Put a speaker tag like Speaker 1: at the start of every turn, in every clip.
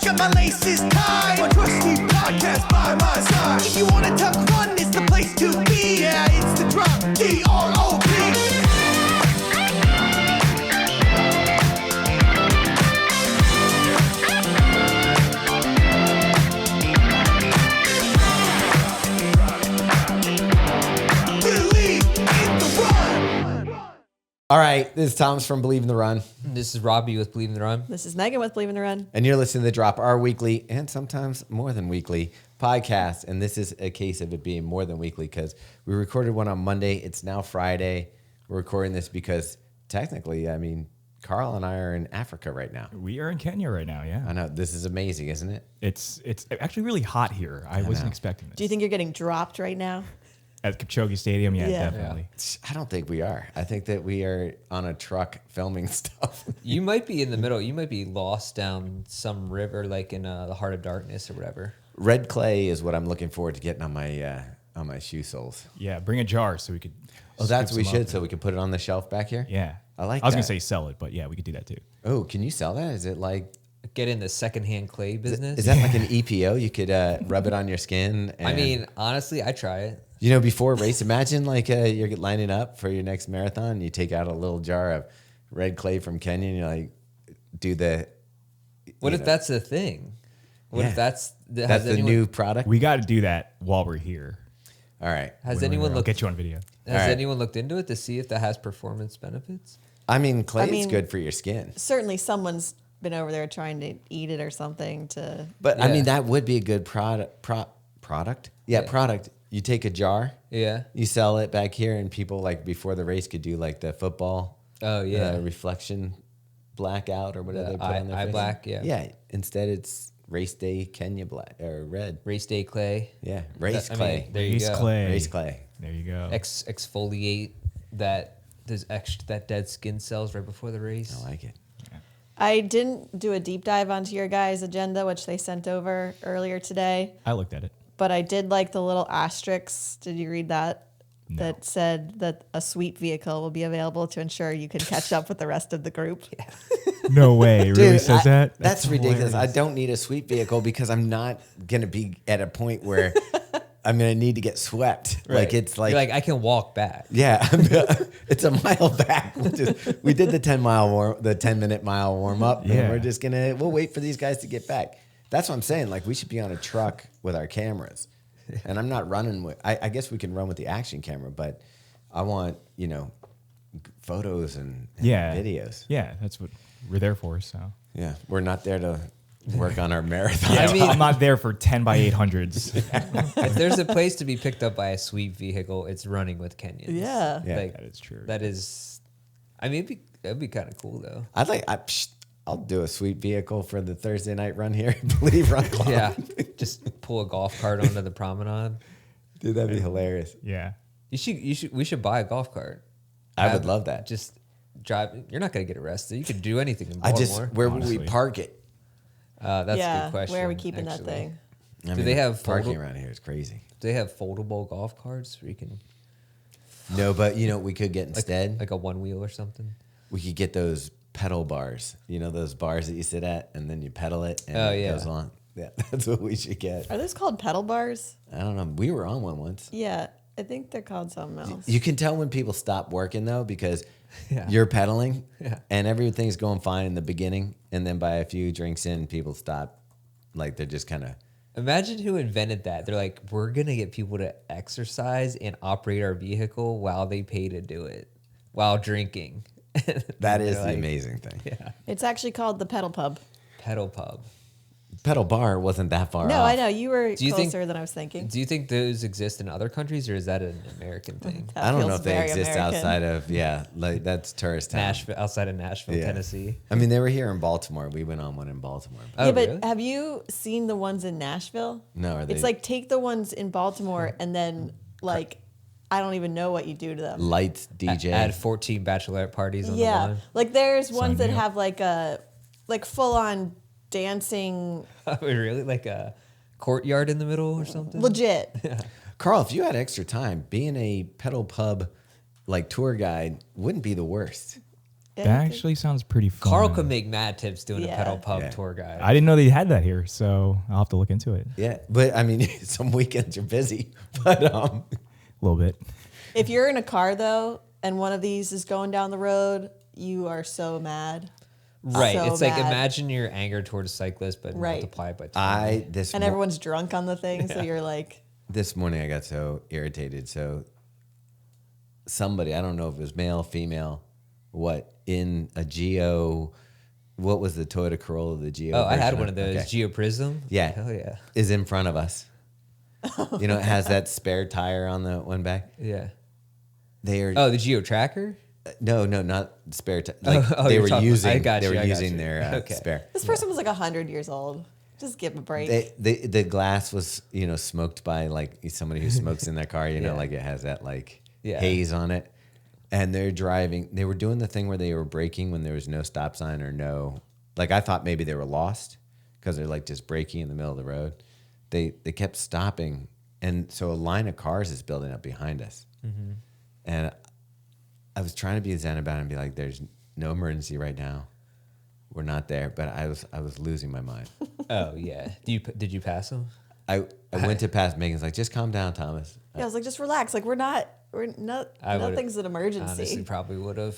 Speaker 1: got my laces tied. My trusty podcast by my side. If you wanna talk fun, it's the place to be. Yeah, it's the drop, D-R-O-P.
Speaker 2: All right, this is Thomas from Believe in the Run.
Speaker 3: This is Robbe with Believe in the Run.
Speaker 4: This is Megan with Believe in the Run.
Speaker 2: And you're listening to The Drop, our weekly and sometimes more than weekly podcast. And this is a case of it being more than weekly because we recorded one on Monday. It's now Friday. We're recording this because technically, I mean, Carl and I are in Africa right now.
Speaker 5: We are in Kenya right now, yeah.
Speaker 2: I know. This is amazing, isn't it?
Speaker 5: It's actually really hot here. I wasn't expecting this.
Speaker 4: Do you think you're getting dropped right now?
Speaker 5: At Kipchoge Stadium, yeah,
Speaker 4: Yeah.
Speaker 5: definitely.
Speaker 2: I don't think we are. I think that we are on a truck filming stuff.
Speaker 3: You might be in the middle. You might be lost down some river, like in the Heart of Darkness or whatever.
Speaker 2: Red clay is what I'm looking forward to getting on my shoe soles.
Speaker 5: Yeah, bring a jar so we could.
Speaker 2: Oh, that's what we
Speaker 5: scoop some
Speaker 2: should,
Speaker 5: up.
Speaker 2: so we can put it on the shelf back here?
Speaker 5: Yeah.
Speaker 2: I like
Speaker 5: I was
Speaker 2: that.
Speaker 5: going to say sell it, but yeah, we could do that too.
Speaker 2: Oh, can you sell that? Is it like...
Speaker 3: Get in the secondhand clay business.
Speaker 2: Is that like an EPO? You could rub it on your skin. And,
Speaker 3: I mean, honestly, I try it.
Speaker 2: you know, before a race, imagine like you're lining up for your next marathon. And you take out a little jar of red clay from Kenya, and you like do the.
Speaker 3: What if that's the thing? What if that's
Speaker 2: the new product?
Speaker 5: We got to do that while we're here.
Speaker 2: All right.
Speaker 3: Has
Speaker 5: When
Speaker 3: anyone
Speaker 5: I'll
Speaker 3: looked?
Speaker 5: get you on video.
Speaker 3: Has
Speaker 2: All right.
Speaker 3: anyone looked into it to see if that has performance benefits?
Speaker 2: I mean, clay is
Speaker 4: mean-
Speaker 2: good for your skin,
Speaker 4: Certainly someone's been over there trying to eat it or something to...
Speaker 2: but I
Speaker 3: Yeah.
Speaker 2: mean that would be a good product. Yeah, product. You take a jar.
Speaker 3: Yeah.
Speaker 2: You sell it back here, and people like before the race could do like the football.
Speaker 3: Oh yeah.
Speaker 2: Reflection blackout or whatever they put on their
Speaker 3: eye
Speaker 2: face.
Speaker 3: black. Yeah.
Speaker 2: Yeah. Instead, it's race day Kenya black or red.
Speaker 3: Race day clay.
Speaker 2: Yeah, race
Speaker 3: I mean,
Speaker 2: clay.
Speaker 3: there you
Speaker 5: Race
Speaker 3: go.
Speaker 5: clay.
Speaker 2: Race clay.
Speaker 5: There you go.
Speaker 3: Exfoliate that that dead skin cells right before the race.
Speaker 2: I like it.
Speaker 4: I didn't do a deep dive onto your guys' agenda, which they sent over earlier today,
Speaker 5: I looked at it.
Speaker 4: but I did like the little asterisks. Did you read that?
Speaker 5: No.
Speaker 4: That said that a sweep vehicle will be available to ensure you can catch up with the rest of the group.
Speaker 5: No way. It really says that?
Speaker 2: That's ridiculous.
Speaker 5: hilarious.
Speaker 2: I don't need a sweep vehicle because I'm not gonna be at a point where I'm gonna need to get swept.
Speaker 3: Right.
Speaker 2: Like it's like,
Speaker 3: You're like I can walk back.
Speaker 2: yeah, it's a mile back. We did the 10-minute mile warm up, and
Speaker 5: Yeah.
Speaker 2: we're just we'll wait for these guys to get back. That's what I'm saying. Like we should be on a truck with our cameras, and I'm not running with. I guess we can run with the action camera, but I want photos and
Speaker 5: Yeah.
Speaker 2: videos.
Speaker 5: Yeah, that's what we're there for. So.
Speaker 2: Yeah, we're not there to work on our marathon.
Speaker 5: Yeah,
Speaker 3: I mean-
Speaker 5: I'm not there for 10 by 800s.
Speaker 3: If there's a place to be picked up by a sweep vehicle, it's running with Kenyans.
Speaker 4: Yeah.
Speaker 2: Yeah.
Speaker 3: Like,
Speaker 5: That is true.
Speaker 3: That is, I mean, it'd be kind of cool though.
Speaker 2: I'll do a sweet vehicle for the Thursday night run here. Believe Run Club.
Speaker 3: Yeah, just pull a golf cart onto the promenade.
Speaker 2: Dude, that'd be hilarious.
Speaker 5: Yeah.
Speaker 3: We should buy a golf cart.
Speaker 2: I would love that.
Speaker 3: Just drive. You're not gonna get arrested. You could do anything in
Speaker 2: I
Speaker 3: Baltimore.
Speaker 2: where would we
Speaker 5: honestly.
Speaker 2: park it?
Speaker 3: That's a
Speaker 4: yeah.
Speaker 3: good question.
Speaker 4: Where are we keeping
Speaker 3: actually.
Speaker 4: that thing?
Speaker 2: I
Speaker 3: Do they have
Speaker 2: parking around here? Is crazy.
Speaker 3: Do they have foldable golf carts where you can
Speaker 2: No, but we could get instead.
Speaker 3: like a one wheel or something?
Speaker 2: We could get those pedal bars. You know those bars that you sit at and then you pedal it and
Speaker 3: Oh,
Speaker 2: it
Speaker 3: yeah.
Speaker 2: goes on. Yeah, that's what we should get.
Speaker 4: Are those called pedal bars?
Speaker 2: I don't know. We were on one once.
Speaker 4: Yeah, I think they're called something else.
Speaker 2: You can tell when people stop working though because
Speaker 3: Yeah.
Speaker 2: you're pedaling
Speaker 3: Yeah.
Speaker 2: and everything's going fine in the beginning, and then by a few drinks in, people stop. Like they're just kind of.
Speaker 3: Imagine who invented that. They're like, we're gonna get people to exercise and operate our vehicle while they pay to do it, while drinking.
Speaker 2: That is
Speaker 3: They're
Speaker 2: the
Speaker 3: like,
Speaker 2: amazing thing.
Speaker 3: Yeah.
Speaker 4: It's actually called the pedal pub.
Speaker 3: Pedal pub.
Speaker 2: Pedal bar wasn't that far
Speaker 4: No,
Speaker 2: off.
Speaker 4: I know. You were
Speaker 3: Do you think-
Speaker 4: closer than I was thinking.
Speaker 3: Do you think those exist in other countries, or is that an American thing?
Speaker 4: That
Speaker 2: I don't know
Speaker 4: feels
Speaker 2: if they
Speaker 4: very
Speaker 2: exist
Speaker 4: American.
Speaker 2: outside of like that's tourist town.
Speaker 3: Nashville, outside of Nashville,
Speaker 2: Yeah.
Speaker 3: Tennessee.
Speaker 2: I mean, they were here in Baltimore. We went on one in Baltimore.
Speaker 3: Oh,
Speaker 4: Yeah, but
Speaker 3: really?
Speaker 4: have you seen the ones in Nashville?
Speaker 2: No, are they
Speaker 4: It's like take the ones in Baltimore and then like I don't even know what you do to them.
Speaker 2: lights DJ?
Speaker 3: Add 14 bachelorette parties on the
Speaker 4: Yeah,
Speaker 3: line.
Speaker 4: like there's ones that
Speaker 5: me up.
Speaker 4: have like a full on dancing,
Speaker 3: Really? Like a courtyard in the middle or something?
Speaker 4: legit.
Speaker 2: Carl, if you had extra time, being a pedal pub like tour guide wouldn't be the worst.
Speaker 5: That actually sounds pretty fun.
Speaker 3: Carl could make mad tips doing a
Speaker 4: Yeah.
Speaker 3: pedal pub
Speaker 2: Yeah.
Speaker 3: tour guide.
Speaker 5: I didn't know they had that here, so I'll have to look into it
Speaker 2: Yeah, but I mean, some weekends you're busy, but
Speaker 5: a little bit.
Speaker 4: If you're in a car though, and one of these is going down the road, you are so mad.
Speaker 3: Right.
Speaker 4: So
Speaker 3: It's like
Speaker 4: bad.
Speaker 3: imagine your anger towards cyclists, but
Speaker 4: Right.
Speaker 3: multiply it by 20.
Speaker 4: And everyone's drunk on the thing, so you're like,
Speaker 2: This morning I got so irritated. So somebody, I don't know if it was male, female, what, in a Geo, what was the Toyota Corolla, the Geo?
Speaker 3: Oh, I had
Speaker 2: version
Speaker 3: one of those.
Speaker 2: okay,
Speaker 3: Geo Prism?
Speaker 2: Yeah.
Speaker 3: Hell yeah.
Speaker 2: is in front of us. You know, it has that spare tire on the one back.
Speaker 3: Yeah.
Speaker 2: They are
Speaker 3: Oh, the Geo Tracker?
Speaker 2: no, not spare tire. Like
Speaker 3: Oh,
Speaker 2: they
Speaker 3: you're
Speaker 2: were
Speaker 3: talking-
Speaker 2: using,
Speaker 3: I got
Speaker 2: they
Speaker 3: you,
Speaker 2: were
Speaker 3: I got
Speaker 2: using
Speaker 3: you.
Speaker 2: their
Speaker 3: Okay.
Speaker 2: spare.
Speaker 4: this person was like 100 years old. Just give him a break.
Speaker 2: The glass was, you know, smoked by like somebody who smokes in their car, you know,
Speaker 3: Yeah.
Speaker 2: like it has that like
Speaker 3: Yeah.
Speaker 2: haze on it. And they're driving, they were doing the thing where they were braking when there was no stop sign or no, like I thought maybe they were lost because they're like just braking in the middle of the road. They kept stopping. And so a line of cars is building up behind us.
Speaker 3: Mm-hmm.
Speaker 2: And I was trying to be zen about it and be like, there's no emergency right now. We're not there. But I was losing my mind.
Speaker 3: Oh, yeah. Did you pass them?
Speaker 2: I went to pass Megan's like, just calm down, Thomas.
Speaker 4: Yeah, I was like, just relax. Like we're not,
Speaker 3: I would've-
Speaker 4: nothing's an
Speaker 3: Honestly,
Speaker 4: emergency.
Speaker 3: probably would have.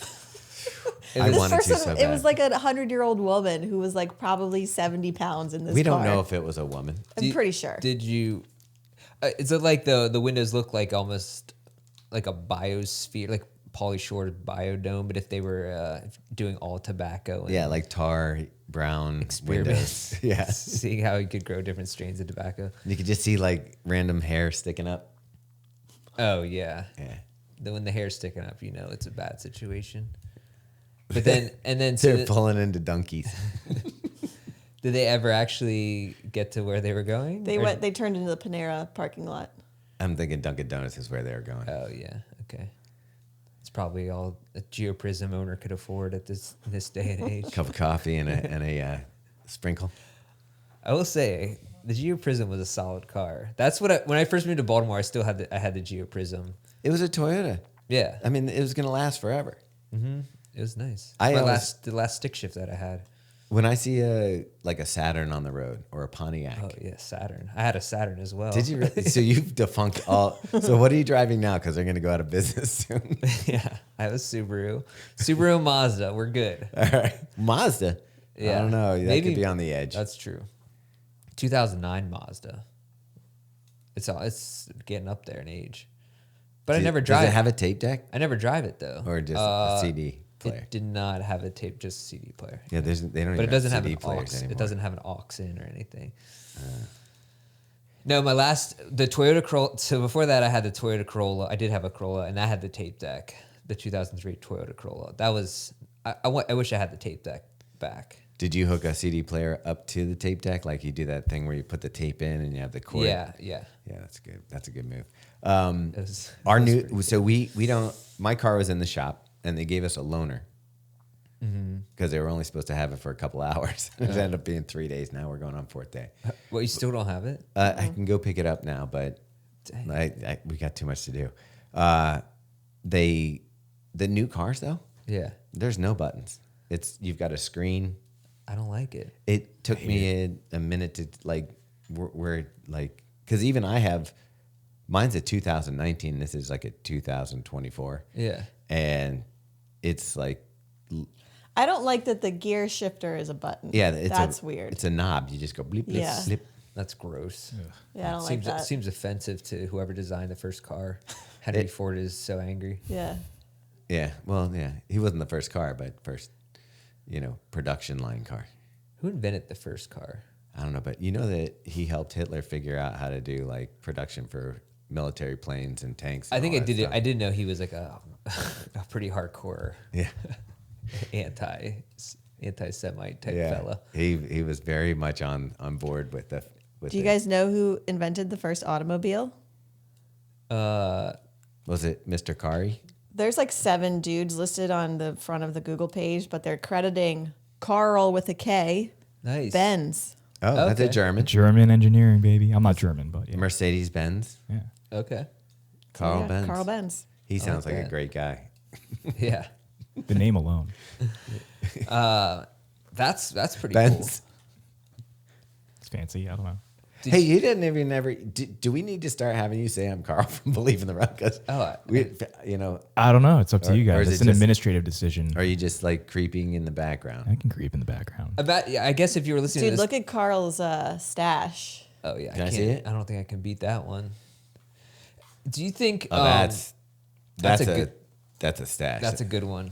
Speaker 2: I
Speaker 4: This
Speaker 2: wanted to
Speaker 4: person,
Speaker 2: so
Speaker 4: it was
Speaker 2: bad.
Speaker 4: like a 100-year-old woman who was like probably 70 pounds in this
Speaker 2: We don't
Speaker 4: car.
Speaker 2: know if it was a woman.
Speaker 4: I'm pretty sure.
Speaker 3: Did you? Is it like the windows look like almost like a biosphere, like Pauly Shore biodome, but if they were doing all tobacco and
Speaker 2: Yeah, like tar brown
Speaker 3: experiments,
Speaker 2: windows. Yeah,
Speaker 3: seeing how you could grow different strains of tobacco.
Speaker 2: you could just see like random hair sticking up.
Speaker 3: Oh yeah,
Speaker 2: Yeah,
Speaker 3: then when the hair's sticking up, you know it's a bad situation. But then so
Speaker 2: they're pulling into donkeys.
Speaker 3: did they ever actually get to where they were going?
Speaker 4: They
Speaker 3: Or-
Speaker 4: went. They turned into the Panera parking lot.
Speaker 2: I'm thinking Dunkin' Donuts is where they were going.
Speaker 3: Oh yeah, okay. It's probably all a GeoPrism owner could afford at this day and age.
Speaker 2: Cup of coffee and a sprinkle.
Speaker 3: I will say the GeoPrism was a solid car. That's what when I first moved to Baltimore, I had the GeoPrism.
Speaker 2: It was a Toyota.
Speaker 3: Yeah,
Speaker 2: I mean, it was gonna last forever.
Speaker 3: it was nice.
Speaker 2: I
Speaker 3: The
Speaker 2: always-
Speaker 3: last stick shift that I had.
Speaker 2: When I see a Saturn on the road or a Pontiac.
Speaker 3: Oh yeah, Saturn. I had a Saturn as well.
Speaker 2: Did you? So you've defunct all. So what are you driving now? Because they're going to go out of business soon.
Speaker 3: Yeah, I have a Subaru Mazda. We're good.
Speaker 2: All right, Mazda.
Speaker 3: Yeah,
Speaker 2: I don't know. That
Speaker 3: maybe-
Speaker 2: could be on the edge.
Speaker 3: That's true. 2009 Mazda. It's getting up there in age, but I never drive.
Speaker 2: Does it have a tape deck
Speaker 3: I never drive it though.
Speaker 2: or just a CD player?
Speaker 3: It did not have a tape, just a CD player.
Speaker 2: Yeah, they don't.
Speaker 3: But
Speaker 2: even
Speaker 3: it doesn't have
Speaker 2: CD
Speaker 3: an aux.
Speaker 2: players anymore.
Speaker 3: It doesn't have an aux in or anything. No, the Toyota Corolla. So before that, I had the Toyota Corolla. I did have a Corolla, and I had the tape deck, the 2003 Toyota Corolla. That was. I wish I had the tape deck back.
Speaker 2: Did you hook a CD player up to the tape deck? Like you do that thing where you put the tape in and you have the cord.
Speaker 3: Yeah.
Speaker 2: Yeah, that's good. That's a good move.
Speaker 3: It was-
Speaker 2: Our
Speaker 3: it was
Speaker 2: new.
Speaker 3: pretty
Speaker 2: So we don't. My car was in the shop and they gave us a loaner because they were only supposed to have it for a couple hours. It ended up being 3 days. Now we're going on 4th day.
Speaker 3: Well, you still don't have it.
Speaker 2: I can go pick it up now, but
Speaker 3: Dang.
Speaker 2: we got too much to do. The new cars though,
Speaker 3: Yeah,
Speaker 2: there's no buttons. You've got a screen.
Speaker 3: I don't like it.
Speaker 2: It took me a minute to like, we're like, because even I have, mine's a 2019. This is like a 2024.
Speaker 3: Yeah.
Speaker 2: And it's like,
Speaker 4: I don't like that the gear shifter is a button.
Speaker 2: yeah,
Speaker 4: That's weird.
Speaker 2: It's a knob. You just go bleep, bleep,
Speaker 4: Yeah.
Speaker 2: blip.
Speaker 3: That's gross.
Speaker 4: Yeah, I don't like
Speaker 3: seems
Speaker 4: that.
Speaker 3: seems offensive to whoever designed the first car. Henry Ford is so angry.
Speaker 4: Yeah.
Speaker 2: Yeah. Well, yeah. He wasn't the first car, but first, production line car.
Speaker 3: Who invented the first car?
Speaker 2: I don't know, but you know that he helped Hitler figure out how to do like production for military planes and tanks.
Speaker 3: I
Speaker 2: and
Speaker 3: think
Speaker 2: all
Speaker 3: I
Speaker 2: that
Speaker 3: did it.
Speaker 2: stuff.
Speaker 3: I didn't know he was like a pretty hardcore
Speaker 2: Yeah.
Speaker 3: anti-Semite type
Speaker 2: Yeah.
Speaker 3: fella.
Speaker 2: He was very much on board with the. With
Speaker 4: Do you guys know who invented the first automobile?
Speaker 2: Was it Mr. Kari?
Speaker 4: There's like 7 dudes listed on the front of the Google page, but they're crediting Carl with a K,
Speaker 3: Nice.
Speaker 4: Benz.
Speaker 2: Oh, that's a
Speaker 3: Okay.
Speaker 2: German.
Speaker 5: German engineering, baby. I'm not German, but yeah.
Speaker 2: Mercedes Benz.
Speaker 5: Yeah.
Speaker 3: Okay.
Speaker 2: Carl
Speaker 4: Yeah,
Speaker 2: Benz.
Speaker 4: Carl Benz.
Speaker 2: He sounds
Speaker 3: like
Speaker 2: like a
Speaker 3: that.
Speaker 2: great guy.
Speaker 3: Yeah.
Speaker 5: The name alone.
Speaker 3: That's pretty
Speaker 2: Benz.
Speaker 3: cool.
Speaker 5: It's fancy. I don't know.
Speaker 2: Hey, you didn't even ever. Do we need to start having you say I'm Carl from Believe in the Rock? Because
Speaker 5: I don't know. It's up to you
Speaker 2: or is
Speaker 5: guys.
Speaker 2: it
Speaker 5: It's an
Speaker 2: just-
Speaker 5: administrative decision.
Speaker 2: are you just like creeping in the background?
Speaker 5: I can creep in the background.
Speaker 3: I guess if you were listening
Speaker 4: Dude,
Speaker 3: to this,
Speaker 4: look at Carl's stash.
Speaker 3: oh yeah,
Speaker 2: Can I
Speaker 3: can't-
Speaker 2: see it?
Speaker 3: I don't think I can beat that one. Do you think?
Speaker 2: Oh, that's
Speaker 3: that's a
Speaker 2: a
Speaker 3: good-
Speaker 2: that's a stash.
Speaker 3: That's a good one.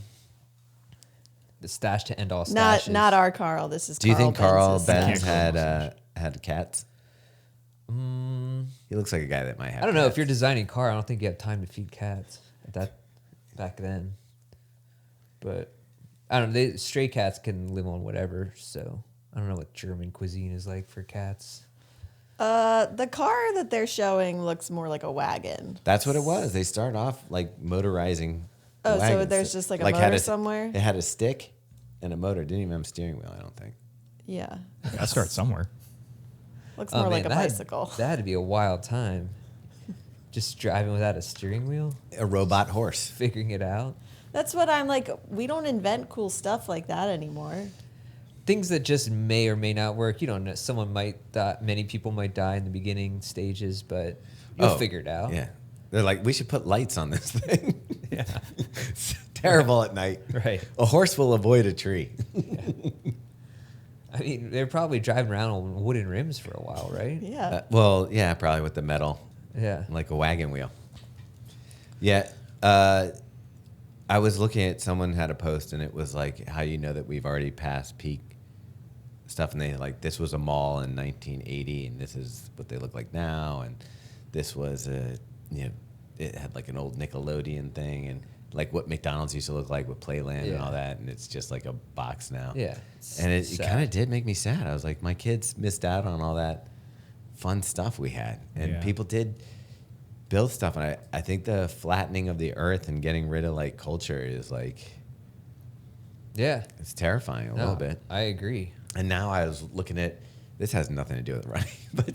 Speaker 3: The stash to end all
Speaker 4: Not
Speaker 3: stashes.
Speaker 4: not our Carl. This is.
Speaker 2: Do you think Carl
Speaker 4: Benz's
Speaker 2: Benz
Speaker 4: stash.
Speaker 2: had cats? He looks like a guy that might have.
Speaker 3: I don't know. If
Speaker 2: cats.
Speaker 3: you're designing a car, I don't think you have time to feed cats at that back then. But I don't know. Stray cats can live on whatever. So I don't know what German cuisine is like for cats.
Speaker 4: The car that they're showing looks more like a wagon.
Speaker 2: That's what it was. They start off like motorizing.
Speaker 4: Oh, so
Speaker 2: wagons.
Speaker 4: there's just like a
Speaker 2: had
Speaker 4: motor somewhere?
Speaker 2: It had a stick and a motor. Didn't even have a steering wheel. I don't think.
Speaker 4: Yeah,
Speaker 5: I start somewhere.
Speaker 4: looks
Speaker 3: Oh,
Speaker 4: more like
Speaker 3: man,
Speaker 4: a
Speaker 3: that had-
Speaker 4: bicycle.
Speaker 3: That had to be a wild time. Just driving without a steering wheel,
Speaker 2: A robot horse.
Speaker 3: figuring it out.
Speaker 4: That's what I'm like. We don't invent cool stuff like that anymore.
Speaker 3: Things that just may or may not work. You don't know. Someone might die. Many people might die in the beginning stages, but you'll figure it out.
Speaker 2: Yeah. They're like, we should put lights on this thing.
Speaker 3: Yeah.
Speaker 2: It's terrible at night.
Speaker 3: Right.
Speaker 2: A horse will avoid a tree.
Speaker 3: I mean, they're probably driving around on wooden rims for a while, right?
Speaker 4: Yeah.
Speaker 2: Well, yeah, probably with the metal,
Speaker 3: Yeah.
Speaker 2: like a wagon wheel. Yeah. I was looking at someone had a post and it was like how you know that we've already passed peak stuff, and they like this was a mall in 1980 and this is what they look like now, and this was it had like an old Nickelodeon thing and like what McDonald's used to look like with Playland and
Speaker 3: Yeah.
Speaker 2: all that, and it's just like a box now.
Speaker 3: Yeah.
Speaker 2: And it
Speaker 3: Sad.
Speaker 2: kind of did make me sad. I was like, my kids missed out on all that fun stuff we had, and
Speaker 5: Yeah.
Speaker 2: people did build stuff, and I think the flattening of the earth and getting rid of like culture is like,
Speaker 3: Yeah.
Speaker 2: it's terrifying a little bit.
Speaker 3: I agree.
Speaker 2: And now I was looking at, this has nothing to do with running, but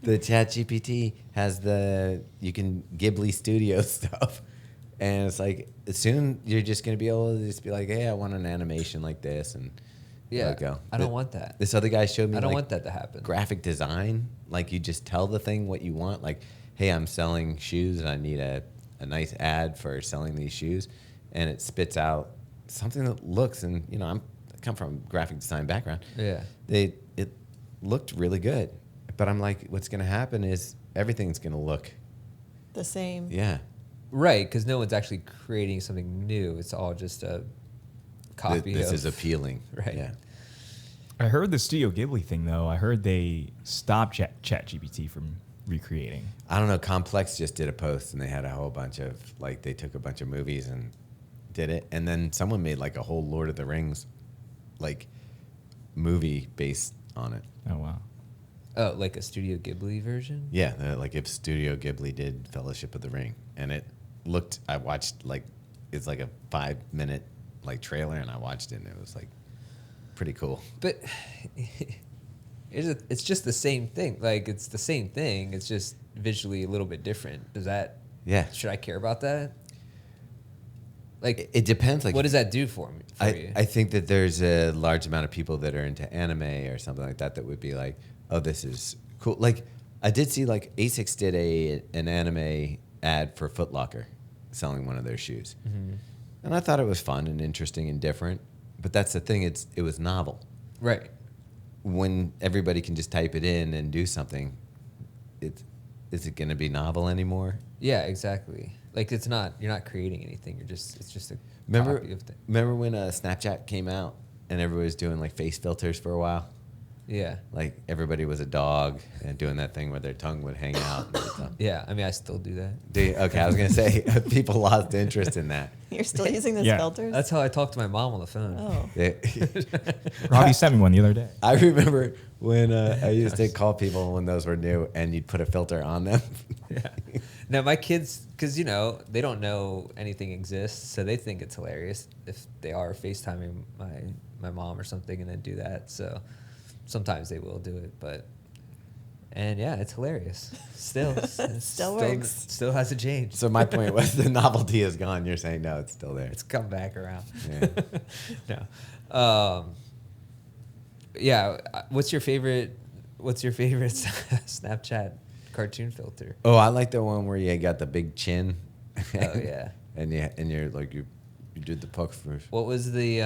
Speaker 2: the ChatGPT has you can Ghibli Studio stuff. And it's like, soon you're just going to be able to just be like, hey, I want an animation like this. And
Speaker 3: Yeah.
Speaker 2: let it go.
Speaker 3: I don't want that.
Speaker 2: This other guy showed me
Speaker 3: I don't
Speaker 2: like,
Speaker 3: want that to happen.
Speaker 2: graphic design. Like you just tell the thing what you want. Like, hey, I'm selling shoes and I need a nice ad for selling these shoes. And it spits out something that looks, and I come from a graphic design background.
Speaker 3: Yeah.
Speaker 2: It looked really good. But I'm like, what's going to happen is everything's going to look,
Speaker 4: The same.
Speaker 2: yeah.
Speaker 3: Right, because no one's actually creating something new. It's all just a copy
Speaker 2: This
Speaker 3: of.
Speaker 2: is appealing.
Speaker 3: Right.
Speaker 2: Yeah.
Speaker 5: I heard the Studio Ghibli thing though. I heard they stopped ChatGPT from recreating.
Speaker 2: I don't know. Complex just did a post and they had a whole bunch of, like, they took a bunch of movies and did it. And then someone made like a whole Lord of the Rings, like, movie based on it.
Speaker 5: Oh wow.
Speaker 3: Oh, like a Studio Ghibli version?
Speaker 2: Yeah. Like if Studio Ghibli did Fellowship of the Ring. And it looked, I watched like, it's like a 5-minute like trailer and I watched it and it was like pretty cool.
Speaker 3: But it's just the same thing. Like, it's the same thing. It's just visually a little bit different. Does that...
Speaker 2: Yeah.
Speaker 3: Should I care about that? Like,
Speaker 2: It depends. Like,
Speaker 3: what does that do for me? You?
Speaker 2: I think that there's a large amount of people that are into anime or something like that would be like, oh, this is cool. Like, I did see like ASICS did an anime ad for Foot Locker selling one of their shoes.
Speaker 3: Mm-hmm.
Speaker 2: And I thought it was fun and interesting and different. But that's the thing, it was novel.
Speaker 3: Right.
Speaker 2: When everybody can just type it in and do something, is it going to be novel anymore?
Speaker 3: Yeah, exactly. Like, it's not... You're not creating anything. It's just a
Speaker 2: Remember
Speaker 3: copy of thing.
Speaker 2: when Snapchat came out and everybody was doing like face filters for a while?
Speaker 3: Yeah.
Speaker 2: Like everybody was a dog and doing that thing where their tongue would hang out. And stuff.
Speaker 3: Yeah. I mean, I still do that.
Speaker 2: Okay, I was gonna say people lost interest in that.
Speaker 4: You're still using those
Speaker 5: Yeah.
Speaker 4: filters?
Speaker 3: That's how I talk to my mom on the phone.
Speaker 4: Oh.
Speaker 5: Robbie sent me one the other day.
Speaker 2: I remember when I used to call people when those were new, and you'd put a filter on them.
Speaker 3: Yeah. Now, my kids, because, they don't know anything exists, so they think it's hilarious if they are FaceTiming my mom or something and then do that. So sometimes they will do it, but And yeah, it's hilarious. Still
Speaker 4: works.
Speaker 3: Still hasn't changed.
Speaker 2: So my point was the novelty is gone. You're saying no, it's still there.
Speaker 3: It's come back around.
Speaker 2: Yeah.
Speaker 3: No. Yeah. What's your favorite Snapchat cartoon filter?
Speaker 2: Oh, I like the one where you got the big chin.
Speaker 3: Oh yeah.
Speaker 2: and you're like you did the puck first.
Speaker 3: What was the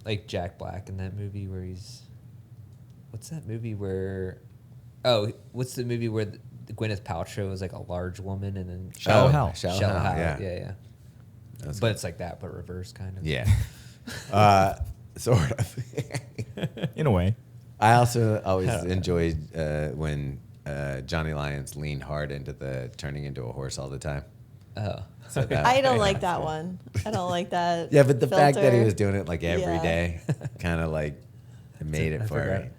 Speaker 3: like Jack Black in that movie where he's? What's that movie where? Oh, what's the movie where the Gwyneth Paltrow is like a large woman and then
Speaker 5: Shallow Hal.
Speaker 2: Shallow
Speaker 3: Shallow
Speaker 2: Hal,
Speaker 3: Hal.
Speaker 2: yeah.
Speaker 3: Yeah.
Speaker 2: That's
Speaker 3: But
Speaker 2: good.
Speaker 3: it's like that, but reverse kind of.
Speaker 2: Yeah. Sort of.
Speaker 5: In a way.
Speaker 2: I also always enjoyed when Johnny Lyons leaned hard into the turning into a horse all the time.
Speaker 3: Oh.
Speaker 2: So that,
Speaker 4: I don't like that one. I don't like that.
Speaker 2: Yeah, but the fact that he
Speaker 4: filter.
Speaker 2: was doing it like every
Speaker 4: Yeah.
Speaker 2: day, kind of like it made it
Speaker 3: I
Speaker 2: for
Speaker 3: forgot.
Speaker 2: me.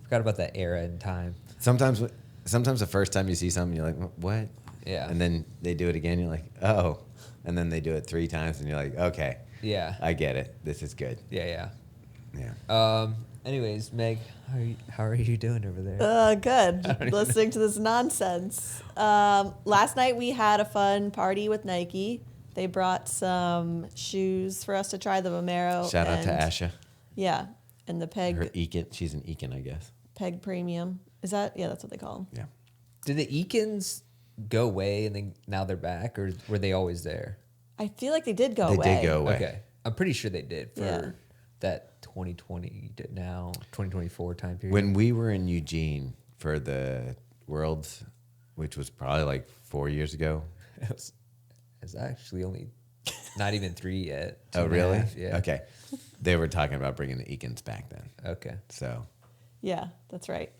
Speaker 3: Forgot about that era in time.
Speaker 2: Sometimes the first time you see something, you're like, what?
Speaker 3: Yeah.
Speaker 2: And then they do it again, you're like, oh. And then they do it 3 times, and you're like, okay,
Speaker 3: Yeah.
Speaker 2: I get it. This is good.
Speaker 3: Yeah.
Speaker 2: Yeah.
Speaker 3: Anyways, Meg, how are you doing over there?
Speaker 4: Good. Listening to this nonsense. Last night we had a fun party with Nike. They brought some shoes for us to try, the Vomero.
Speaker 2: Shout out to
Speaker 4: and-
Speaker 2: Asha.
Speaker 4: Yeah, and the Peg
Speaker 2: Her Eakin. She's an Eakin, I guess.
Speaker 4: Peg Premium. Is that? Yeah, that's what they call them.
Speaker 2: Yeah.
Speaker 3: Did the Eakins go away and then now they're back, or were they always there?
Speaker 4: I feel like they did go
Speaker 2: They
Speaker 4: away.
Speaker 2: did go away.
Speaker 3: Okay, I'm pretty sure they did for
Speaker 4: Yeah.
Speaker 3: that 2020 to now 2024 time period.
Speaker 2: When we were in Eugene for the Worlds, which was probably like 4 years ago.
Speaker 3: it's actually only not even 3 yet.
Speaker 2: Oh,
Speaker 3: 2.5,
Speaker 2: really?
Speaker 3: Yeah.
Speaker 2: Okay. They were talking about bringing the Eakins back then.
Speaker 3: Okay.
Speaker 2: So
Speaker 4: Yeah, that's right.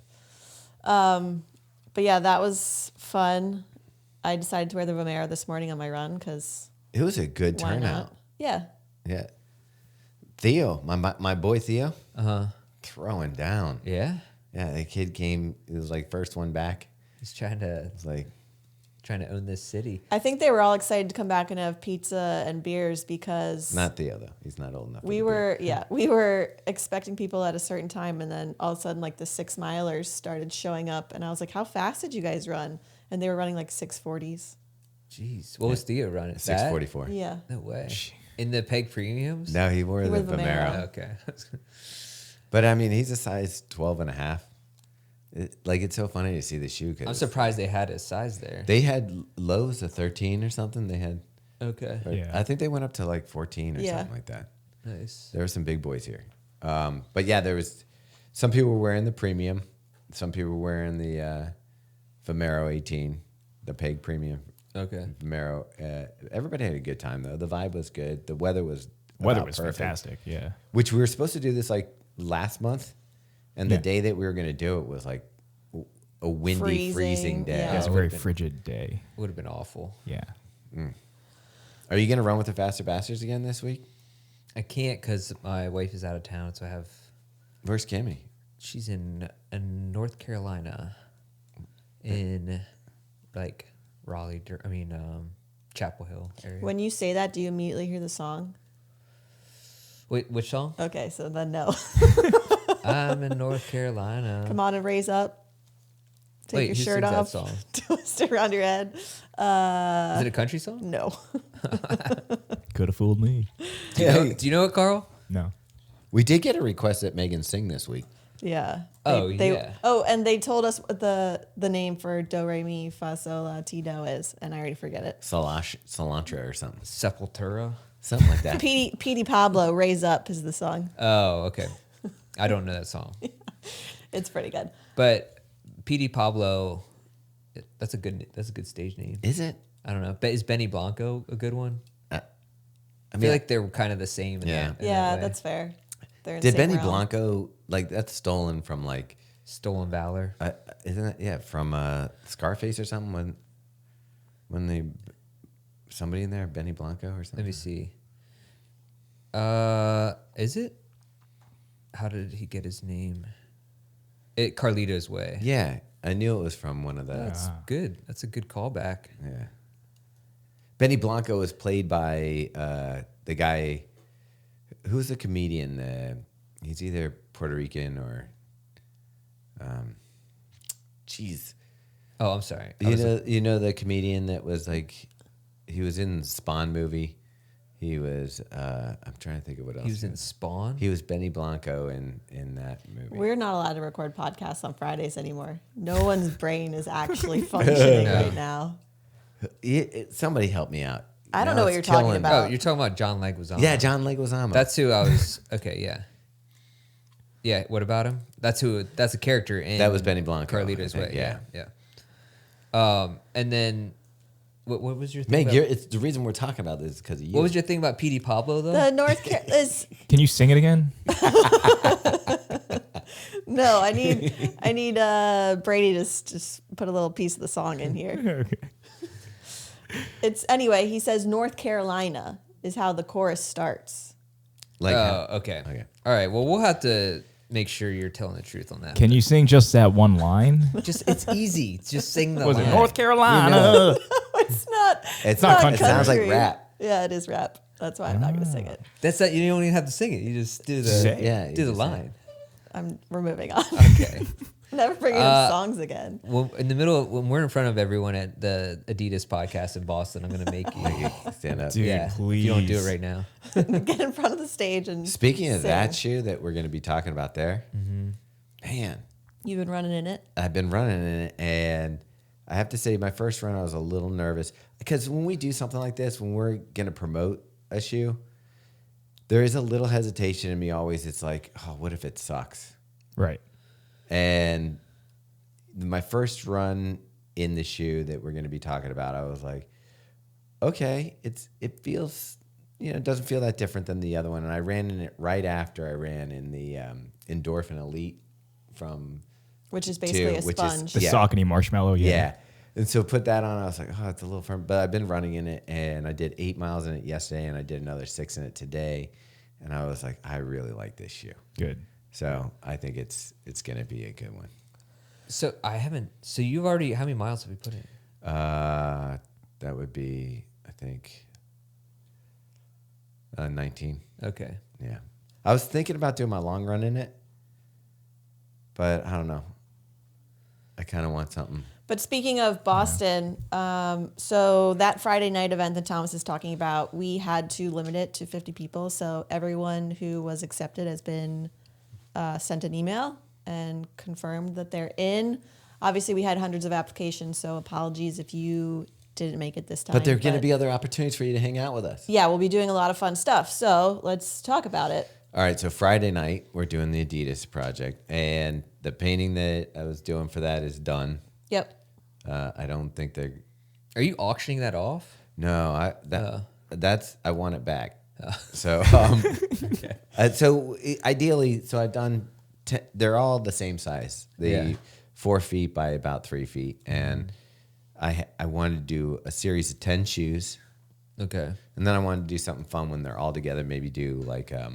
Speaker 4: But yeah, that was fun. I decided to wear the Vomero this morning on my run because
Speaker 2: it was a good
Speaker 4: why
Speaker 2: turnout.
Speaker 4: not? Yeah.
Speaker 2: Yeah. Theo, my boy Theo,
Speaker 3: Uh-huh.
Speaker 2: throwing down.
Speaker 3: Yeah.
Speaker 2: Yeah, the kid came. It was like first one back.
Speaker 3: He's trying to
Speaker 2: It's like
Speaker 3: own this city.
Speaker 4: I think they were all excited to come back and have pizza and beers because
Speaker 2: not Theo though. He's not old enough. for
Speaker 4: we
Speaker 2: the beer.
Speaker 4: we were expecting people at a certain time, and then all of a sudden like the 6 milers started showing up, and I was like, how fast did you guys run? And they were running like 6:40s.
Speaker 3: Jeez. What was Theo running?
Speaker 2: 6:44.
Speaker 4: Yeah.
Speaker 3: No way. In the Peg Premiums?
Speaker 2: No, he wore
Speaker 4: He
Speaker 2: the
Speaker 4: wore the Vomero.
Speaker 2: Vomero.
Speaker 3: Okay.
Speaker 2: But I mean, he's a size 12 and a half. It's so funny to see the shoe. 'Cause
Speaker 3: I'm surprised they had his size there.
Speaker 2: they had lows of 13 or something. They had,
Speaker 3: Okay.
Speaker 5: Yeah.
Speaker 2: I think they went up to like 14 or
Speaker 4: Yeah.
Speaker 2: something like that.
Speaker 3: Nice.
Speaker 2: There were some big boys here. But yeah, there was some people were wearing the premium. Some people were wearing the Vomero 18, the Peg Premium
Speaker 3: Okay.
Speaker 2: Vomero. Everybody had a good time though. The vibe was good. The weather was
Speaker 5: Weather
Speaker 2: about
Speaker 5: was fantastic. Yeah.
Speaker 2: Which we were supposed to do this like last month, and the
Speaker 5: Yeah.
Speaker 2: day that we were going to do it was like a windy, freezing
Speaker 4: Freezing,
Speaker 2: day.
Speaker 4: yeah.
Speaker 5: It was a
Speaker 3: it
Speaker 5: very
Speaker 3: would've been-
Speaker 5: frigid day.
Speaker 3: Would have been awful.
Speaker 5: Yeah.
Speaker 2: Are you going to run with the Faster Bastards again this week?
Speaker 3: I can't because my wife is out of town, so
Speaker 2: Where's Kimmy?
Speaker 3: she's in North Carolina, in like Raleigh. Chapel Hill area.
Speaker 4: When you say that, do you immediately hear the song?
Speaker 3: Wait, which song?
Speaker 4: Okay, so then no.
Speaker 3: I'm in North Carolina.
Speaker 4: Come on and raise up. Take
Speaker 3: Wait,
Speaker 4: your
Speaker 3: who
Speaker 4: shirt
Speaker 3: sings that
Speaker 4: off.
Speaker 3: song?
Speaker 4: Twist it around your head.
Speaker 3: Is it a country song?
Speaker 4: No.
Speaker 5: Could have fooled me.
Speaker 3: Do you know it, Carl?
Speaker 5: No.
Speaker 2: We did get a request that Megan sing this week.
Speaker 4: Yeah.
Speaker 3: Oh, yeah.
Speaker 4: Oh, and they told us what the name for Do Re Mi Fa Sol La Ti Do is, and I already forget it.
Speaker 2: Cilantro or something.
Speaker 3: Sepultura.
Speaker 2: Something like that.
Speaker 4: Petey Pablo, Raise Up is the song.
Speaker 3: Oh, okay. I don't know that song,
Speaker 4: It's pretty good.
Speaker 3: but P.D. Pablo. That's a good stage name.
Speaker 2: Is it?
Speaker 3: I don't know. But is Benny Blanco a good one?
Speaker 2: I
Speaker 3: I feel like they're kind of the same. In
Speaker 2: Yeah.
Speaker 3: that, in
Speaker 4: Yeah,
Speaker 3: that way.
Speaker 4: that's fair. They're in
Speaker 2: Did
Speaker 4: the same
Speaker 2: Benny
Speaker 4: realm.
Speaker 2: Blanco, like, that's stolen from, like,
Speaker 3: Stolen Valor.
Speaker 2: isn't it? Yeah, from Scarface or something when they, somebody in there, Benny Blanco or
Speaker 3: Let
Speaker 2: something?
Speaker 3: me see. Is it? How did he get his name? Carlito's Way.
Speaker 2: Yeah, I knew it was from one of the,
Speaker 3: That's good. That's a good callback.
Speaker 2: yeah. Benny Blanco was played by the guy, who's the comedian? He's either Puerto Rican or, jeez.
Speaker 3: Oh, I'm sorry.
Speaker 2: You know the comedian that was like, he was in the Spawn movie. He was, I'm trying to think of what else.
Speaker 3: He was in Spawn.
Speaker 2: He was Benny Blanco in that movie.
Speaker 4: We're not allowed to record podcasts on Fridays anymore. No one's brain is actually functioning right now.
Speaker 2: Somebody help me out.
Speaker 4: I don't
Speaker 2: Now
Speaker 4: know what
Speaker 2: it's
Speaker 4: you're talking
Speaker 2: killing me.
Speaker 4: about.
Speaker 3: Oh, you're talking about John Leguizamo.
Speaker 2: Yeah, John Leguizamo.
Speaker 3: That's who I was. Okay, yeah. Yeah, what about him? That's a character in
Speaker 2: That was Benny Blanco,
Speaker 3: Carlito's
Speaker 2: I think,
Speaker 3: Way. Yeah. And then what was your thing?
Speaker 2: Meg, it's the reason we're talking about this is because of you.
Speaker 3: What was your thing about PD Pablo though?
Speaker 4: The North Carolina is
Speaker 5: Can you sing it again?
Speaker 4: no. I need Brady to just put a little piece of the song in here.
Speaker 5: Okay.
Speaker 4: It's anyway. He says North Carolina is how the chorus starts.
Speaker 2: Like,
Speaker 3: Okay. All right. Well, we'll have to make sure you're telling the truth on that.
Speaker 5: Can you sing just that one line?
Speaker 3: Just it's easy. Just sing the
Speaker 5: Was
Speaker 3: line.
Speaker 5: it North Carolina?
Speaker 2: You know.
Speaker 4: It's not.
Speaker 2: It's
Speaker 5: not
Speaker 2: country. It sounds like
Speaker 4: country.
Speaker 2: rap.
Speaker 4: Yeah, it is rap. That's why I'm not going to sing it.
Speaker 3: That's that. You don't even have to sing it. You just do the
Speaker 5: Say it.
Speaker 2: Yeah, you
Speaker 3: do the
Speaker 2: just
Speaker 3: line.
Speaker 4: We're moving on.
Speaker 3: Okay.
Speaker 4: Never bringing up songs again.
Speaker 3: Well, in the middle, when we're in front of everyone at the Adidas podcast in Boston, I'm gonna make you.
Speaker 2: Stand up.
Speaker 5: Dude,
Speaker 3: yeah.
Speaker 5: please.
Speaker 3: If you don't do it right now.
Speaker 4: Get in front of the stage and
Speaker 2: Speaking of
Speaker 4: sing.
Speaker 2: that shoe that we're going to be talking about there, man,
Speaker 4: You've been running in it.
Speaker 2: I've been running in it, and I have to say, my first run, I was a little nervous because when we do something like this, when we're going to promote a shoe, there is a little hesitation in me always. It's like, oh, what if it sucks?
Speaker 5: Right.
Speaker 2: And my first run in the shoe that we're going to be talking about, I was like, okay, it feels, it doesn't feel that different than the other one. And I ran in it right after I ran in the Endorphin Elite from
Speaker 4: Which is basically a
Speaker 2: which is-
Speaker 4: sponge.
Speaker 5: The
Speaker 2: Yeah.
Speaker 5: Saucony marshmallow.
Speaker 2: Yeah. And so put that on. I was like, oh, it's a little firm. But I've been running in it, and I did 8 miles in it yesterday, and I did another 6 in it today. And I was like, I really like this shoe.
Speaker 5: Good.
Speaker 2: So I think it's going to be a good one.
Speaker 3: So I haven't. So you've already. How many miles have we put in?
Speaker 2: That would be, I think, 19.
Speaker 3: Okay.
Speaker 2: Yeah. I was thinking about doing my long run in it, but I don't know. I kind of want something.
Speaker 4: But speaking of Boston, so that Friday night event that Thomas is talking about, we had to limit it to 50 people. So everyone who was accepted has been sent an email and confirmed that they're in. Obviously, we had hundreds of applications, so apologies if you didn't make it this time.
Speaker 2: But there are going to be other opportunities for you to hang out with us.
Speaker 4: Yeah, we'll be doing a lot of fun stuff. So let's talk about it.
Speaker 2: All right, so Friday night, we're doing the Adidas project, and the painting that I was doing for that is done.
Speaker 4: Yep.
Speaker 2: I don't think they're...
Speaker 3: Are you auctioning that off?
Speaker 2: No, that's I want it back. So, ideally, I've done. They're all the same size. They 4 feet by about 3 feet, and I wanted to do a series of 10 shoes,
Speaker 3: Okay.
Speaker 2: and then I wanted to do something fun when they're all together. Maybe do like a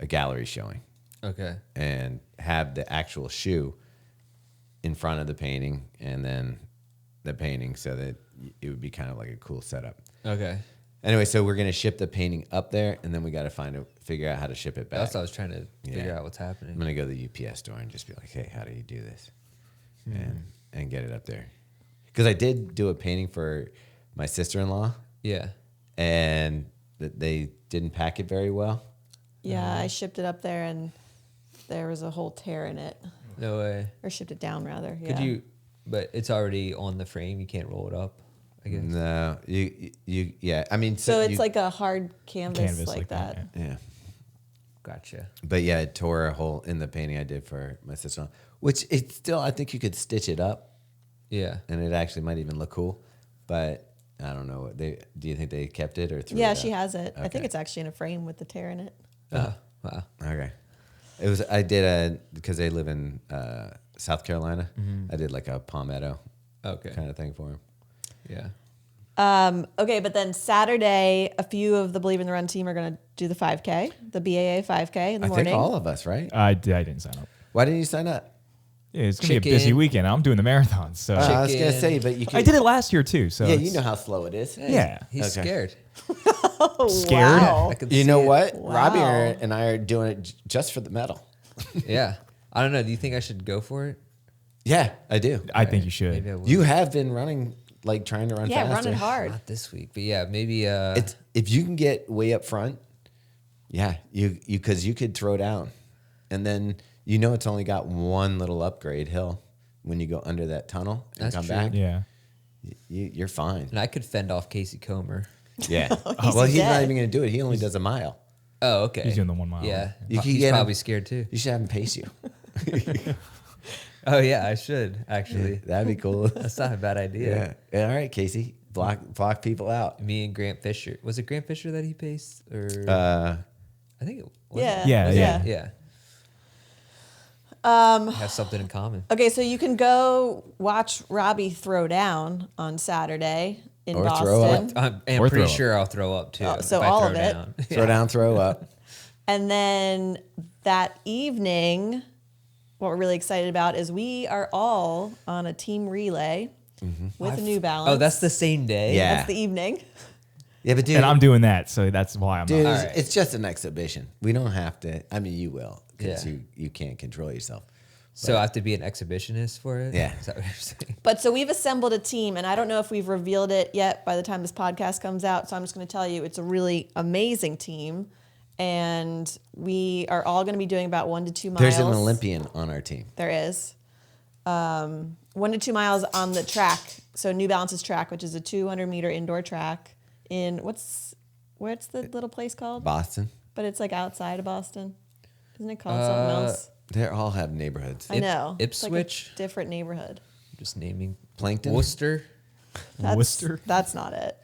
Speaker 2: gallery showing,
Speaker 3: Okay.
Speaker 2: and have the actual shoe in front of the painting, and then the painting, so that it would be kind of like a cool setup.
Speaker 3: Okay.
Speaker 2: Anyway, so we're gonna ship the painting up there, and then we got to figure out how to ship it back.
Speaker 3: That's what I was trying to figure
Speaker 2: Yeah.
Speaker 3: out what's happening.
Speaker 2: I'm gonna go to the UPS store and just be like, "Hey, how do you do this?" and get it up there. Because I did do a painting for my sister-in-law,
Speaker 3: Yeah.
Speaker 2: and they didn't pack it very well.
Speaker 4: Yeah, I shipped it up there and there was a whole tear in it.
Speaker 3: No way.
Speaker 4: Or shipped it down, rather. Yeah.
Speaker 3: Could you? But it's already on the frame. You can't roll it up. I guess.
Speaker 2: No, you yeah. I mean,
Speaker 4: So it's
Speaker 2: you-
Speaker 4: like a hard canvas, like
Speaker 5: like
Speaker 4: that.
Speaker 5: that,
Speaker 2: yeah.
Speaker 3: Gotcha.
Speaker 2: But yeah, it tore a hole in the painting I did for my sister-in-law, which it's still, I think you could stitch it up,
Speaker 3: Yeah.
Speaker 2: and it actually might even look cool. But I don't know. Do you think they kept it or threw
Speaker 4: Yeah,
Speaker 2: it
Speaker 4: she
Speaker 2: out?
Speaker 4: has it. I think
Speaker 2: Okay.
Speaker 4: it's actually in a frame with the tear in it.
Speaker 3: Wow.
Speaker 2: Okay. It was, I did because they live in South Carolina. I did like a palmetto
Speaker 3: Okay.
Speaker 2: kind of thing for him.
Speaker 3: Yeah.
Speaker 4: Okay, but then Saturday, a few of the Believe in the Run team are going to do the 5K, the BAA 5K in the
Speaker 2: I
Speaker 4: morning.
Speaker 2: think all of us, right?
Speaker 5: I didn't sign up.
Speaker 2: Why didn't you sign up?
Speaker 5: Yeah, it's gonna be a busy
Speaker 3: Chicken.
Speaker 5: weekend. I'm doing the marathon, so
Speaker 2: I was gonna
Speaker 3: Chicken.
Speaker 2: say, but you could,
Speaker 5: I did it last year too. So
Speaker 2: Yeah, you
Speaker 5: it's-
Speaker 2: know how slow it is.
Speaker 5: Yeah.
Speaker 3: He's
Speaker 2: Okay.
Speaker 3: scared.
Speaker 4: Oh,
Speaker 5: Scared?
Speaker 4: wow.
Speaker 3: I could
Speaker 2: You
Speaker 3: see
Speaker 2: know
Speaker 3: it.
Speaker 2: what?
Speaker 4: Wow.
Speaker 2: Robbie and I are doing it just for the medal.
Speaker 3: Yeah. I don't know. Do you think I should go for it?
Speaker 2: Yeah, I do.
Speaker 5: I think you should.
Speaker 3: Maybe I will.
Speaker 2: You have been running, like trying to run
Speaker 4: Yeah,
Speaker 2: faster.
Speaker 4: running hard.
Speaker 3: Not this week, but yeah, maybe.
Speaker 2: It's, if you can get way up front, yeah, because you could throw down, and then it's only got one little upgrade hill when you go under that tunnel and
Speaker 3: That's
Speaker 2: come
Speaker 3: true.
Speaker 2: back.
Speaker 5: Yeah.
Speaker 2: You're fine.
Speaker 3: and I could fend off Casey Comer.
Speaker 2: Yeah.
Speaker 4: He's
Speaker 2: Well, he's not
Speaker 4: dead.
Speaker 2: even going to do it. He only does a mile.
Speaker 3: Oh, okay.
Speaker 5: He's doing the 1 mile.
Speaker 3: Yeah,
Speaker 2: You can
Speaker 3: he's
Speaker 2: get him-
Speaker 3: probably scared too.
Speaker 2: You should have him pace you.
Speaker 3: Oh yeah, I should actually.
Speaker 2: That'd be cool.
Speaker 3: That's not a bad idea.
Speaker 2: Yeah. All right, Casey. Block people out.
Speaker 3: Me and Grant Fisher. Was it Grant Fisher that he paced, or I think it was.
Speaker 4: Yeah.
Speaker 5: Yeah.
Speaker 3: Yeah. Have something in common.
Speaker 4: Okay, so you can go watch Robbe throw down on Saturday in
Speaker 2: Or
Speaker 4: Boston.
Speaker 2: throw up.
Speaker 3: I'm
Speaker 5: Or
Speaker 3: pretty
Speaker 5: throw up.
Speaker 3: sure I'll throw up too.
Speaker 4: Oh, so
Speaker 3: if I
Speaker 4: all
Speaker 3: throw
Speaker 4: of it.
Speaker 3: down.
Speaker 2: Throw down, throw up.
Speaker 4: And then that evening, what we're really excited about is we are all on a team relay with New Balance.
Speaker 3: Oh, that's the same day.
Speaker 2: Yeah.
Speaker 4: That's the evening.
Speaker 2: Yeah, but dude,
Speaker 5: And I'm doing that, so that's why I'm
Speaker 2: dude,
Speaker 5: not.
Speaker 2: it's,
Speaker 3: All right.
Speaker 2: it's just an exhibition. We don't have to. I mean, you will because
Speaker 3: Yeah.
Speaker 2: you can't control yourself.
Speaker 3: So I have to be an exhibitionist for it.
Speaker 2: Yeah.
Speaker 3: Is that what you're saying?
Speaker 4: But so we've assembled a team, and I don't know if we've revealed it yet by the time this podcast comes out. So I'm just going to tell you it's a really amazing team. And we are all going to be doing about 1 to 2 miles.
Speaker 2: There's an Olympian on our team.
Speaker 4: There is. 1 to 2 miles on the track. So New Balance's track, which is a 200-meter indoor track in what's the little place called?
Speaker 2: Boston.
Speaker 4: But it's like outside of Boston. Isn't it called something else?
Speaker 2: They all have neighborhoods.
Speaker 4: I know. It's
Speaker 3: Ipswich?
Speaker 4: like a different neighborhood.
Speaker 3: Just naming
Speaker 2: Plankton?
Speaker 3: Worcester.
Speaker 5: Worcester?
Speaker 4: That's not it.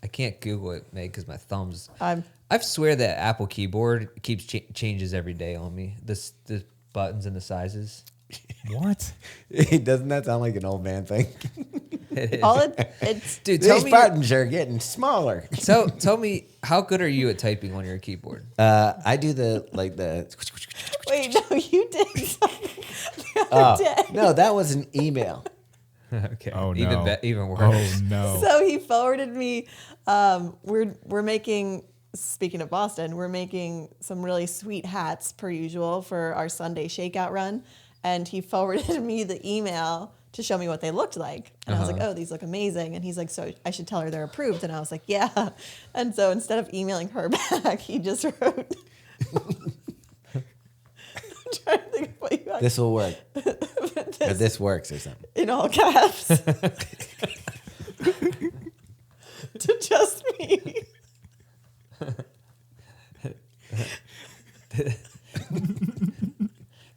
Speaker 3: I can't Google it, Meg, because my thumbs.
Speaker 4: I'm
Speaker 3: I swear that Apple keyboard keeps changes every day on me. The buttons and the sizes.
Speaker 5: What?
Speaker 2: Doesn't that sound like an old man thing?
Speaker 4: it's
Speaker 3: Dude, tell
Speaker 2: These
Speaker 3: me.
Speaker 2: buttons are getting smaller.
Speaker 3: Tell me, how good are you at typing on your keyboard?
Speaker 2: I do the.
Speaker 4: wait, no, you did something the other day.
Speaker 2: No, that was an email.
Speaker 3: Okay.
Speaker 5: Oh, no.
Speaker 3: Even worse.
Speaker 5: Oh, no.
Speaker 4: So he forwarded me. We're making. Speaking of Boston, we're making some really sweet hats per usual for our Sunday shakeout run, and he forwarded me the email to show me what they looked like. And I was like, "Oh, these look amazing." And he's like, "So I should tell her they're approved." And I was like, "Yeah." And so instead of emailing her back, he just wrote. I'm trying to think of what you
Speaker 2: This will work. Or this works or something.
Speaker 4: in all caps to just me.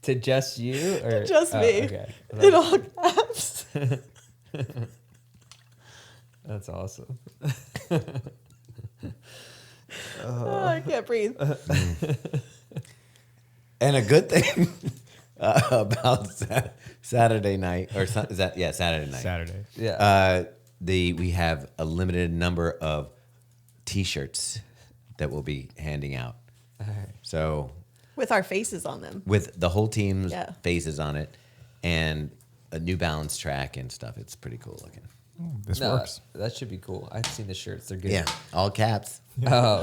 Speaker 3: To just you or
Speaker 4: Just me.
Speaker 3: Okay.
Speaker 4: In all caps.
Speaker 3: That's awesome.
Speaker 4: Oh, I can't breathe.
Speaker 2: And a good thing about Saturday night, or is that Saturday night?
Speaker 5: Saturday.
Speaker 3: Yeah.
Speaker 2: We have a limited number of T-shirts that we'll be handing out. So
Speaker 4: With our faces on them.
Speaker 2: with the whole team's
Speaker 4: Yeah.
Speaker 2: faces on it, and a New Balance track and stuff, it's pretty cool looking.
Speaker 5: This
Speaker 3: No,
Speaker 5: works.
Speaker 3: that should be cool. I've seen the shirts. They're good.
Speaker 2: Yeah, all caps.
Speaker 3: Oh,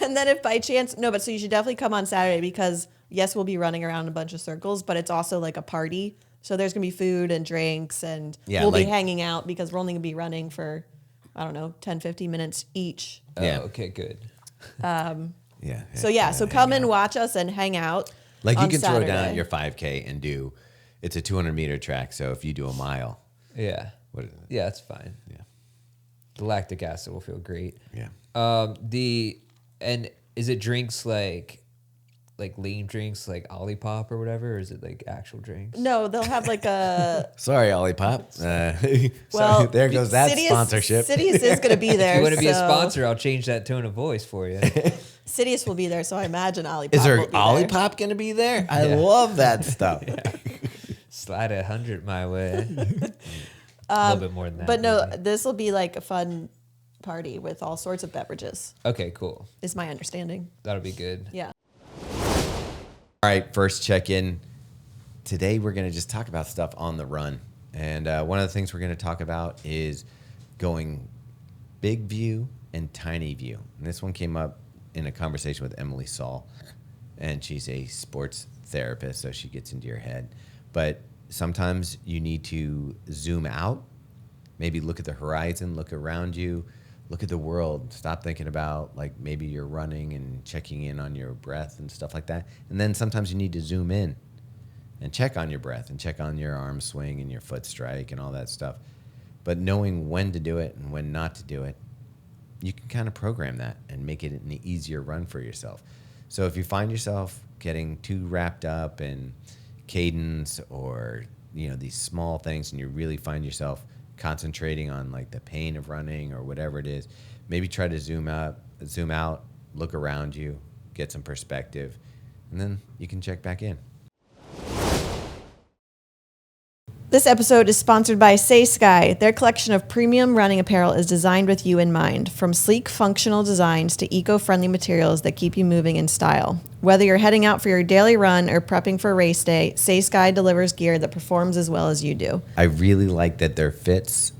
Speaker 4: And then if by chance, no, but so you should definitely come on Saturday because yes, we'll be running around a bunch of circles, but it's also like a party. So there's going to be food and drinks and
Speaker 2: Yeah,
Speaker 4: we'll be
Speaker 2: like-
Speaker 4: hanging out because we're only going to be running for, I don't know, 10, 15 minutes each.
Speaker 2: Yeah.
Speaker 3: Okay, good.
Speaker 2: Yeah.
Speaker 4: So come and watch us and hang out.
Speaker 2: Like you
Speaker 4: on
Speaker 2: can throw down
Speaker 4: Saturday.
Speaker 2: your 5K and do, it's a 200-meter track. So if you do a mile,
Speaker 3: Yeah.
Speaker 2: what is it?
Speaker 3: Yeah, that's fine.
Speaker 2: Yeah.
Speaker 3: The lactic acid will feel great.
Speaker 2: Yeah.
Speaker 3: And is it drinks like lean drinks like Olipop or whatever, or is it like actual drinks?
Speaker 4: No, they'll have like a.
Speaker 2: Sorry, Olipop.
Speaker 4: Well,
Speaker 2: Sorry, there goes that
Speaker 4: Sidious,
Speaker 2: sponsorship.
Speaker 4: Sidious is going to be there.
Speaker 3: If you want to be a
Speaker 4: so-
Speaker 3: sponsor, I'll change that tone of voice for you.
Speaker 4: Sidious will be there, so I imagine Olipop
Speaker 2: Is there
Speaker 4: will be there.
Speaker 2: Olipop going to be there? I
Speaker 3: Yeah.
Speaker 2: love that stuff.
Speaker 3: Slide 100 my way. A little bit more than that.
Speaker 4: But no,
Speaker 3: maybe.
Speaker 4: this will be like a fun party with all sorts of beverages,
Speaker 3: Okay, cool.
Speaker 4: is my understanding.
Speaker 3: That'll be good.
Speaker 4: Yeah.
Speaker 2: All right, first check-in. Today we're going to just talk about stuff on the run. And one of the things we're going to talk about is going big view and tiny view. And this one came up in a conversation with Emily Saul. And she's a sports therapist, so she gets into your head. But sometimes you need to zoom out, maybe look at the horizon, look around you, look at the world. Stop thinking about like maybe you're running and checking in on your breath and stuff like that. And then sometimes you need to zoom in and check on your breath and check on your arm swing and your foot strike and all that stuff. But knowing when to do it and when not to do it, you can kind of program that and make it an easier run for yourself. So if you find yourself getting too wrapped up in cadence or, you know, these small things, and you really find yourself concentrating on like the pain of running or whatever it is, maybe try to zoom out, look around you, get some perspective, and then you can check back in.
Speaker 4: This episode is sponsored by SAYSKY. Their collection of premium running apparel is designed with you in mind, from sleek, functional designs to eco-friendly materials that keep you moving in style. Whether you're heading out for your daily run or prepping for race day, SAYSKY delivers gear that performs as well as you do.
Speaker 2: I really like that their fits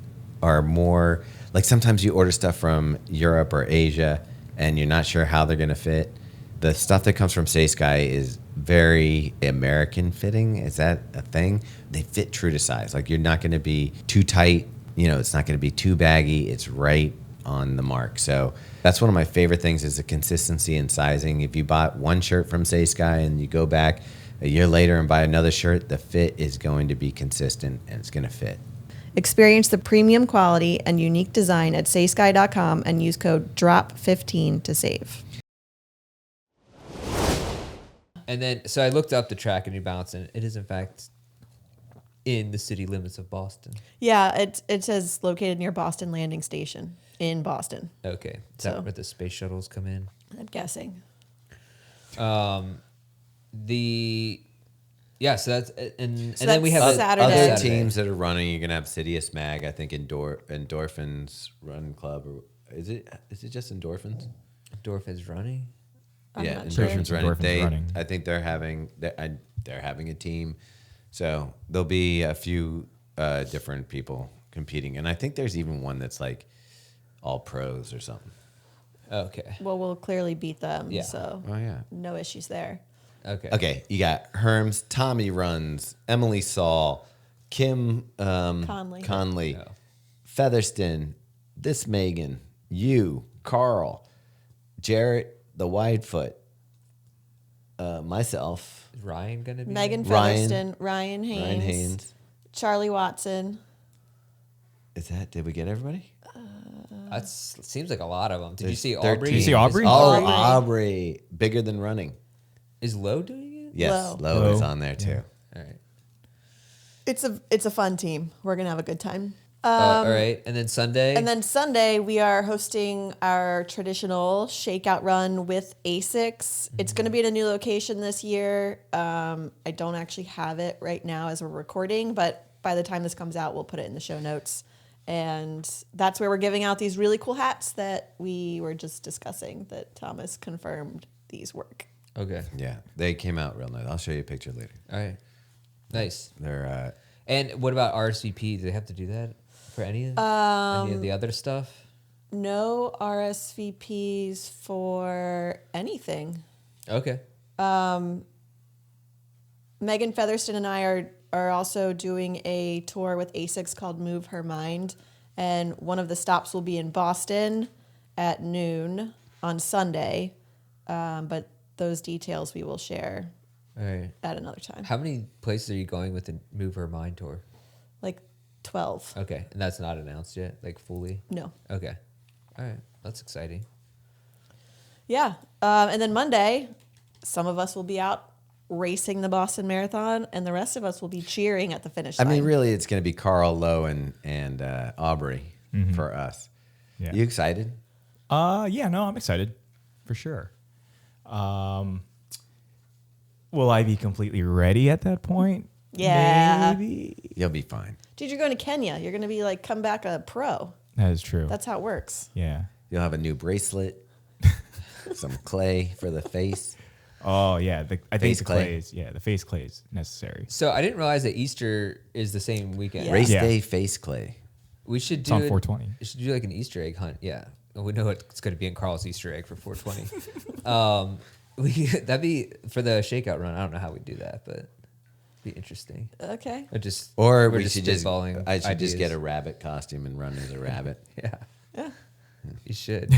Speaker 2: are more, like sometimes you order stuff from Europe or Asia and you're not sure how they're going to fit. The stuff that comes from SAYSKY is very American fitting. Is that a thing? They fit true to size. Like you're not going to be too tight. You know, it's not going to be too baggy. It's right on the mark. So that's one of my favorite things is the consistency in sizing. If you bought one shirt from SAYSKY and you go back a year later and buy another shirt, the fit is going to be consistent and it's going to fit.
Speaker 4: Experience the premium quality and unique design at saysky.com and use code DROP15 to save.
Speaker 3: And then, so I looked up the track in New Balance, and it is, in fact, in the city limits of Boston.
Speaker 4: Yeah, it says located near Boston Landing Station in Boston.
Speaker 3: Okay. Is
Speaker 4: So-
Speaker 3: that where the space shuttles come in?
Speaker 4: I'm guessing.
Speaker 3: Yeah, so that's, and
Speaker 4: So
Speaker 3: then we have
Speaker 4: that's
Speaker 3: a-
Speaker 4: Saturday.
Speaker 2: Other
Speaker 4: Saturday.
Speaker 2: teams that are running, you're gonna have Sidious Mag, I think Endorphins Run Club, or is it just Endorphins?
Speaker 3: Dorf is running.
Speaker 4: I'm
Speaker 2: Yeah,
Speaker 4: not sure.
Speaker 2: Endorphins Running.
Speaker 5: Endorphins Running.
Speaker 2: I think they're having a team, so there'll be a few different people competing, and I think there's even one that's like all pros or something.
Speaker 3: Okay.
Speaker 4: Well, we'll clearly beat them,
Speaker 3: Yeah.
Speaker 4: so
Speaker 2: Oh yeah.
Speaker 4: no issues there.
Speaker 3: Okay.
Speaker 2: Okay, you got Herms, Tommy runs, Emily Saul, Kim Conley,
Speaker 3: Oh.
Speaker 2: Featherston, this Megan, you, Carl, Jarrett, the Widefoot, myself,
Speaker 3: Is Ryan going to be
Speaker 4: Megan
Speaker 3: there?
Speaker 2: Ryan-
Speaker 4: Featherston, Ryan Haynes,
Speaker 2: Ryan Haynes.
Speaker 4: Charlie Watson.
Speaker 2: Did we get everybody?
Speaker 3: That seems like a lot of them. Did you
Speaker 2: There's
Speaker 3: see
Speaker 2: 13.
Speaker 3: Aubrey?
Speaker 5: Did you see Aubrey?
Speaker 3: Is
Speaker 2: Oh, Aubrey. Bigger than running.
Speaker 3: Is Lowe doing it?
Speaker 2: Yes,
Speaker 4: Low.
Speaker 2: Lowe is
Speaker 5: Lowe.
Speaker 2: on there too.
Speaker 5: Yeah.
Speaker 3: All right.
Speaker 4: It's a fun team. We're gonna have a good time.
Speaker 3: All right. And then Sunday?
Speaker 4: And then Sunday, we are hosting our traditional shakeout run with ASICs. It's going to be at a new location this year. I don't actually have it right now as we're recording, but by the time this comes out, we'll put it in the show notes. And that's where we're giving out these really cool hats that we were just discussing that Thomas confirmed these work.
Speaker 3: Okay.
Speaker 2: Yeah, they came out real nice. I'll show you a picture later.
Speaker 3: All right. Nice.
Speaker 2: They're
Speaker 3: And what about RSVP? Do they have to do that for any of the other stuff?
Speaker 4: No RSVPs for anything.
Speaker 3: Okay.
Speaker 4: Megan Featherston and I are also doing a tour with ASICS called Move Her Mind. And one of the stops will be in Boston at noon on Sunday. But those details we will share
Speaker 3: All right.
Speaker 4: at another time.
Speaker 3: How many places are you going with the Move Her Mind tour?
Speaker 4: Like 12.
Speaker 3: Okay. And that's not announced yet, like fully?
Speaker 4: No.
Speaker 3: Okay. All right. That's exciting.
Speaker 4: Yeah. And then Monday, some of us will be out racing the Boston Marathon, and the rest of us will be cheering at the finish
Speaker 2: I
Speaker 4: line.
Speaker 2: mean, really, it's going to be Carl, Lowe, and Aubrey for us.
Speaker 5: Yeah.
Speaker 2: You excited?
Speaker 5: Yeah, no, I'm excited for sure. Will I be completely ready at that point?
Speaker 4: Yeah.
Speaker 5: Maybe.
Speaker 2: You'll be fine.
Speaker 4: Dude, you're going to Kenya. You're going to be like, come back a pro.
Speaker 5: That is true.
Speaker 4: That's how it works.
Speaker 5: Yeah.
Speaker 2: You'll have a new bracelet, some clay for the face.
Speaker 5: Oh yeah. I think
Speaker 2: Face
Speaker 5: the
Speaker 2: clay.
Speaker 5: clay is the face clay is necessary.
Speaker 3: So I didn't realize that Easter is the same weekend.
Speaker 4: Yeah.
Speaker 2: Race
Speaker 5: Yeah.
Speaker 2: day face clay.
Speaker 3: We should
Speaker 5: It's
Speaker 3: do
Speaker 5: on
Speaker 3: it-
Speaker 5: 420.
Speaker 3: We should do like an Easter egg hunt. Yeah. We know it's going to be in Carl's Easter egg for 420. That'd be for the shakeout run. I don't know how we do that, but it'd be interesting.
Speaker 4: Okay.
Speaker 2: Or
Speaker 3: we're
Speaker 2: we should just.
Speaker 3: spitballing
Speaker 2: I should just
Speaker 3: ideas.
Speaker 2: get a rabbit costume and run as a rabbit.
Speaker 3: Yeah. You should.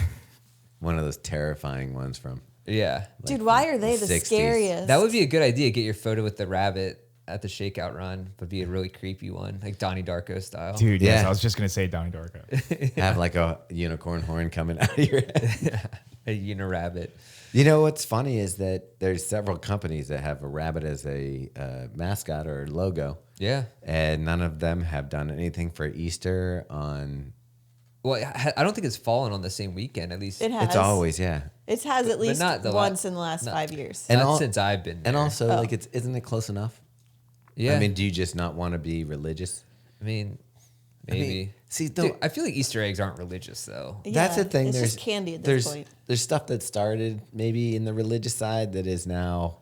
Speaker 2: One of those terrifying ones from.
Speaker 3: Yeah.
Speaker 4: Dude, why are they the
Speaker 2: 60s.
Speaker 4: scariest?
Speaker 3: That would be a good idea. Get your photo with the rabbit at the shakeout run, but be a really creepy one, like Donnie Darko style.
Speaker 5: Dude, yes,
Speaker 2: Yeah.
Speaker 5: I was just gonna say Donnie Darko.
Speaker 2: Have like a unicorn horn coming out of your head.
Speaker 3: A unirabbit.
Speaker 2: You know what's funny is that there's several companies that have a rabbit as a mascot or logo,
Speaker 3: Yeah.
Speaker 2: and none of them have done anything for Easter on.
Speaker 3: Well, I don't think it's fallen on the same weekend. At least
Speaker 4: It has.
Speaker 2: It's always
Speaker 4: It has at least
Speaker 3: not the
Speaker 4: once in the last 5 years.
Speaker 2: And
Speaker 3: not
Speaker 2: all-
Speaker 3: since I've been there.
Speaker 2: And also, like, isn't it close enough?
Speaker 3: yeah.
Speaker 2: I mean, do you just not want to be religious?
Speaker 3: maybe.
Speaker 2: I mean, see,
Speaker 3: Dude, I feel like Easter eggs aren't religious though.
Speaker 2: that's the thing.
Speaker 4: It's
Speaker 2: There's
Speaker 4: just candy at this point.
Speaker 2: There's stuff that started maybe in the religious side that is now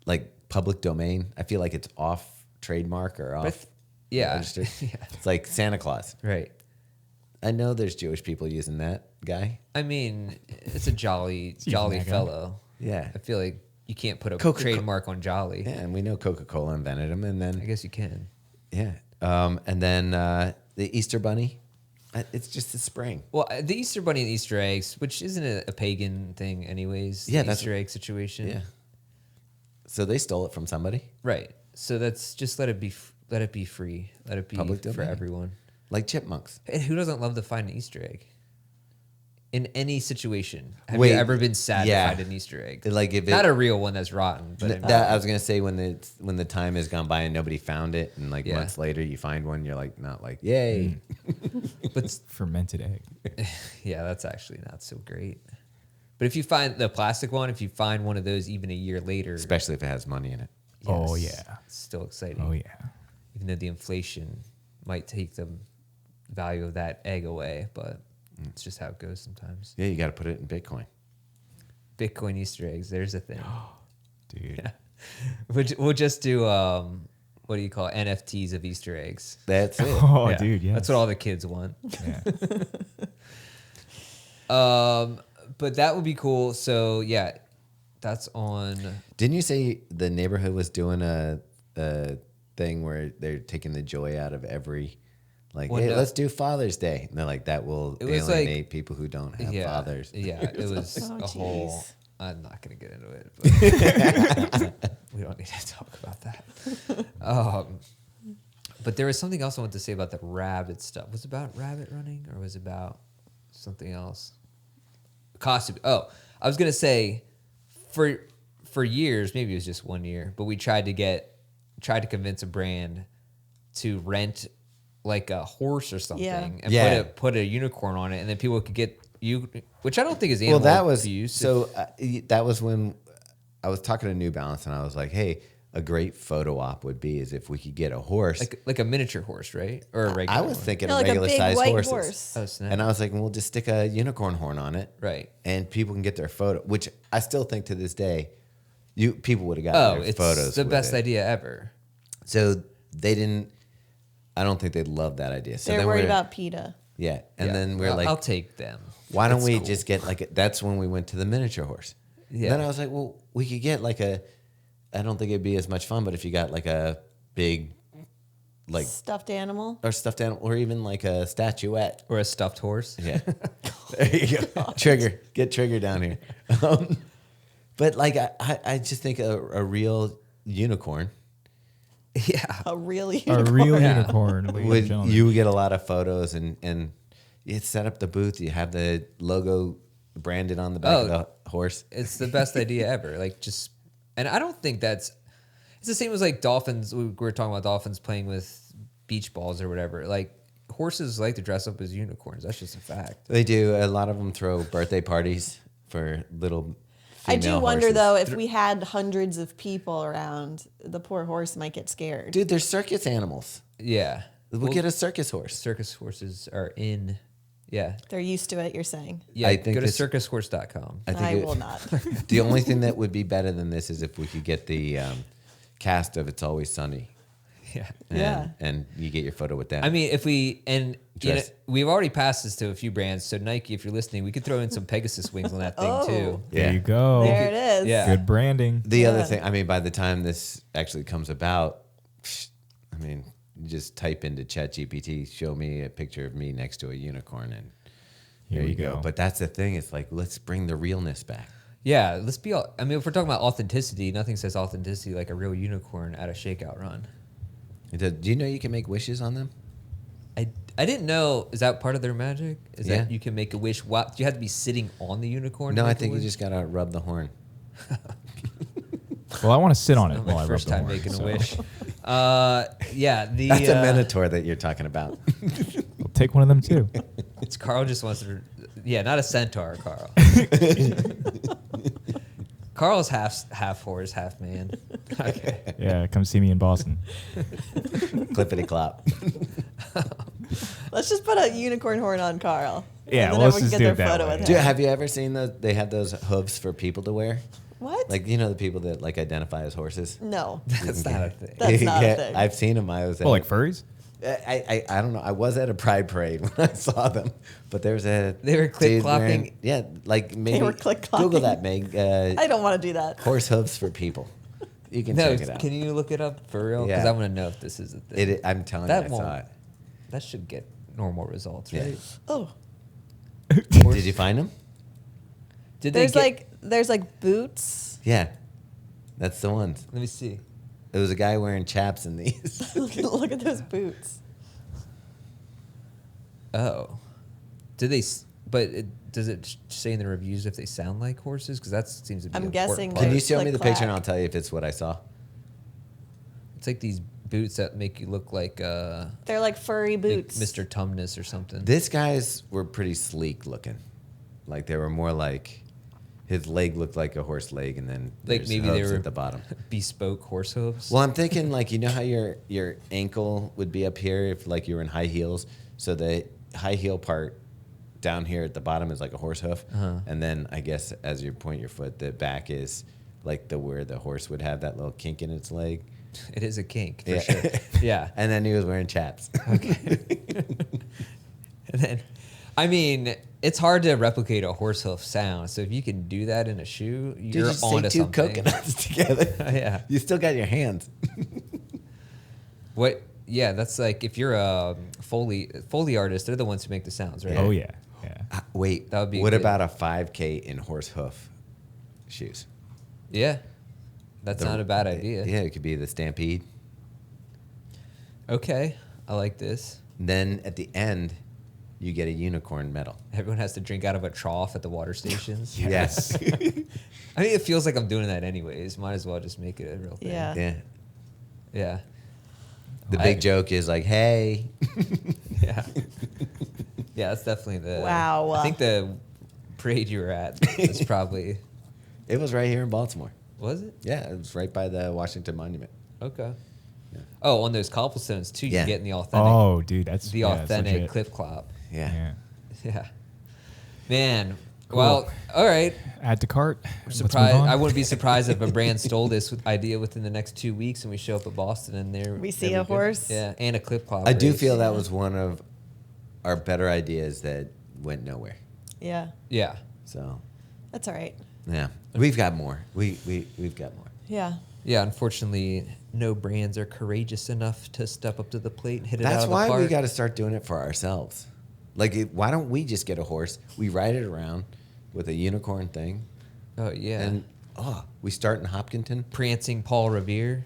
Speaker 2: like public domain. I feel like it's off trademark or off.
Speaker 3: Yeah.
Speaker 2: registered.
Speaker 3: Yeah.
Speaker 2: It's like Santa Claus.
Speaker 3: Right.
Speaker 2: I know there's Jewish people using that guy.
Speaker 3: I mean, it's a jolly
Speaker 5: that guy.
Speaker 3: fellow.
Speaker 2: Yeah.
Speaker 3: I feel like you can't put a
Speaker 2: Coca-Cola-
Speaker 3: trademark on jolly.
Speaker 2: Yeah, and we know Coca-Cola invented them, and
Speaker 3: I
Speaker 2: then
Speaker 3: guess you can.
Speaker 2: yeah, and then the Easter Bunny. It's just the spring.
Speaker 3: Well, the Easter Bunny and Easter eggs, which isn't a pagan thing, anyways.
Speaker 2: Yeah,
Speaker 3: the
Speaker 2: that's-
Speaker 3: Easter egg situation.
Speaker 2: Yeah. So they stole it from somebody,
Speaker 3: Right. So that's just let it be free. Let it be
Speaker 2: Public
Speaker 3: for
Speaker 2: domain.
Speaker 3: everyone.
Speaker 2: like chipmunks.
Speaker 3: And who doesn't love to find an Easter egg? In any situation, have
Speaker 2: Wait,
Speaker 3: you ever been sad
Speaker 2: yeah.
Speaker 3: to find an Easter egg?
Speaker 2: Like if
Speaker 3: Not
Speaker 2: it-
Speaker 3: a real one that's rotten, but
Speaker 2: That I was gonna say when the time has gone by and nobody found it, and like
Speaker 3: Yeah.
Speaker 2: months later you find one, you're like not like yay.
Speaker 3: but
Speaker 5: Fermented egg.
Speaker 3: yeah, that's actually not so great. But if you find the plastic one, if you find one of those even a year later,
Speaker 2: Especially if it has money in it.
Speaker 5: Oh,
Speaker 3: yes,
Speaker 5: yeah.
Speaker 3: it's still exciting.
Speaker 5: Oh yeah.
Speaker 3: Even though the inflation might take the value of that egg away, but it's just how it goes sometimes.
Speaker 2: Yeah, you got to put it in Bitcoin.
Speaker 3: Bitcoin Easter eggs, there's a thing.
Speaker 5: Dude.
Speaker 3: We'll just do what do you call it? NFTs of Easter eggs.
Speaker 2: That's it.
Speaker 5: Oh,
Speaker 3: Yeah,
Speaker 5: dude, yeah.
Speaker 3: That's what all the kids want.
Speaker 5: Yeah.
Speaker 3: But that would be cool. So yeah, that's on.
Speaker 2: Didn't you say the neighborhood was doing a thing where they're taking the joy out of every, like,
Speaker 3: Well,
Speaker 2: hey,
Speaker 3: no.
Speaker 2: let's do Father's Day. And they're like, that will
Speaker 3: It was like-
Speaker 2: alienate people who don't have
Speaker 3: Yeah,
Speaker 2: fathers.
Speaker 3: yeah. It was
Speaker 4: Oh,
Speaker 3: a whole.
Speaker 4: geez.
Speaker 3: I'm not gonna get into it. But we don't need to talk about that. But there was something else I wanted to say about the rabbit stuff. Was it about rabbit running or was it about something else? Costume. Oh, I was gonna say, for years, maybe it was just 1 year, but we tried to convince a brand to rent like a horse or something and
Speaker 2: Yeah.
Speaker 3: put a unicorn on it, and then people could get you, which I don't think is
Speaker 2: Well,
Speaker 3: animal
Speaker 2: that was
Speaker 3: abuse.
Speaker 2: so. That was when I was talking to New Balance, and I was like, "Hey, a great photo op would be is if we could get a horse."
Speaker 3: like a miniature horse, right? Or a regular
Speaker 2: I was
Speaker 3: one.
Speaker 2: thinking
Speaker 4: No,
Speaker 2: of
Speaker 4: like a
Speaker 2: regular
Speaker 4: big
Speaker 2: size
Speaker 4: white
Speaker 2: horses,
Speaker 4: horse.
Speaker 3: Oh, snap.
Speaker 2: and I was like, "We'll just stick a unicorn horn on it,
Speaker 3: Right.
Speaker 2: And people can get their photo." Which I still think to this day, people would have
Speaker 3: Oh,
Speaker 2: gotten their
Speaker 3: it's
Speaker 2: photos.
Speaker 3: the
Speaker 2: with
Speaker 3: best
Speaker 2: it.
Speaker 3: idea ever.
Speaker 2: So they didn't. I don't think they loved that idea. So
Speaker 4: They're
Speaker 2: then
Speaker 4: worried
Speaker 2: we're,
Speaker 4: about PETA.
Speaker 2: yeah, and
Speaker 3: Yeah.
Speaker 2: then we're like,
Speaker 3: I'll take them.
Speaker 2: why don't
Speaker 3: It's
Speaker 2: we
Speaker 3: cool.
Speaker 2: just get like that's when we went to the miniature horse.
Speaker 3: Yeah.
Speaker 2: Then I was like, well, we could get like I don't think it'd be as much fun, but if you got like a big, like,
Speaker 4: Stuffed animal.
Speaker 2: or stuffed animal, or even like a statuette.
Speaker 3: Or a stuffed horse?
Speaker 2: Yeah. There you go. Trigger. Get Trigger down here. But like, I just think a real unicorn,
Speaker 3: Yeah.
Speaker 4: A really
Speaker 5: A real
Speaker 3: Yeah.
Speaker 5: unicorn. ladies and gentlemen.
Speaker 2: you would get a lot of photos and you set up the booth. You have the logo branded on the back of the horse.
Speaker 3: It's the best idea ever. Like and I don't think it's the same as like dolphins. We were talking about dolphins playing with beach balls or whatever. Like horses like to dress up as unicorns. That's just a fact.
Speaker 2: They do. A lot of them throw birthday parties for little
Speaker 4: I do
Speaker 2: female
Speaker 4: wonder
Speaker 2: horses.
Speaker 4: though if we had hundreds of people around, the poor horse might get scared.
Speaker 2: Dude, they're circus animals.
Speaker 3: Yeah.
Speaker 2: We'll get a circus horse.
Speaker 3: Circus horses are in. Yeah.
Speaker 4: They're used to it. You're saying.
Speaker 3: Yeah.
Speaker 2: I think
Speaker 3: go to
Speaker 2: this-
Speaker 3: circushorse.com.
Speaker 4: I will not.
Speaker 2: The only thing that would be better than this is if we could get the cast of It's Always Sunny
Speaker 3: Yeah.
Speaker 2: And,
Speaker 4: Yeah.
Speaker 2: and you get your photo with them.
Speaker 3: I mean, if we
Speaker 2: Dress.
Speaker 3: we've already passed this to a few brands. So Nike, if you're listening, we could throw in some Pegasus wings on that thing
Speaker 4: Oh.
Speaker 3: too.
Speaker 5: There
Speaker 2: Yeah.
Speaker 5: you go.
Speaker 4: There it is.
Speaker 3: Yeah.
Speaker 5: Good branding.
Speaker 2: The other
Speaker 4: Yeah.
Speaker 2: thing, I mean, by the time this actually comes about, I mean, you just type into ChatGPT, show me a picture of me next to a unicorn, and
Speaker 5: Here
Speaker 2: there
Speaker 5: we
Speaker 2: you go.
Speaker 5: go.
Speaker 2: But that's the thing. It's like, let's bring the realness back.
Speaker 3: Yeah, let's be. I mean, if we're talking about authenticity, nothing says authenticity like a real unicorn at a shakeout run.
Speaker 2: Do you know you can make wishes on them?
Speaker 3: I didn't know. Is that part of their magic? Is
Speaker 2: Yeah.
Speaker 3: that you can make a wish? Do you have to be sitting on the unicorn?
Speaker 2: No,
Speaker 3: to
Speaker 2: I
Speaker 3: make a
Speaker 2: think you
Speaker 3: wish?
Speaker 2: just got to rub the horn.
Speaker 5: Well, I want to sit on it
Speaker 3: Not
Speaker 5: while
Speaker 3: my
Speaker 5: I rub
Speaker 3: first
Speaker 5: the
Speaker 3: time
Speaker 5: horn,
Speaker 3: making
Speaker 5: so
Speaker 3: a wish. Yeah, the
Speaker 2: That's a minotaur that you're talking about.
Speaker 5: I'll take one of them too.
Speaker 3: It's Carl just wants to. Yeah, not a centaur, Carl. Carl's half horse, half man. Okay.
Speaker 5: Yeah, come see me in Boston.
Speaker 2: Clippity clop.
Speaker 4: Let's just put a unicorn horn on Carl.
Speaker 5: Yeah,
Speaker 4: and then
Speaker 5: well, let's
Speaker 4: everyone
Speaker 5: just
Speaker 4: can
Speaker 5: do
Speaker 4: get
Speaker 5: it
Speaker 4: their
Speaker 5: that
Speaker 4: photo
Speaker 5: way.
Speaker 4: with
Speaker 2: Dude,
Speaker 4: him.
Speaker 2: have you ever seen those? They have those hooves for people to wear.
Speaker 4: What?
Speaker 2: Like, you know, the people that like identify as horses.
Speaker 4: No.
Speaker 3: That's not a thing.
Speaker 4: That's not a
Speaker 2: Yeah,
Speaker 4: thing.
Speaker 2: I've seen them. I was
Speaker 5: Well, like furries?
Speaker 2: I don't know. I was at a pride parade when I saw them, but there was a
Speaker 3: They were
Speaker 2: dude
Speaker 3: click-clopping?
Speaker 2: wearing- Yeah, like maybe
Speaker 4: were click-clopping?
Speaker 2: Google that, Meg.
Speaker 4: I don't want to do that.
Speaker 2: Horse hooves for people. You can
Speaker 3: No,
Speaker 2: check it out.
Speaker 3: can you look it up for real? Because
Speaker 2: Yeah.
Speaker 3: I want to know if this is a thing.
Speaker 2: I'm telling
Speaker 3: That
Speaker 2: you, I saw
Speaker 3: won't-
Speaker 2: it.
Speaker 3: That should get normal results,
Speaker 2: Yeah.
Speaker 3: right?
Speaker 4: Oh,
Speaker 2: Did you find them?
Speaker 3: Did
Speaker 4: there's like boots.
Speaker 2: Yeah, that's the ones.
Speaker 3: Let me see.
Speaker 2: There was a guy wearing chaps in these.
Speaker 4: Look at those boots.
Speaker 3: Oh, did they? But does it say in the reviews if they sound like horses? Because that seems to be.
Speaker 4: I'm
Speaker 3: an
Speaker 4: guessing
Speaker 3: important
Speaker 2: Can
Speaker 3: part.
Speaker 2: you
Speaker 4: It's
Speaker 2: show
Speaker 4: like
Speaker 2: me the picture and
Speaker 4: clack.
Speaker 2: I'll tell you if it's what I saw?
Speaker 3: It's like these boots that make you look like
Speaker 4: They're like furry boots.
Speaker 3: Mr. Tumnus or something.
Speaker 2: This guys were pretty sleek looking. Like they were more like his leg looked like a horse leg, and then
Speaker 3: Like
Speaker 2: there's
Speaker 3: maybe they
Speaker 2: hooves
Speaker 3: were
Speaker 2: at the bottom.
Speaker 3: bespoke horse hooves.
Speaker 2: Well, I'm thinking like, you know how your ankle would be up here if like you were in high heels, so the high heel part down here at the bottom is like a horse hoof, and then I guess as you point your foot, the back is like where the horse would have that little kink in its leg.
Speaker 3: It is a kink for
Speaker 2: Yeah.
Speaker 3: sure. Yeah.
Speaker 2: And then he was wearing chaps.
Speaker 3: And then, I mean, it's hard to replicate a horse hoof sound. So if you can do that in a shoe,
Speaker 2: Dude,
Speaker 3: you're
Speaker 2: just
Speaker 3: onto
Speaker 2: take two
Speaker 3: something.
Speaker 2: coconuts together.
Speaker 3: Yeah.
Speaker 2: You still got your hands.
Speaker 3: What? Yeah, that's like if you're a Foley artist, they're the ones who make the sounds, right?
Speaker 5: Oh, yeah. Yeah.
Speaker 2: Wait,
Speaker 3: That would be
Speaker 2: what
Speaker 3: good.
Speaker 2: about a 5K in horse hoof shoes?
Speaker 3: Yeah. That's not a bad idea.
Speaker 2: Yeah, it could be the Stampede.
Speaker 3: Okay. I like this.
Speaker 2: Then at the end, you get a unicorn medal.
Speaker 3: Everyone has to drink out of a trough at the water stations.
Speaker 2: Yes.
Speaker 3: I mean, it feels like I'm doing that anyways. Might as well just make it a real thing.
Speaker 4: Yeah.
Speaker 2: Yeah.
Speaker 3: Yeah.
Speaker 2: The
Speaker 3: I-
Speaker 2: big joke is like, hey.
Speaker 3: Yeah. Yeah, that's definitely the.
Speaker 4: Wow.
Speaker 3: I think the parade you were at was probably.
Speaker 2: It was right here in Baltimore.
Speaker 3: Was it?
Speaker 2: Yeah, it was right by the Washington Monument.
Speaker 3: Okay.
Speaker 2: Yeah.
Speaker 3: Oh, on those cobblestones too,
Speaker 2: Yeah.
Speaker 3: you're getting the authentic.
Speaker 5: Oh, dude, that's
Speaker 3: the
Speaker 5: yeah, that's
Speaker 3: authentic
Speaker 5: legit.
Speaker 3: clip clop.
Speaker 2: Yeah.
Speaker 5: Yeah.
Speaker 3: Yeah. Man.
Speaker 5: Cool.
Speaker 3: Well, all right.
Speaker 5: Add to cart. Let's move
Speaker 3: Surprised.
Speaker 5: on.
Speaker 3: I wouldn't be surprised if a brand stole this idea within the next 2 weeks and we show up at Boston and there
Speaker 4: We see a horse.
Speaker 3: Yeah, and a clip clop.
Speaker 2: I do
Speaker 3: race.
Speaker 2: feel that was one of our better ideas that went nowhere.
Speaker 4: Yeah.
Speaker 3: Yeah.
Speaker 2: So,
Speaker 4: That's all right.
Speaker 2: yeah. We've got more. We've got more.
Speaker 4: Yeah.
Speaker 3: Yeah, unfortunately, no brands are courageous enough to step up to the plate and hit it out
Speaker 2: That's
Speaker 3: of the
Speaker 2: why
Speaker 3: park.
Speaker 2: we got to start doing it for ourselves. Like, why don't we just get a horse? We ride it around with a unicorn thing,
Speaker 3: Oh yeah.
Speaker 2: and we start in Hopkinton,
Speaker 3: Prancing Paul Revere.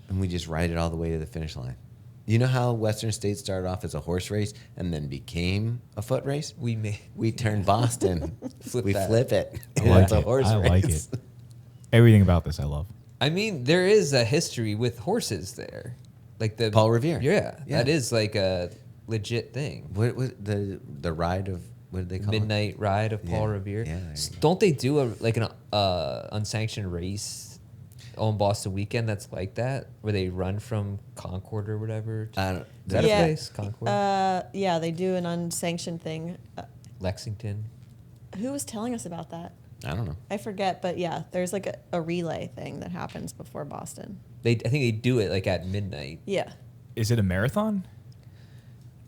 Speaker 2: and we just ride it all the way to the finish line. You know how Western States started off as a horse race and then became a foot race? We turned Boston.
Speaker 3: Flip
Speaker 2: we
Speaker 3: that.
Speaker 2: flip it.
Speaker 5: I
Speaker 2: and
Speaker 5: like
Speaker 2: it's a
Speaker 5: it.
Speaker 2: horse
Speaker 5: I
Speaker 2: race.
Speaker 5: like it. Everything about this I love.
Speaker 3: I mean, there is a history with horses there, like the
Speaker 2: Paul Revere.
Speaker 3: Yeah,
Speaker 2: Yeah.
Speaker 3: that is like a legit thing.
Speaker 2: What was the ride of, what did they call
Speaker 3: Midnight Ride of Paul
Speaker 2: Yeah.
Speaker 3: Revere.
Speaker 2: Yeah, there you go.
Speaker 3: Don't they do an unsanctioned race on Boston weekend that's like that, where they run from Concord or whatever?
Speaker 2: it? I don't,
Speaker 3: Is that
Speaker 4: Yeah.
Speaker 3: a place? Concord,
Speaker 4: Yeah, they do an unsanctioned thing.
Speaker 3: Lexington.
Speaker 4: Who was telling us about that?
Speaker 2: I don't know.
Speaker 4: I forget, but yeah, there's like a relay thing that happens before Boston.
Speaker 3: I think they do it like at midnight.
Speaker 4: Yeah.
Speaker 5: Is it a marathon?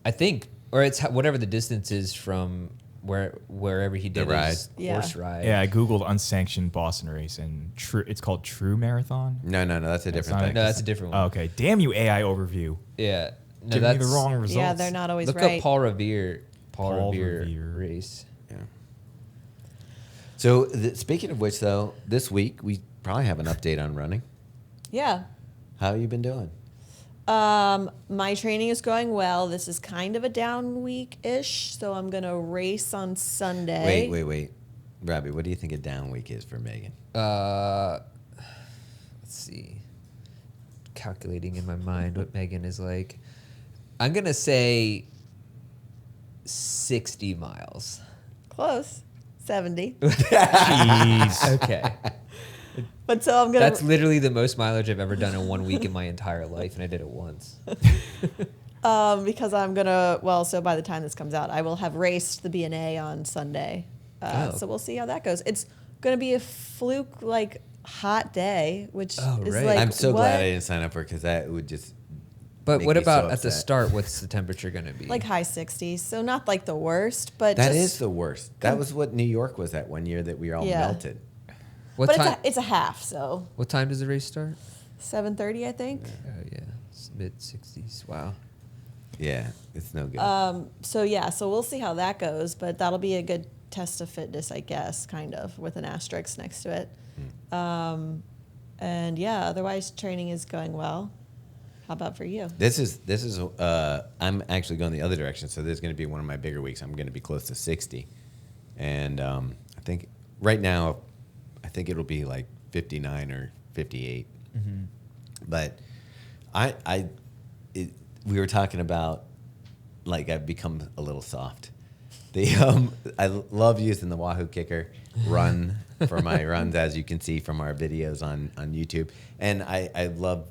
Speaker 3: I think, or it's whatever the distance is from wherever he did
Speaker 2: ride?
Speaker 3: his
Speaker 4: Yeah.
Speaker 3: horse ride.
Speaker 5: Yeah, I googled unsanctioned Boston race, and it's called True Marathon.
Speaker 2: No, that's a different
Speaker 5: not-
Speaker 2: thing.
Speaker 3: No, that's a different
Speaker 5: Oh,
Speaker 3: one.
Speaker 5: okay, damn you AI overview.
Speaker 3: Yeah. No,
Speaker 5: Give me
Speaker 3: that's
Speaker 5: the wrong results.
Speaker 4: Yeah, they're not always
Speaker 3: Look
Speaker 4: right.
Speaker 3: up Paul Revere.
Speaker 5: Paul
Speaker 3: Revere
Speaker 5: Revere.
Speaker 3: race.
Speaker 2: Yeah. So speaking of which, though, this week we probably have an update on running.
Speaker 4: Yeah.
Speaker 2: How you been doing?
Speaker 4: My training is going well. This is kind of a down week-ish, so I'm going to race on Sunday.
Speaker 2: Wait. Robbie, what do you think a down week is for Megan?
Speaker 3: Let's see. Calculating in my mind what Megan is like. I'm going to say 60 miles.
Speaker 4: Close. 70.
Speaker 5: Jeez.
Speaker 3: Okay.
Speaker 4: But so I'm going
Speaker 3: That's
Speaker 4: to...
Speaker 3: literally the most mileage I've ever done in 1 week in my entire life, and I did it once.
Speaker 4: because I'm going to... Well, so by the time this comes out, I will have raced the BNA on Sunday.
Speaker 3: Oh.
Speaker 4: So we'll see how that goes. It's going to be a fluke, like, hot day, which
Speaker 3: Oh,
Speaker 4: is
Speaker 3: right.
Speaker 4: like...
Speaker 2: I'm so
Speaker 4: what?
Speaker 2: glad I didn't sign up for it because that would just
Speaker 3: But
Speaker 2: make
Speaker 3: what
Speaker 2: me so
Speaker 3: about at the
Speaker 2: upset.
Speaker 3: start? What's the temperature going to be?
Speaker 4: Like high 60s. So not like the worst, but
Speaker 2: That
Speaker 4: just...
Speaker 2: is the worst. That was what New York was that one year that we all
Speaker 4: Yeah.
Speaker 2: melted.
Speaker 3: what
Speaker 4: But
Speaker 3: time?
Speaker 4: it's a half, so
Speaker 3: What time does the race start?
Speaker 4: 7:30, I think.
Speaker 3: Oh yeah, mid 60s. Wow.
Speaker 2: Yeah, it's no good.
Speaker 4: So we'll see how that goes, but that'll be a good test of fitness, I guess, kind of, with an asterisk next to it. And yeah, otherwise training is going well. How about for you?
Speaker 2: This is I'm actually going the other direction, so this is going to be one of my bigger weeks. I'm going to be close to 60, and I think right now, I think it'll be like 59 or 58. But we were talking about like I've become a little soft. I love using the WAHOO kicker run for my runs, as you can see from our videos on YouTube, and I love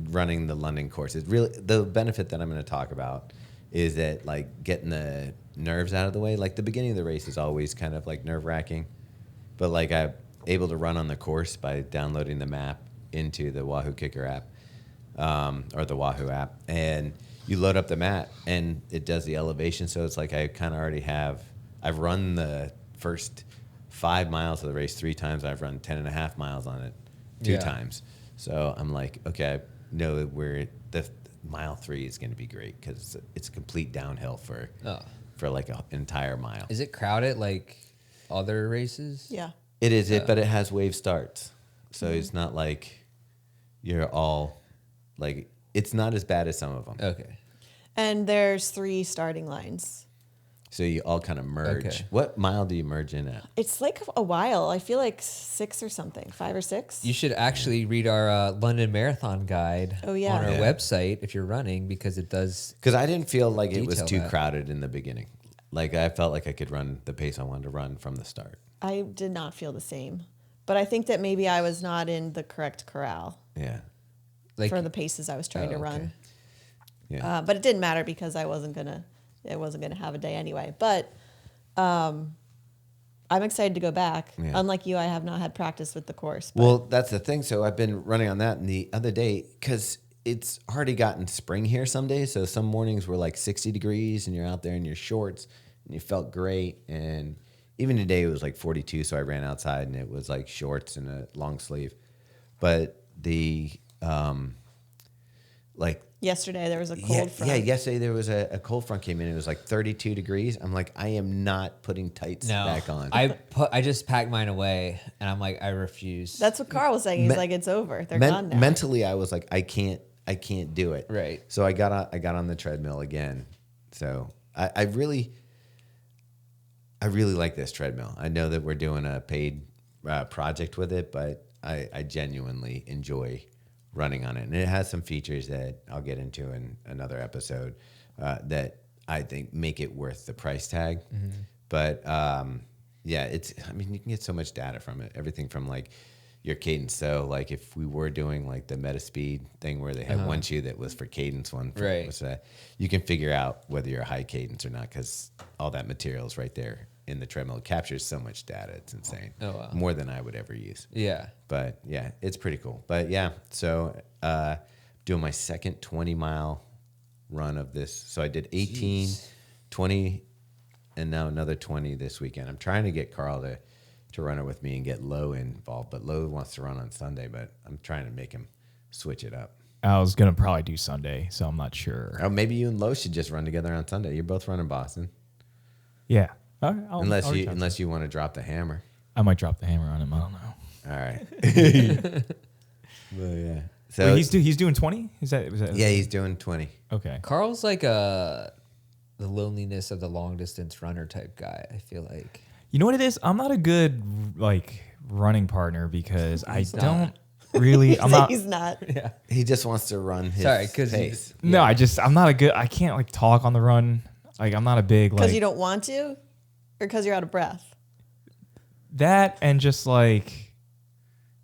Speaker 2: running the London course. It's really the benefit that I'm going to talk about is that like getting the nerves out of the way. Like the beginning of the race is always kind of like nerve wracking, but like I'm able to run on the course by downloading the map into the WAHOO kicker app or the WAHOO app, and you load up the map and it does the elevation. So it's like I kind of already I've run the first 5 miles of the race 3 times. I've run 10.5 miles on it 2
Speaker 3: Yeah.
Speaker 2: times. So I'm like, okay, I know where the mile 3 is going to be great because it's a complete downhill for like an entire mile.
Speaker 3: Is it crowded like other races?
Speaker 4: Yeah.
Speaker 2: It is but it has wave starts. So it's not like you're all like, it's not as bad as some of them.
Speaker 3: Okay.
Speaker 4: And there's 3 starting lines.
Speaker 2: So you all kind of merge.
Speaker 3: Okay.
Speaker 2: What mile do you merge in at?
Speaker 4: It's like a while. I feel like 6 or something, 5 or 6.
Speaker 3: You should actually read our London Marathon guide
Speaker 4: Oh, yeah.
Speaker 3: on our
Speaker 2: Yeah.
Speaker 3: website if you're running, because it does.
Speaker 2: Because I didn't feel like it was
Speaker 3: Detail
Speaker 2: too
Speaker 3: that.
Speaker 2: crowded in the beginning. Like I felt like I could run the pace I wanted to run from the start.
Speaker 4: I did not feel the same. But I think that maybe I was not in the correct corral
Speaker 2: Yeah.
Speaker 3: Like,
Speaker 4: for the paces I was trying to
Speaker 3: okay.
Speaker 4: run.
Speaker 2: Yeah.
Speaker 4: But it didn't matter because I wasn't gonna have a day anyway. But I'm excited to go back.
Speaker 2: Yeah.
Speaker 4: Unlike you, I have not had practice with the course. But
Speaker 2: Well, that's the thing. So I've been running on that, and the other day, because it's already gotten spring here some days. So some mornings were like 60 degrees, and you're out there in your shorts, and you felt great. And even today it was like 42, so I ran outside, and it was like shorts and a long sleeve. But the like
Speaker 4: yesterday there was a cold front.
Speaker 2: Yeah, yesterday there was a cold front came in. It was like 32 degrees. I'm like, I am not putting tights
Speaker 3: no,
Speaker 2: back on.
Speaker 3: I just packed mine away, and I'm like, I refuse.
Speaker 4: That's what Carl was saying. He's like, it's over. They're gone now.
Speaker 2: Mentally, I was like, I can't do it.
Speaker 3: Right.
Speaker 2: So I got on the treadmill again. So I really like this treadmill. I know that we're doing a paid project with it, but I genuinely enjoy running on it, and it has some features that I'll get into in another episode that I think make it worth the price tag.
Speaker 3: Mm-hmm.
Speaker 2: But yeah, you can get so much data from it. Everything from like your cadence. So like if we were doing like the Metaspeed thing where they had one shoe that was for cadence, one
Speaker 3: Right.
Speaker 2: was you can figure out whether you're a high cadence or not because all that material is right there in the treadmill. It captures so much data. It's insane.
Speaker 3: Oh, wow.
Speaker 2: More than I would ever use.
Speaker 3: Yeah.
Speaker 2: But yeah, it's pretty cool. But yeah, so doing my second 20-mile run of this. So I did 18, 20, and now another 20 this weekend. I'm trying to get Carl to run it with me and get Lo involved. But Lo wants to run on Sunday, but I'm trying to make him switch it up.
Speaker 5: I was gonna probably do Sunday, so I'm not sure.
Speaker 2: Oh, maybe you and Lo should just run together on Sunday. You're both running Boston.
Speaker 5: Yeah. All right, I'll
Speaker 2: Unless
Speaker 5: reach out to
Speaker 2: unless you want to drop the hammer.
Speaker 5: I might drop the hammer on him. I don't know.
Speaker 2: All right. Well, yeah. So
Speaker 5: Wait, he's doing 20? Was that
Speaker 2: yeah, he's doing 20.
Speaker 5: Okay.
Speaker 3: Carl's like the loneliness of the long distance runner type guy, I feel like.
Speaker 5: You know what it is? I'm not a good like running partner because I
Speaker 3: He's not.
Speaker 5: don't really. I'm not.
Speaker 4: He's not.
Speaker 3: Yeah.
Speaker 2: He just wants to run his
Speaker 3: Sorry, 'cause
Speaker 2: pace.
Speaker 5: No, I'm not a good. I can't like talk on the run. Like I'm not a big
Speaker 4: Because
Speaker 5: like
Speaker 4: you don't want to, or because you're out of breath.
Speaker 5: that, and just like,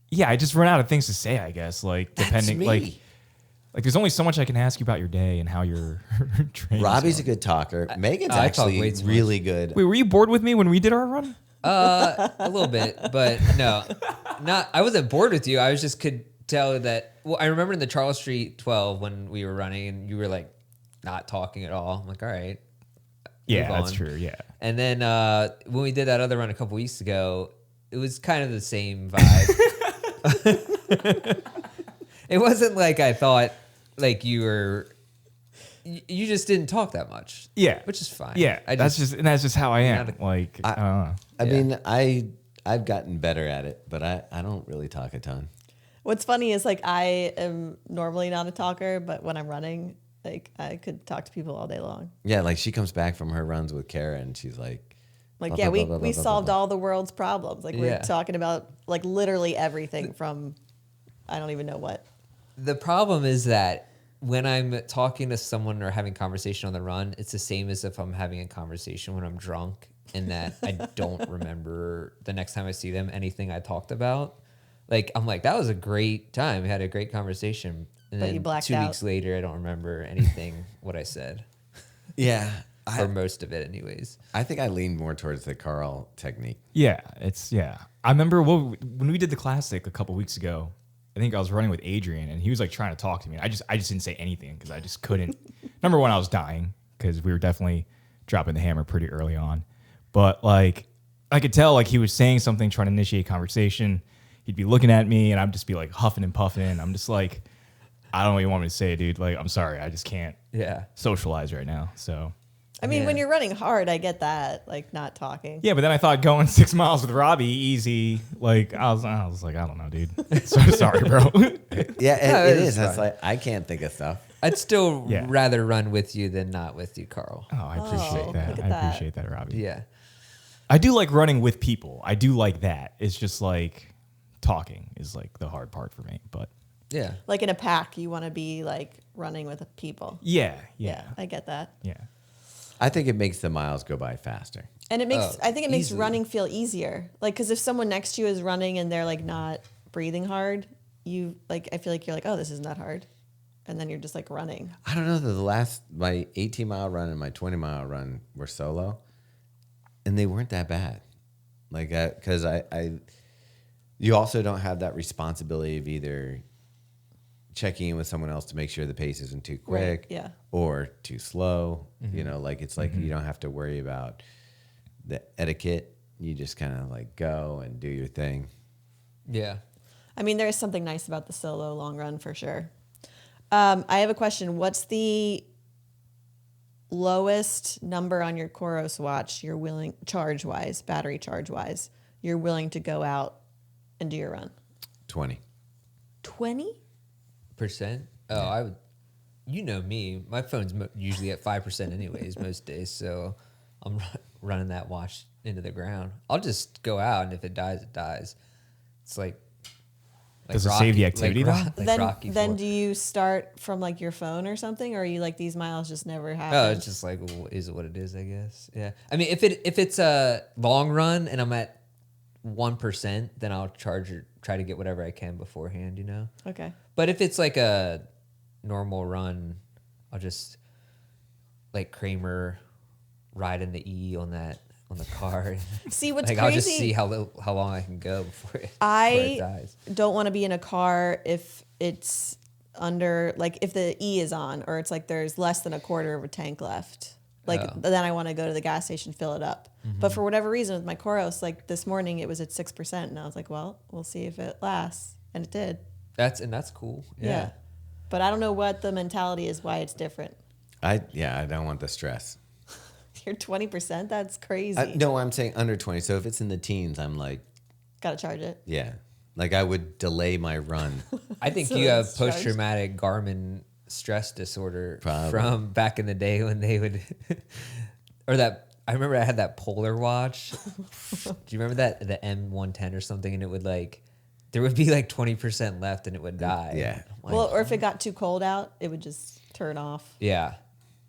Speaker 5: yeah, I just run out of things to say. I guess like depending
Speaker 2: me.
Speaker 5: like there's only so much I can ask you about your day and how your training.
Speaker 2: Robbie's a good talker. Megan's
Speaker 3: I talk
Speaker 2: actually
Speaker 3: way too
Speaker 2: really good.
Speaker 5: Wait, were you bored with me when we did our run?
Speaker 3: A little bit, but no, not. I wasn't bored with you. I was just could tell that. Well, I remember in the Charles Street 12 when we were running, and you were like not talking at all. I'm like, all right,
Speaker 5: Yeah,
Speaker 3: move
Speaker 5: that's
Speaker 3: on.
Speaker 5: true. Yeah.
Speaker 3: And then when we did that other run a couple weeks ago, it was kind of the same vibe. It wasn't like I thought like you were. You just didn't talk that much.
Speaker 5: Yeah,
Speaker 3: which is fine.
Speaker 5: Yeah, that's just how I am.
Speaker 3: Not a-
Speaker 5: Like I don't know.
Speaker 2: I
Speaker 3: Yeah.
Speaker 2: mean, I've gotten better at it, but I don't really talk a ton.
Speaker 4: What's funny is like I am normally not a talker, but when I'm running, like I could talk to people all day long.
Speaker 2: Yeah, like she comes back from her runs with Kara and she's like,
Speaker 4: Like,
Speaker 2: blah,
Speaker 4: yeah,
Speaker 2: blah,
Speaker 4: we,
Speaker 2: blah, blah,
Speaker 4: we
Speaker 2: blah,
Speaker 4: solved
Speaker 2: blah, blah.
Speaker 4: all the world's problems. Like we're
Speaker 3: Yeah.
Speaker 4: talking about like literally everything from I don't even know what.
Speaker 3: The problem is that when I'm talking to someone or having conversation on the run, it's the same as if I'm having a conversation when I'm drunk, in that I don't remember the next time I see them anything I talked about. Like I'm like, that was a great time. We had a great conversation. And
Speaker 4: But
Speaker 3: then
Speaker 4: you blacked
Speaker 3: 2
Speaker 4: out.
Speaker 3: weeks later, I don't remember anything what I said,
Speaker 2: yeah.
Speaker 3: or most of it, anyways.
Speaker 2: I think I lean more towards the Carl technique.
Speaker 5: Yeah, I remember when we did the classic a couple weeks ago. I think I was running with Adrian, and he was like trying to talk to me. I just didn't say anything because I just couldn't. Number one, I was dying because we were definitely dropping the hammer pretty early on. But like, I could tell like he was saying something, trying to initiate conversation. He'd be looking at me, and I'd just be like huffing and puffing. I'm just like, I don't know what you want me to say, dude. Like, I'm sorry, I just can't
Speaker 3: Yeah.
Speaker 5: socialize right now. So.
Speaker 4: I mean,
Speaker 3: Yeah.
Speaker 4: when you're running hard, I get that, like not talking.
Speaker 5: Yeah, but then I thought going 6 miles with Robbie easy. Like I was like, I don't know, dude. So sorry, bro.
Speaker 2: Yeah,
Speaker 3: No,
Speaker 2: it
Speaker 3: it's
Speaker 2: is. It's
Speaker 3: fine.
Speaker 2: like I can't think of stuff.
Speaker 3: I'd still
Speaker 5: Yeah.
Speaker 3: rather run with you than not with you, Carl.
Speaker 5: Oh, I appreciate that.
Speaker 4: look at
Speaker 5: I
Speaker 4: that.
Speaker 5: appreciate that, Robbie.
Speaker 3: Yeah.
Speaker 5: I do like running with people. I do like that. It's just like talking is like the hard part for me. But
Speaker 3: Yeah.
Speaker 4: Like in a pack, you want to be like running with people.
Speaker 5: yeah.
Speaker 4: I get that.
Speaker 5: Yeah.
Speaker 2: I think it makes the miles go by faster.
Speaker 4: And it makes,
Speaker 3: Oh,
Speaker 4: I think it makes
Speaker 3: easily.
Speaker 4: running feel easier. Like, because if someone next to you is running and they're like not breathing hard, you like, I feel like you're like, oh, this is not hard. And then you're just like running.
Speaker 2: I don't know. My 18-mile run and my 20-mile run were solo, and they weren't that bad. Like, because you also don't have that responsibility of either checking in with someone else to make sure the pace isn't too quick,
Speaker 4: yeah.
Speaker 2: or too slow. You know, like it's like you don't have to worry about the etiquette. You just kind of like go and do your thing.
Speaker 3: Yeah.
Speaker 4: I mean, there is something nice about the solo long run for sure. I have a question. What's the lowest number on your Coros watch you're willing, battery charge wise, you're willing to go out and do your run?
Speaker 2: 20.
Speaker 4: 20?
Speaker 3: Percent? Oh, I would. You know me. My phone's usually at 5% anyways most days, so I'm running that watch into the ground. I'll just go out, and if it dies, it dies. It's like
Speaker 5: Does it save the activity, though?
Speaker 3: Like Rocky
Speaker 4: then
Speaker 3: IV.
Speaker 4: do you start from like your phone or something, or are you like these miles just never happen?
Speaker 3: Oh, it's just like, well, is it what it is? I guess. Yeah. I mean, if it's a long run and I'm at 1%, then I'll try to get whatever I can beforehand. You know.
Speaker 4: Okay.
Speaker 3: But if it's like a normal run, I'll just like Kramer ride in the E on that on the car.
Speaker 4: See, what's
Speaker 3: like
Speaker 4: crazy?
Speaker 3: I'll just see how long I can go before it
Speaker 4: I
Speaker 3: dies.
Speaker 4: don't want to be in a car if it's under, like, if the E is on, or it's like there's less than a quarter of a tank left. Like, then I want to go to the gas station, fill it up. But for whatever reason, with my Koros, like this morning, it was at 6%, and I was like, well, we'll see if it lasts, and it did.
Speaker 3: That's cool. Yeah.
Speaker 4: But I don't know what the mentality is, why it's different.
Speaker 2: I don't want the stress.
Speaker 4: You're 20%. That's crazy.
Speaker 2: No, I'm saying under 20. So if it's in the teens, I'm like,
Speaker 4: Gotta charge it.
Speaker 2: yeah, like I would delay my run.
Speaker 3: I think
Speaker 4: So
Speaker 3: you have
Speaker 4: it's charged.
Speaker 3: post-traumatic Garmin stress disorder
Speaker 2: Probably.
Speaker 3: from back in the day when they would, or that. I remember I had that Polar watch. Do you remember that, the M110 or something? And it would like, there would be like 20% left and it would die.
Speaker 2: Yeah.
Speaker 3: I'm like,
Speaker 4: Well, or if it got too cold out, it would just turn off.
Speaker 3: yeah.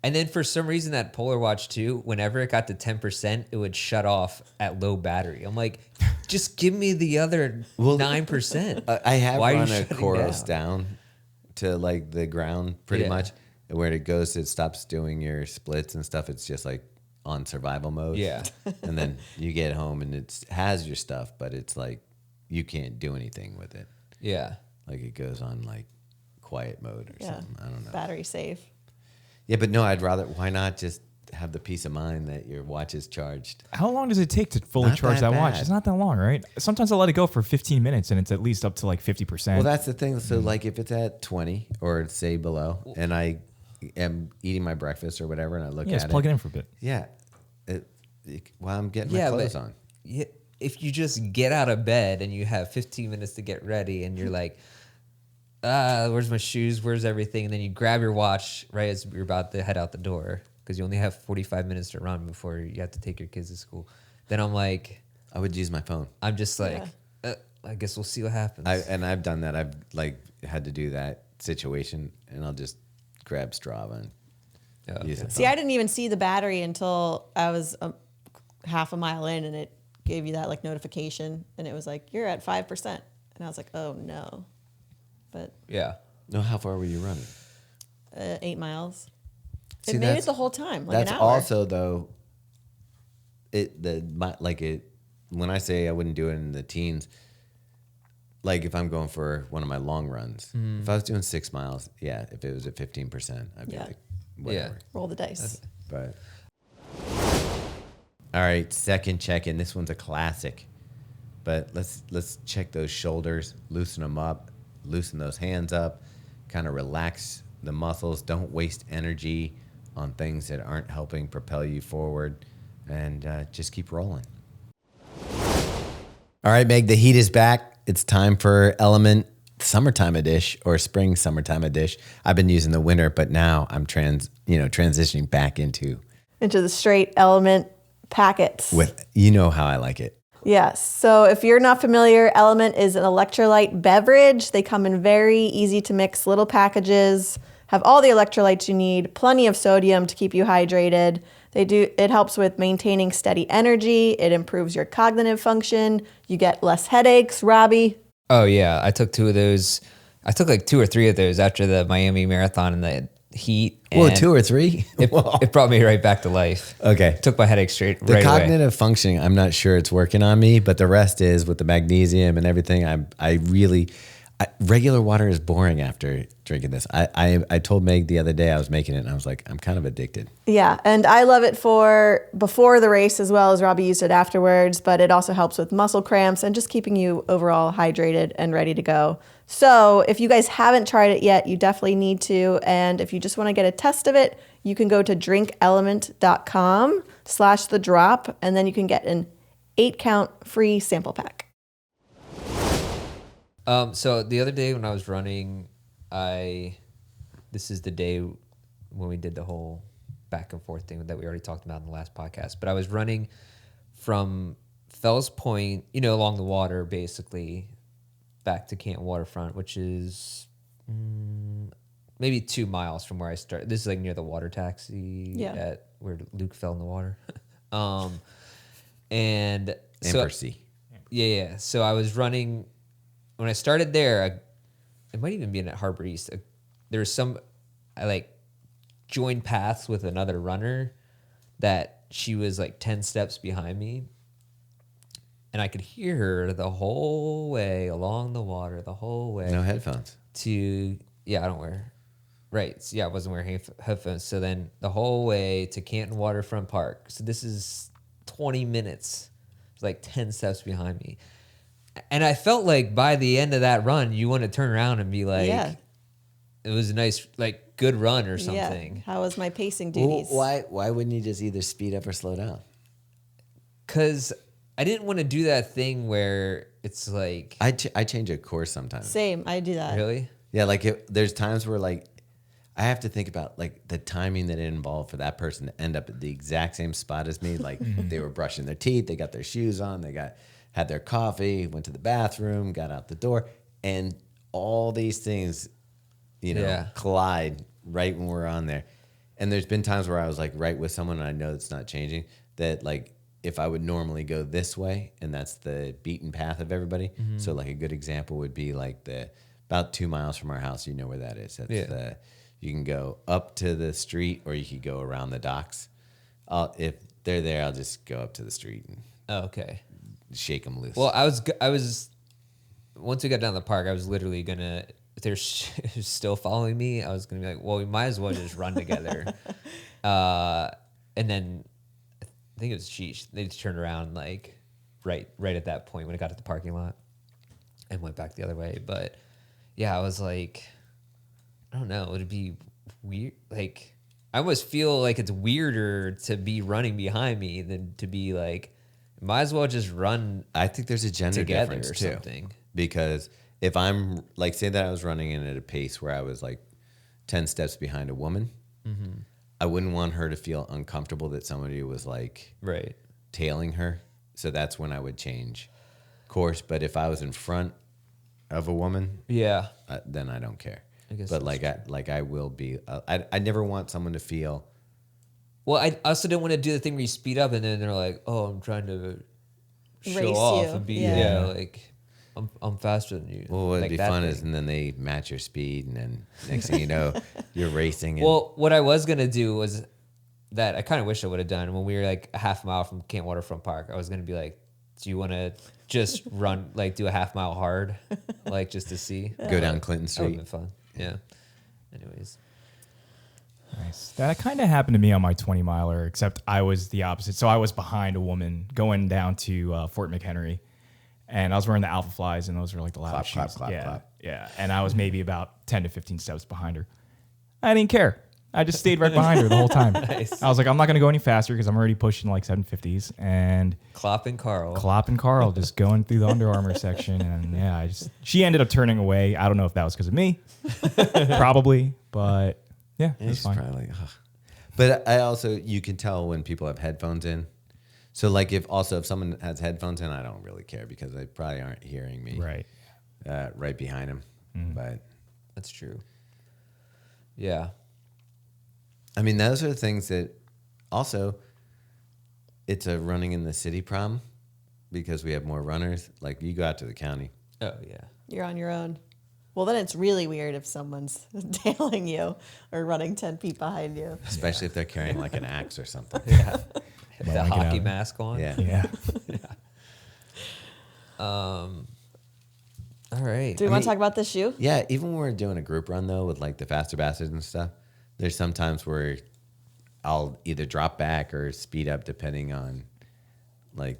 Speaker 3: And then for some reason that Polar watch too, whenever it got to 10%, it would shut off at low battery. I'm like, just give me the other 9%.
Speaker 2: I have
Speaker 3: Why are you
Speaker 2: run a
Speaker 3: shutting
Speaker 2: Koros down to like the ground pretty
Speaker 3: Yeah.
Speaker 2: much. And where it goes, it stops doing your splits and stuff. It's just like on survival mode.
Speaker 3: Yeah.
Speaker 2: And then you get home and it has your stuff, but it's like you can't do anything with it.
Speaker 3: Yeah.
Speaker 2: Like it goes on like quiet mode or
Speaker 4: Yeah.
Speaker 2: something. I don't know.
Speaker 4: Battery safe.
Speaker 2: Yeah, but no, I'd rather, why not just have the peace of mind that your watch is charged?
Speaker 5: How long does it take to fully
Speaker 2: Not
Speaker 5: charge
Speaker 2: that
Speaker 5: that watch?
Speaker 2: bad.
Speaker 5: It's not that long, right? Sometimes I let it go for 15 minutes and it's at least up to like 50%.
Speaker 2: Well, that's the thing. So, like, if it's at 20 or say below, and I am eating my breakfast or whatever, and I look
Speaker 5: yeah,
Speaker 2: at
Speaker 5: just plug it in for a bit.
Speaker 2: yeah, while I'm getting my clothes on.
Speaker 3: Yeah, if you just get out of bed and you have 15 minutes to get ready and you're like, where's my shoes? Where's everything? And then you grab your watch right as you're about to head out the door because you only have 45 minutes to run before you have to take your kids to school. Then I'm like,
Speaker 2: I would use my phone.
Speaker 3: I'm just like, I guess we'll see what happens.
Speaker 2: I've done that. I've like had to do that situation, and I'll just grab Strava and use it.
Speaker 4: See, I didn't even see the battery until I was half a mile in, and it gave you that like notification, and it was like, you're at 5%. And I was like, oh no. But
Speaker 3: yeah.
Speaker 2: No, how far were you running?
Speaker 4: 8 miles.
Speaker 2: See,
Speaker 4: It made
Speaker 2: that's-
Speaker 4: it the whole time, like
Speaker 2: That's
Speaker 4: an hour.
Speaker 2: also though. When I say I wouldn't do it in the teens, like if I'm going for one of my long runs, if I was doing 6 miles, yeah, if it was at 15%, I'd be
Speaker 4: Yeah.
Speaker 2: like, whatever.
Speaker 4: Roll the dice.
Speaker 2: But all right, second check-in. This one's a classic, but let's check those shoulders, loosen them up, loosen those hands up, kind of relax the muscles. Don't waste energy on things that aren't helping propel you forward, and just keep rolling. All right, Meg, the heat is back. It's time for LMNT summertime edition or spring summertime edition. I've been using the winter, but now I'm transitioning back into
Speaker 4: Into the straight LMNT packets.
Speaker 2: with, you know how I like it.
Speaker 4: Yes. So if you're not familiar, LMNT is an electrolyte beverage. They come in very easy to mix little packages, have all the electrolytes you need, plenty of sodium to keep you hydrated. It helps with maintaining steady energy. It improves your cognitive function. You get less headaches, Robbie.
Speaker 3: Oh yeah, I took 2 of those. I took like 2 or 3 of those after the Miami Marathon in the heat.
Speaker 2: Whoa,
Speaker 3: and
Speaker 2: 2 or 3?
Speaker 3: It brought me right back to life.
Speaker 2: Okay.
Speaker 3: Took my headache straight
Speaker 2: The
Speaker 3: right away.
Speaker 2: cognitive functioning, I'm not sure it's working on me, but the rest is with the magnesium and everything. Regular water is boring after drinking this. I told Meg the other day I was making it, and I was like, I'm kind of addicted.
Speaker 4: Yeah, and I love it for before the race as well as Robbie used it afterwards, but it also helps with muscle cramps and just keeping you overall hydrated and ready to go. So if you guys haven't tried it yet, you definitely need to. And if you just want to get a test of it, you can go to drinklmnt.com/thedrop, and then you can get an 8-count free sample pack.
Speaker 3: So the other day when I was running, this is the day when we did the whole back and forth thing that we already talked about in the last podcast. But I was running from Fells Point, along the water, basically, back to Canton Waterfront, which is maybe 2 miles from where I started. This is like near the water taxi at where Luke fell in the water. And so,
Speaker 2: Ampersea.
Speaker 3: yeah. So I was running. When I started there, it might even be at Harbor East. I joined paths with another runner that she was like 10 steps behind me. And I could hear her the whole way along the water, the whole way.
Speaker 2: No headphones.
Speaker 3: I don't wear. Right. So, I wasn't wearing headphones. So then the whole way to Canton Waterfront Park. So this is 20 minutes. It's like 10 steps behind me. And I felt like by the end of that run, you want to turn around and be like, it was a nice, like, good run or something.
Speaker 4: Yeah. How was my pacing
Speaker 2: Well,
Speaker 4: duties?
Speaker 2: why wouldn't you just either speed up or slow down?
Speaker 3: Because I didn't want to do that thing where it's like,
Speaker 2: I change a course sometimes.
Speaker 4: Same. I do that.
Speaker 3: really?
Speaker 2: Yeah, like there's times where like I have to think about like the timing that it involved for that person to end up at the exact same spot as me. Like they were brushing their teeth, they got their shoes on, had their coffee, went to the bathroom, got out the door, and all these things, collide right when we're on there. And there's been times where I was like right with someone and I know it's not changing, that like if I would normally go this way and that's the beaten path of everybody. So like a good example would be like about 2 miles from our house, you know where that is. That's you can go up to the street or you could go around the docks. If they're there, I'll just go up to the street and
Speaker 3: Okay.
Speaker 2: shake them loose.
Speaker 3: Well, I was once we got down the park, I was literally gonna. If they're still following me, I was gonna be like, well, we might as well just run together. And then I think it was Sheesh. They just turned around like right at that point when it got to the parking lot and went back the other way. But yeah, I was like, I don't know. It'd be weird. Like I almost feel like it's weirder to be running behind me than to be like. Might as well just run.
Speaker 2: I think there's a gender
Speaker 3: together
Speaker 2: difference
Speaker 3: or
Speaker 2: too.
Speaker 3: something.
Speaker 2: Because if I'm like, say that I was running in at a pace where I was like 10 steps behind a woman, I wouldn't want her to feel uncomfortable that somebody was like
Speaker 3: Right.
Speaker 2: tailing her. So that's when I would change course. But if I was in front of a woman,
Speaker 3: Yeah.
Speaker 2: then I don't care.
Speaker 3: I guess
Speaker 2: But
Speaker 3: that's
Speaker 2: like I will be. I never want someone to feel.
Speaker 3: Well, I also didn't want to do the thing where you speed up and then they're like, "Oh, I'm trying to show
Speaker 4: Race
Speaker 3: off
Speaker 4: you.
Speaker 3: and be
Speaker 4: Yeah.
Speaker 3: like I'm faster than you."
Speaker 2: Well, what'd
Speaker 3: like
Speaker 2: be
Speaker 3: that
Speaker 2: fun
Speaker 3: thing.
Speaker 2: is, and then they match your speed, and then next thing you know, you're racing. And
Speaker 3: Well, what I was gonna do was that I kind of wish I would have done when we were like a half mile from Canton Waterfront Park. I was gonna be like, "Do you want to just run like do a half mile hard, like just to see?"
Speaker 2: go down Clinton
Speaker 3: That would
Speaker 2: Street.
Speaker 3: have been fun. Yeah. Anyways.
Speaker 5: Nice. That kind of happened to me on my 20 miler, except I was the opposite. So I was behind a woman going down to Fort McHenry, and I was wearing the Alpha Flies, and those were like the loudest
Speaker 2: Clap,
Speaker 5: shoes.
Speaker 2: clap,
Speaker 5: yeah,
Speaker 2: clap.
Speaker 5: yeah. And I was maybe about 10 to 15 steps behind her. I didn't care. I just stayed right behind her the whole time.
Speaker 3: Nice.
Speaker 5: I was like, I'm not going to go any faster because I'm already pushing like 750s. And
Speaker 3: Klopp and Carl.
Speaker 5: Klopp and Carl just going through the Under Armour section. And yeah, she ended up turning away. I don't know if that was because of me. Probably. But yeah, it was
Speaker 2: It's
Speaker 5: fine.
Speaker 2: probably like, ugh. But I also, you can tell when people have headphones in. So like if someone has headphones in, I don't really care because they probably aren't hearing me
Speaker 5: Right.
Speaker 2: right behind them. But
Speaker 3: That's true. Yeah.
Speaker 2: I mean, those are the things that also, it's a running in the city problem because we have more runners. Like you go out to the county.
Speaker 3: Oh yeah.
Speaker 4: You're on your own. Well, then it's really weird if someone's tailing you or running 10 feet behind you.
Speaker 2: Especially if they're carrying like an axe or something.
Speaker 3: Yeah.
Speaker 5: Might
Speaker 3: The
Speaker 5: wanna get
Speaker 3: hockey
Speaker 5: out.
Speaker 3: mask on.
Speaker 2: Yeah.
Speaker 5: Yeah.
Speaker 3: All right.
Speaker 4: Do we want to talk about this shoe?
Speaker 2: Yeah, even when we're doing a group run though with like the faster bastards and stuff, there's some times where I'll either drop back or speed up depending on like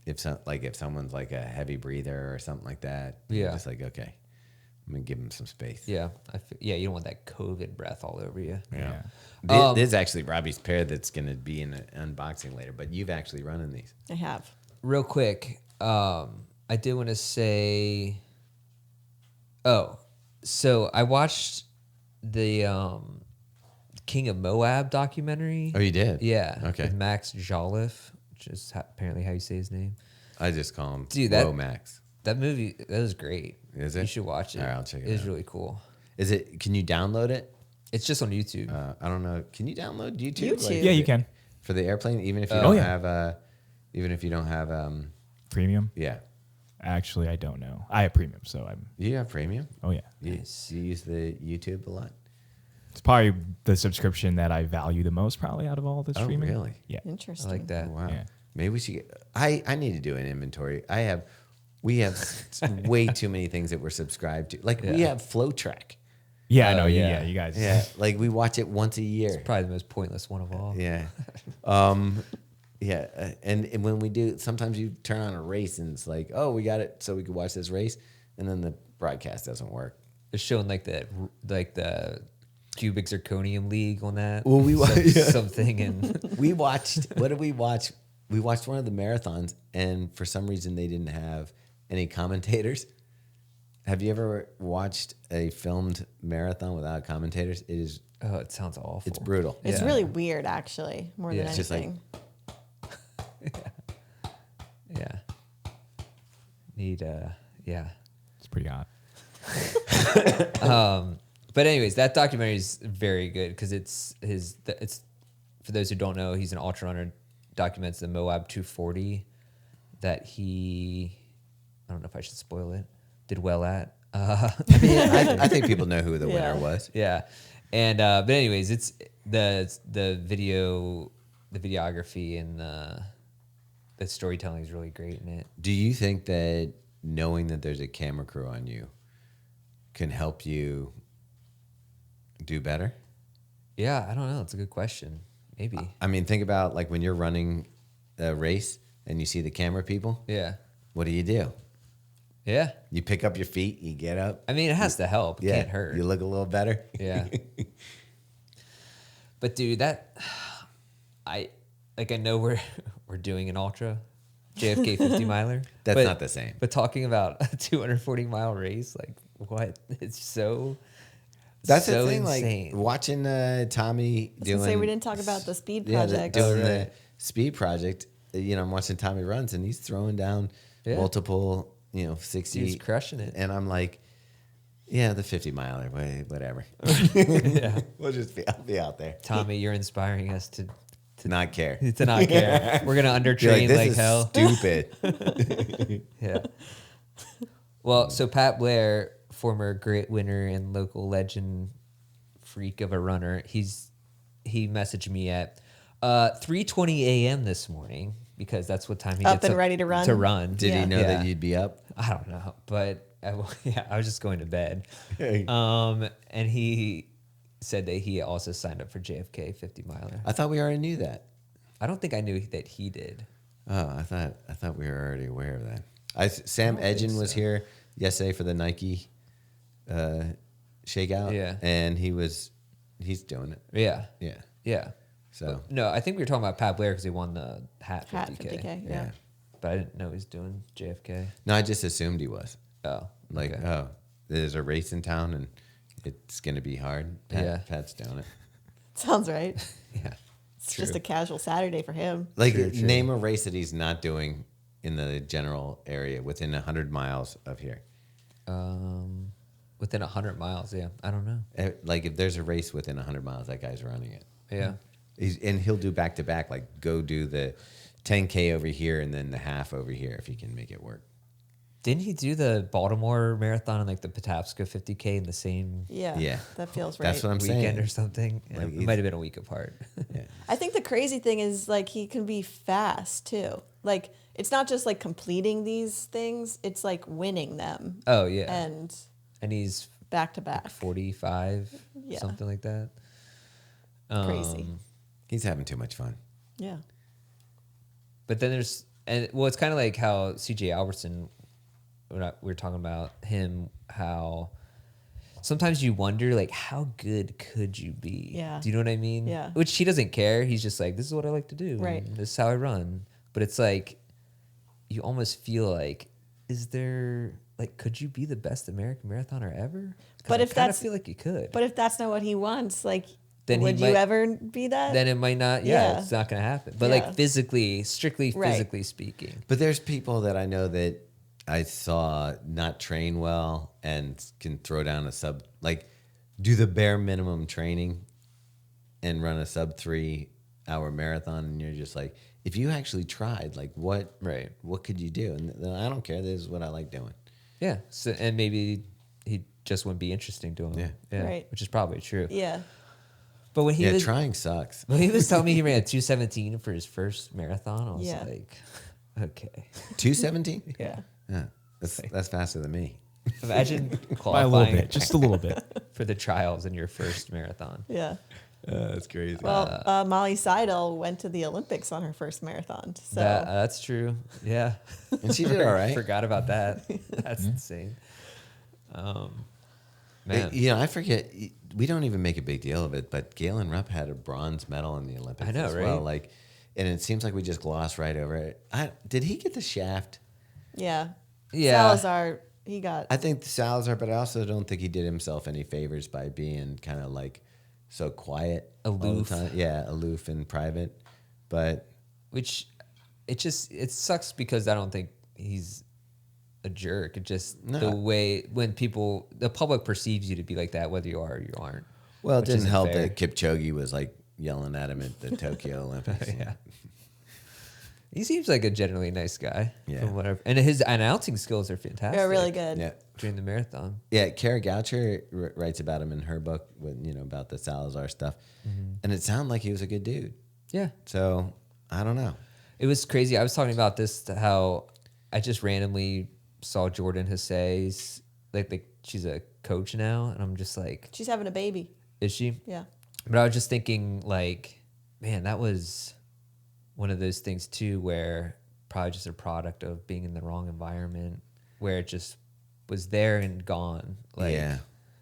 Speaker 2: if someone's like a heavy breather or something like that.
Speaker 3: Yeah.
Speaker 2: You're just like, okay, I'm gonna give them some space.
Speaker 3: Yeah. Yeah. You don't want that COVID breath all over you.
Speaker 2: Yeah.
Speaker 3: Um,
Speaker 2: This is actually Robbie's pair that's gonna be in an unboxing later, but you've actually run in these.
Speaker 4: I have.
Speaker 3: Real quick, I did want to say. Oh, so I watched the King of Moab documentary.
Speaker 2: Oh, you did?
Speaker 3: Yeah.
Speaker 2: Okay.
Speaker 3: With Max Jolliffe, which is apparently how you say his name.
Speaker 2: I just call him
Speaker 3: Dude, that-
Speaker 2: Max.
Speaker 3: That movie, that was great.
Speaker 2: Is it?
Speaker 3: You should watch it.
Speaker 2: All right, I'll check it
Speaker 3: It's
Speaker 2: out.
Speaker 3: really cool.
Speaker 2: Is it? Can you download it?
Speaker 3: It's just on YouTube.
Speaker 2: I don't know. Can you download YouTube?
Speaker 4: YouTube.
Speaker 5: Yeah, you can.
Speaker 2: For the airplane, even if you
Speaker 3: Oh,
Speaker 2: don't
Speaker 5: yeah.
Speaker 2: have even if you don't have
Speaker 5: Premium?
Speaker 2: yeah.
Speaker 5: Actually, I don't know. I have premium, so I'm.
Speaker 2: You have premium?
Speaker 5: Oh yeah.
Speaker 2: You use the YouTube a lot?
Speaker 5: It's probably the subscription that I value the most, probably out of all the
Speaker 2: Oh,
Speaker 5: streaming.
Speaker 2: really?
Speaker 5: Yeah.
Speaker 3: I
Speaker 4: Interesting.
Speaker 3: like that.
Speaker 2: Wow.
Speaker 5: Yeah.
Speaker 2: Maybe we should get, I need to do an inventory. We have way too many things that we're subscribed to. Like we
Speaker 3: Yeah.
Speaker 2: have Flow Track.
Speaker 5: Yeah, I
Speaker 3: Oh,
Speaker 5: know.
Speaker 3: yeah.
Speaker 5: You guys.
Speaker 2: Yeah. Like we watch it once a year.
Speaker 3: Probably the most pointless one of all.
Speaker 2: Yeah. Yeah. And when we do, sometimes you turn on a race and it's like, oh, we got it so we could watch this race. And then the broadcast doesn't work.
Speaker 3: They're showing like the cubic zirconium league on that.
Speaker 2: Well,
Speaker 3: Something and
Speaker 2: We watched, what did we watch? We watched one of the marathons and for some reason they didn't have any commentators. Have you ever watched a filmed marathon without commentators?
Speaker 3: it sounds awful.
Speaker 2: It's brutal.
Speaker 4: It's
Speaker 3: Yeah.
Speaker 4: really weird, actually, more than
Speaker 3: Yeah.
Speaker 2: It's just like-
Speaker 4: anything.
Speaker 3: Yeah. Need yeah.
Speaker 5: It's pretty hot.
Speaker 3: But anyways, that documentary is very good because it's for those who don't know, he's an ultra runner. Documents the Moab 240 that he, I don't know if I should spoil it, did well at.
Speaker 2: I mean, I think people know who the winner was.
Speaker 3: Yeah, and but anyways, it's the videography and the storytelling is really great in it.
Speaker 2: Do you think that knowing that there's a camera crew on you can help you do better?
Speaker 3: Yeah, I don't know. It's a good question. Maybe.
Speaker 2: I mean, think about like when you're running a race and you see the camera people.
Speaker 3: Yeah.
Speaker 2: What do?
Speaker 3: Yeah.
Speaker 2: You pick up your feet, you get up.
Speaker 3: I mean, it has to help. It
Speaker 2: Yeah,
Speaker 3: can't hurt.
Speaker 2: you look a little better.
Speaker 3: Yeah. But dude, I know we're doing an ultra JFK 50 miler.
Speaker 2: That's not the same.
Speaker 3: But talking about a 240-mile race, like what? It's so
Speaker 2: That's
Speaker 3: so
Speaker 2: the thing.
Speaker 3: insane.
Speaker 2: Like watching Tommy
Speaker 4: I was
Speaker 2: doing.
Speaker 4: gonna say we didn't talk about the speed
Speaker 2: Yeah,
Speaker 4: project.
Speaker 2: doing
Speaker 3: Oh,
Speaker 2: the
Speaker 3: right.
Speaker 2: speed project. You know, I'm watching Tommy runs and he's throwing down
Speaker 3: Yeah.
Speaker 2: multiple, 60.
Speaker 3: He's crushing it.
Speaker 2: And I'm like, yeah, the 50 miler, whatever.
Speaker 3: Yeah.
Speaker 2: I'll be out there.
Speaker 3: Tommy, you're inspiring us to
Speaker 2: Not care.
Speaker 3: not care. We're gonna
Speaker 2: Be
Speaker 3: undertrain
Speaker 2: this
Speaker 3: like
Speaker 2: is
Speaker 3: hell.
Speaker 2: stupid.
Speaker 3: Yeah. Well, so Pat Blair, former grit winner and local legend freak of a runner, he messaged me at 3:20 a.m. this morning because that's what time he
Speaker 4: Up
Speaker 3: gets
Speaker 4: and ready to run?
Speaker 3: To run.
Speaker 2: Did he know
Speaker 3: Yeah.
Speaker 2: that you'd be up?
Speaker 3: I don't know, but I was just going to bed. And he said that he also signed up for JFK 50 miler.
Speaker 2: I thought we already knew that.
Speaker 3: I don't think I knew that he did.
Speaker 2: Oh, I thought we were already aware of that. Sam Edgen was here yesterday for the Nike shakeout.
Speaker 3: Yeah.
Speaker 2: And he's doing it.
Speaker 3: Yeah.
Speaker 2: Yeah.
Speaker 3: Yeah.
Speaker 2: So
Speaker 3: No, I think we were talking about Pat Blair because he won the hat 50K.
Speaker 4: Hat 50K.
Speaker 2: yeah.
Speaker 4: Yeah.
Speaker 3: But I didn't know he was doing JFK.
Speaker 2: No, I just assumed he was.
Speaker 3: Oh.
Speaker 2: Like,
Speaker 3: okay.
Speaker 2: oh, there's a race in town and it's gonna be hard.
Speaker 3: Yeah.
Speaker 2: Pat's doing it.
Speaker 4: Sounds right.
Speaker 3: Yeah.
Speaker 4: It's just a casual Saturday for him.
Speaker 2: Like
Speaker 3: True, true.
Speaker 2: name a race that he's not doing in the general area within 100 miles of here.
Speaker 3: Within 100 miles, yeah. I don't know.
Speaker 2: Like if there's a race within 100 miles, that guy's running it.
Speaker 3: Yeah.
Speaker 2: And he'll do back to back, like go do the 10K over here and then the half over here if he can make it work.
Speaker 3: Didn't he do the Baltimore Marathon and like the Patapsco 50K in the same
Speaker 4: Yeah.
Speaker 2: Yeah.
Speaker 4: That feels right.
Speaker 2: That's what I'm
Speaker 3: weekend
Speaker 2: saying.
Speaker 3: or something? Yeah,
Speaker 2: Like
Speaker 3: it
Speaker 2: he's-
Speaker 3: might have been a week apart.
Speaker 2: Yeah.
Speaker 4: I think the crazy thing is like he can be fast too. Like it's not just like completing these things; it's like winning them
Speaker 3: Oh, yeah.
Speaker 4: and
Speaker 3: And he's
Speaker 4: back to back.
Speaker 3: 45,
Speaker 4: Yeah.
Speaker 3: something like that.
Speaker 4: Crazy.
Speaker 2: He's having too much fun.
Speaker 4: Yeah.
Speaker 3: But then it's kind of like how CJ Albertson, we were talking about him, how sometimes you wonder, like, how good could you be?
Speaker 4: Yeah.
Speaker 3: Do you know what I mean?
Speaker 4: Yeah.
Speaker 3: Which he doesn't care. He's just like, this is what I like to do.
Speaker 4: Right.
Speaker 3: and this is how I run. But it's like, you almost feel like, could you be the best American marathoner ever? 'Cause
Speaker 4: But
Speaker 3: I
Speaker 4: if
Speaker 3: kinda
Speaker 4: that's-
Speaker 3: feel like you could.
Speaker 4: But if that's not what he wants, like,
Speaker 3: Then he
Speaker 4: would you
Speaker 3: might-
Speaker 4: ever be that?
Speaker 3: then it might not.
Speaker 4: Yeah.
Speaker 3: It's not going to happen. But
Speaker 4: Yeah.
Speaker 3: like physically, strictly
Speaker 4: Right.
Speaker 3: physically speaking.
Speaker 2: But there's people that I know that I saw not train well and can throw down a do the bare minimum training and run a sub 3 hour marathon. And you're just like, if you actually tried, like what could you do? And then I don't care. This is what I like doing.
Speaker 3: Yeah. So, and maybe he just wouldn't be interesting to him.
Speaker 2: Yeah.
Speaker 4: Right.
Speaker 3: Which is probably true.
Speaker 4: Yeah.
Speaker 3: But when he
Speaker 2: Yeah,
Speaker 3: was
Speaker 2: trying sucks.
Speaker 3: when he was telling me he ran a 2:17 for his first marathon, I was
Speaker 4: Yeah.
Speaker 3: like, okay,
Speaker 2: 2:17?
Speaker 3: yeah.
Speaker 2: Yeah, that's faster than me.
Speaker 3: Imagine
Speaker 5: By a little
Speaker 3: qualifying
Speaker 5: bit, just a little bit.
Speaker 3: for the trials in your first marathon.
Speaker 4: Yeah.
Speaker 2: That's crazy.
Speaker 4: Well, Molly Seidel went to the Olympics on her first marathon. So
Speaker 3: That's true. Yeah.
Speaker 2: And she did all right.
Speaker 3: Forgot about that. That's insane. Man.
Speaker 2: You know, I forget. We don't even make a big deal of it, but Galen Rupp had a bronze medal in the Olympics.
Speaker 3: I know,
Speaker 2: as well.
Speaker 3: right?
Speaker 2: Like, and it seems like we just gloss right over it. Did he get the shaft?
Speaker 4: yeah.
Speaker 3: Yeah.
Speaker 4: Salazar, he got.
Speaker 2: I think Salazar, but I also don't think he did himself any favors by being kind of like so quiet all the
Speaker 3: Aloof.
Speaker 2: time. Yeah, aloof and private. But
Speaker 3: Which it sucks because I don't think he's a jerk. It just the way when the public perceives you to be like that, whether you are or you aren't.
Speaker 2: well, it
Speaker 3: which
Speaker 2: didn't
Speaker 3: isn't
Speaker 2: help
Speaker 3: fair.
Speaker 2: that Kipchoge was like yelling at him at the Tokyo Olympics.
Speaker 3: Yeah. He seems like a generally nice guy.
Speaker 2: Yeah.
Speaker 3: From whatever. And his announcing skills are fantastic.
Speaker 4: They're really good.
Speaker 2: Yeah.
Speaker 3: During the marathon.
Speaker 2: Yeah, Kara Goucher writes about him in her book, about the Salazar stuff, and it sounded like he was a good dude.
Speaker 3: Yeah.
Speaker 2: So I don't know.
Speaker 3: It was crazy. I was talking about this, how I just randomly saw Jordan Hussey's, like she's a coach now, and I'm just like,
Speaker 4: She's having a baby.
Speaker 3: is she?
Speaker 4: Yeah.
Speaker 3: But I was just thinking, like, man, that was one of those things too, where probably just a product of being in the wrong environment, where it just was there and gone. Like,
Speaker 2: Yeah,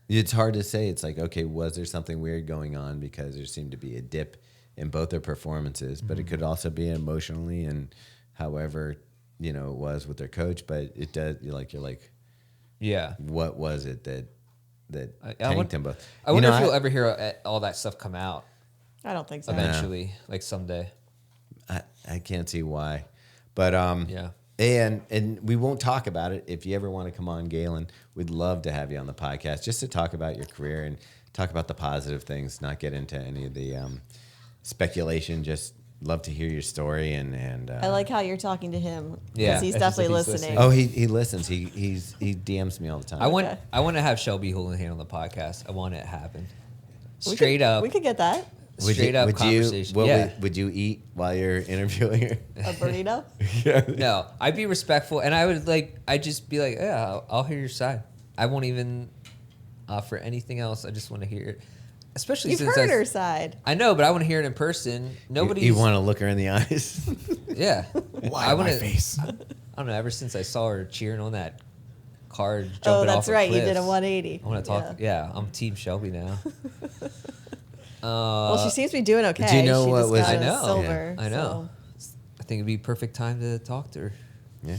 Speaker 2: it's hard to say. It's like, okay, was there something weird going on, because there seemed to be a dip in both their performances, but it could also be emotionally and however it was with their coach. But it does, you're like,
Speaker 3: yeah.
Speaker 2: what was it that
Speaker 3: I
Speaker 2: tanked them both?
Speaker 3: I wonder if you'll ever hear all that stuff come out
Speaker 4: I don't think so.
Speaker 3: eventually, like someday.
Speaker 2: I can't see why, but
Speaker 3: Yeah.
Speaker 2: And we won't talk about it. If you ever want to come on, Galen, we'd love to have you on the podcast just to talk about your career and talk about the positive things, not get into any of the speculation. Just love to hear your story and
Speaker 4: I like how you're talking to him.
Speaker 3: Yeah.
Speaker 4: Because he's
Speaker 3: It's just
Speaker 4: definitely
Speaker 3: like he's
Speaker 4: listening.
Speaker 3: listening.
Speaker 2: Oh, he listens. He DMs me all the time.
Speaker 3: I want
Speaker 4: Okay.
Speaker 3: to have Shelby Houlihan on the podcast. I want it to happen.
Speaker 4: We
Speaker 3: Straight
Speaker 4: could-
Speaker 3: up.
Speaker 4: We could get that.
Speaker 3: Straight up conversation. Yeah.
Speaker 2: Would you eat while you're interviewing her?
Speaker 4: A burrito.
Speaker 3: No, I'd be respectful, and I'd just be like, yeah, I'll hear your side. I won't even offer anything else. I just want to hear it, especially
Speaker 4: You've
Speaker 3: since
Speaker 4: heard her side.
Speaker 3: I know, but I want to hear it in person. Nobody's.
Speaker 2: You want to look her in the eyes?
Speaker 3: Yeah.
Speaker 5: Why
Speaker 3: I
Speaker 5: my
Speaker 3: wanna-
Speaker 5: face?
Speaker 3: I don't know. Ever since I saw her cheering on that car jumping
Speaker 4: Oh,
Speaker 3: off
Speaker 4: that's
Speaker 3: of
Speaker 4: right. You did a
Speaker 3: cliffs,
Speaker 4: 180.
Speaker 3: I want to talk. Yeah, I'm Team Shelby now.
Speaker 4: Well, she seems to be doing okay.
Speaker 2: do you know
Speaker 4: she
Speaker 2: what
Speaker 4: just
Speaker 2: was-
Speaker 4: got
Speaker 3: I
Speaker 4: a
Speaker 3: know.
Speaker 4: silver.
Speaker 3: I know. I think it'd be perfect time to talk to her.
Speaker 2: Yeah.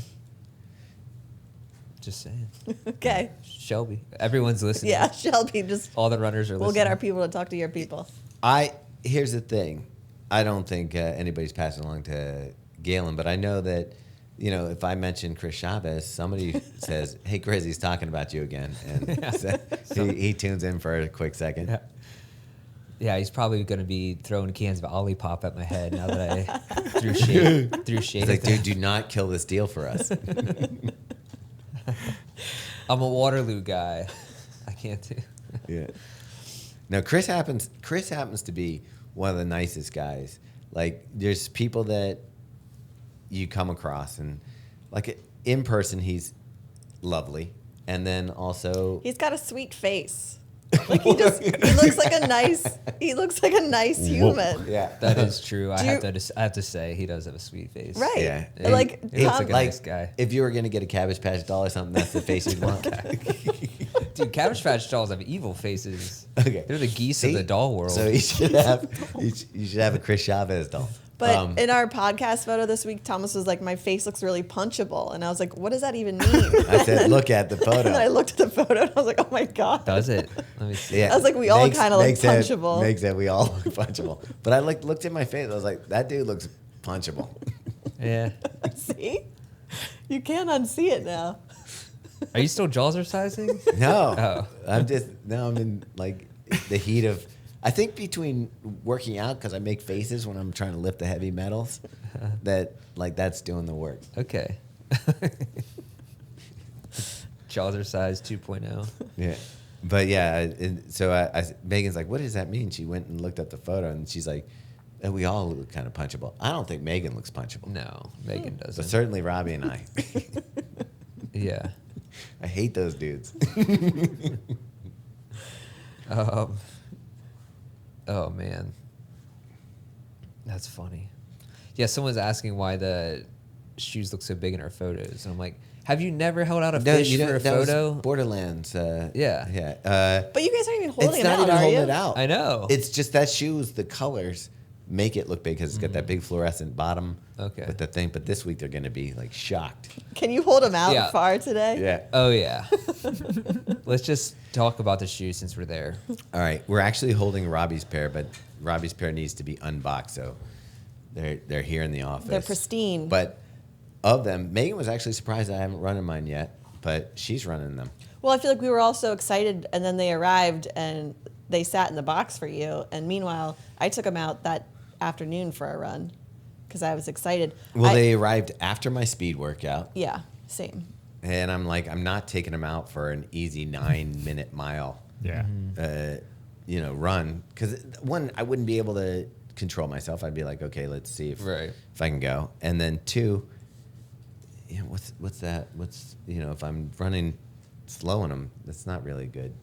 Speaker 3: Just saying.
Speaker 4: so- Okay.
Speaker 3: Shelby. Everyone's listening.
Speaker 4: Yeah, Shelby, just
Speaker 3: All the runners are listening.
Speaker 4: we'll get our people to talk to your people.
Speaker 2: Here's the thing. I don't think anybody's passing along to Galen, but I know that, if I mention Chris Chavez, somebody says, "Hey, Chris, he's talking about you again," and he tunes in for a quick second.
Speaker 3: Yeah. Yeah, he's probably going to be throwing cans of Olipop at my head now that I threw shade.
Speaker 2: He's like, "Dude, do not kill this deal for us."
Speaker 3: I'm a Waterloo guy. I can't do.
Speaker 2: Yeah. No, Chris happens to be one of the nicest guys. Like, there's people that you come across, and like in person, he's lovely, and then also
Speaker 4: He's got a sweet face. Like he looks like a nice human.
Speaker 2: yeah,
Speaker 3: That is true. I
Speaker 4: Do
Speaker 3: have to say he does have a sweet face.
Speaker 4: Right.
Speaker 2: Yeah.
Speaker 4: Like
Speaker 3: He looks
Speaker 4: Tom,
Speaker 3: like a nice guy.
Speaker 2: If you were gonna get a Cabbage Patch doll or something, that's the face you'd want.
Speaker 3: Dude, Cabbage Patch dolls have evil faces.
Speaker 2: Okay.
Speaker 3: They're the geese
Speaker 2: See?
Speaker 3: of the doll world.
Speaker 2: So you should have a Chris Chavez doll.
Speaker 4: but in our podcast photo this week, Thomas was like, "My face looks really punchable," and I was like, "What does that even mean?"
Speaker 2: I said, "Look at the
Speaker 4: And then I
Speaker 2: photo."
Speaker 4: looked at the photo and I was like, "Oh my god."
Speaker 3: Does it? Let me see.
Speaker 2: Yeah,
Speaker 4: I was like, we all kinda look punchable.
Speaker 2: Makes that we all look punchable. But I looked at my face. I was like, that dude looks punchable.
Speaker 3: Yeah.
Speaker 4: See, you can't unsee it now.
Speaker 3: Are you still jazzercising?
Speaker 2: No,
Speaker 3: Oh.
Speaker 2: I'm in like the heat of. I think between working out, because I make faces when I'm trying to lift the heavy metals, that's doing the work.
Speaker 3: Okay. Jazzercise 2.0.
Speaker 2: Yeah. But yeah, so Megan's like, what does that mean? She went and looked up the photo, and she's like, we all look kind of punchable. I don't think Megan looks punchable.
Speaker 3: No, Megan
Speaker 2: But
Speaker 3: doesn't.
Speaker 2: certainly Robbie and I.
Speaker 3: Yeah.
Speaker 2: I hate those dudes.
Speaker 3: Oh man, that's funny. Yeah, someone's asking why the shoes look so big in our photos, and I'm like, have you never held out a fish for a
Speaker 2: that was
Speaker 3: photo?
Speaker 2: Borderlands.
Speaker 3: Yeah.
Speaker 2: Yeah.
Speaker 4: But you guys aren't even holding
Speaker 2: It's
Speaker 4: it
Speaker 2: not
Speaker 4: out,
Speaker 2: even
Speaker 4: are
Speaker 2: holding
Speaker 4: you?
Speaker 2: it out.
Speaker 3: I know.
Speaker 2: It's just that shoes, the colors make it look big because it's got that big fluorescent bottom.
Speaker 3: Okay.
Speaker 2: With the thing, but this week they're going to be like shocked.
Speaker 4: Can you hold them out
Speaker 3: Yeah.
Speaker 4: far today?
Speaker 2: Yeah.
Speaker 3: Oh yeah. Let's just talk about the shoes since we're there.
Speaker 2: All right, we're actually holding Robbie's pair, but Robbie's pair needs to be unboxed, so they're here in the office.
Speaker 4: They're pristine.
Speaker 2: But of them, Megan was actually surprised I haven't run in mine yet, but she's running them.
Speaker 4: Well, I feel like we were all so excited, and then they arrived, and they sat in the box for you. And meanwhile, I took them out that afternoon for a run because I was excited.
Speaker 2: Well, they arrived after my speed workout,
Speaker 4: Yeah, same.
Speaker 2: and I'm like, I'm not taking them out for an easy 9-minute mile,
Speaker 5: Yeah.
Speaker 2: run, because one, I wouldn't be able to control myself. I'd be like, okay, let's see if I can go, and then two, what's that? If I'm running slow in them, that's not really good.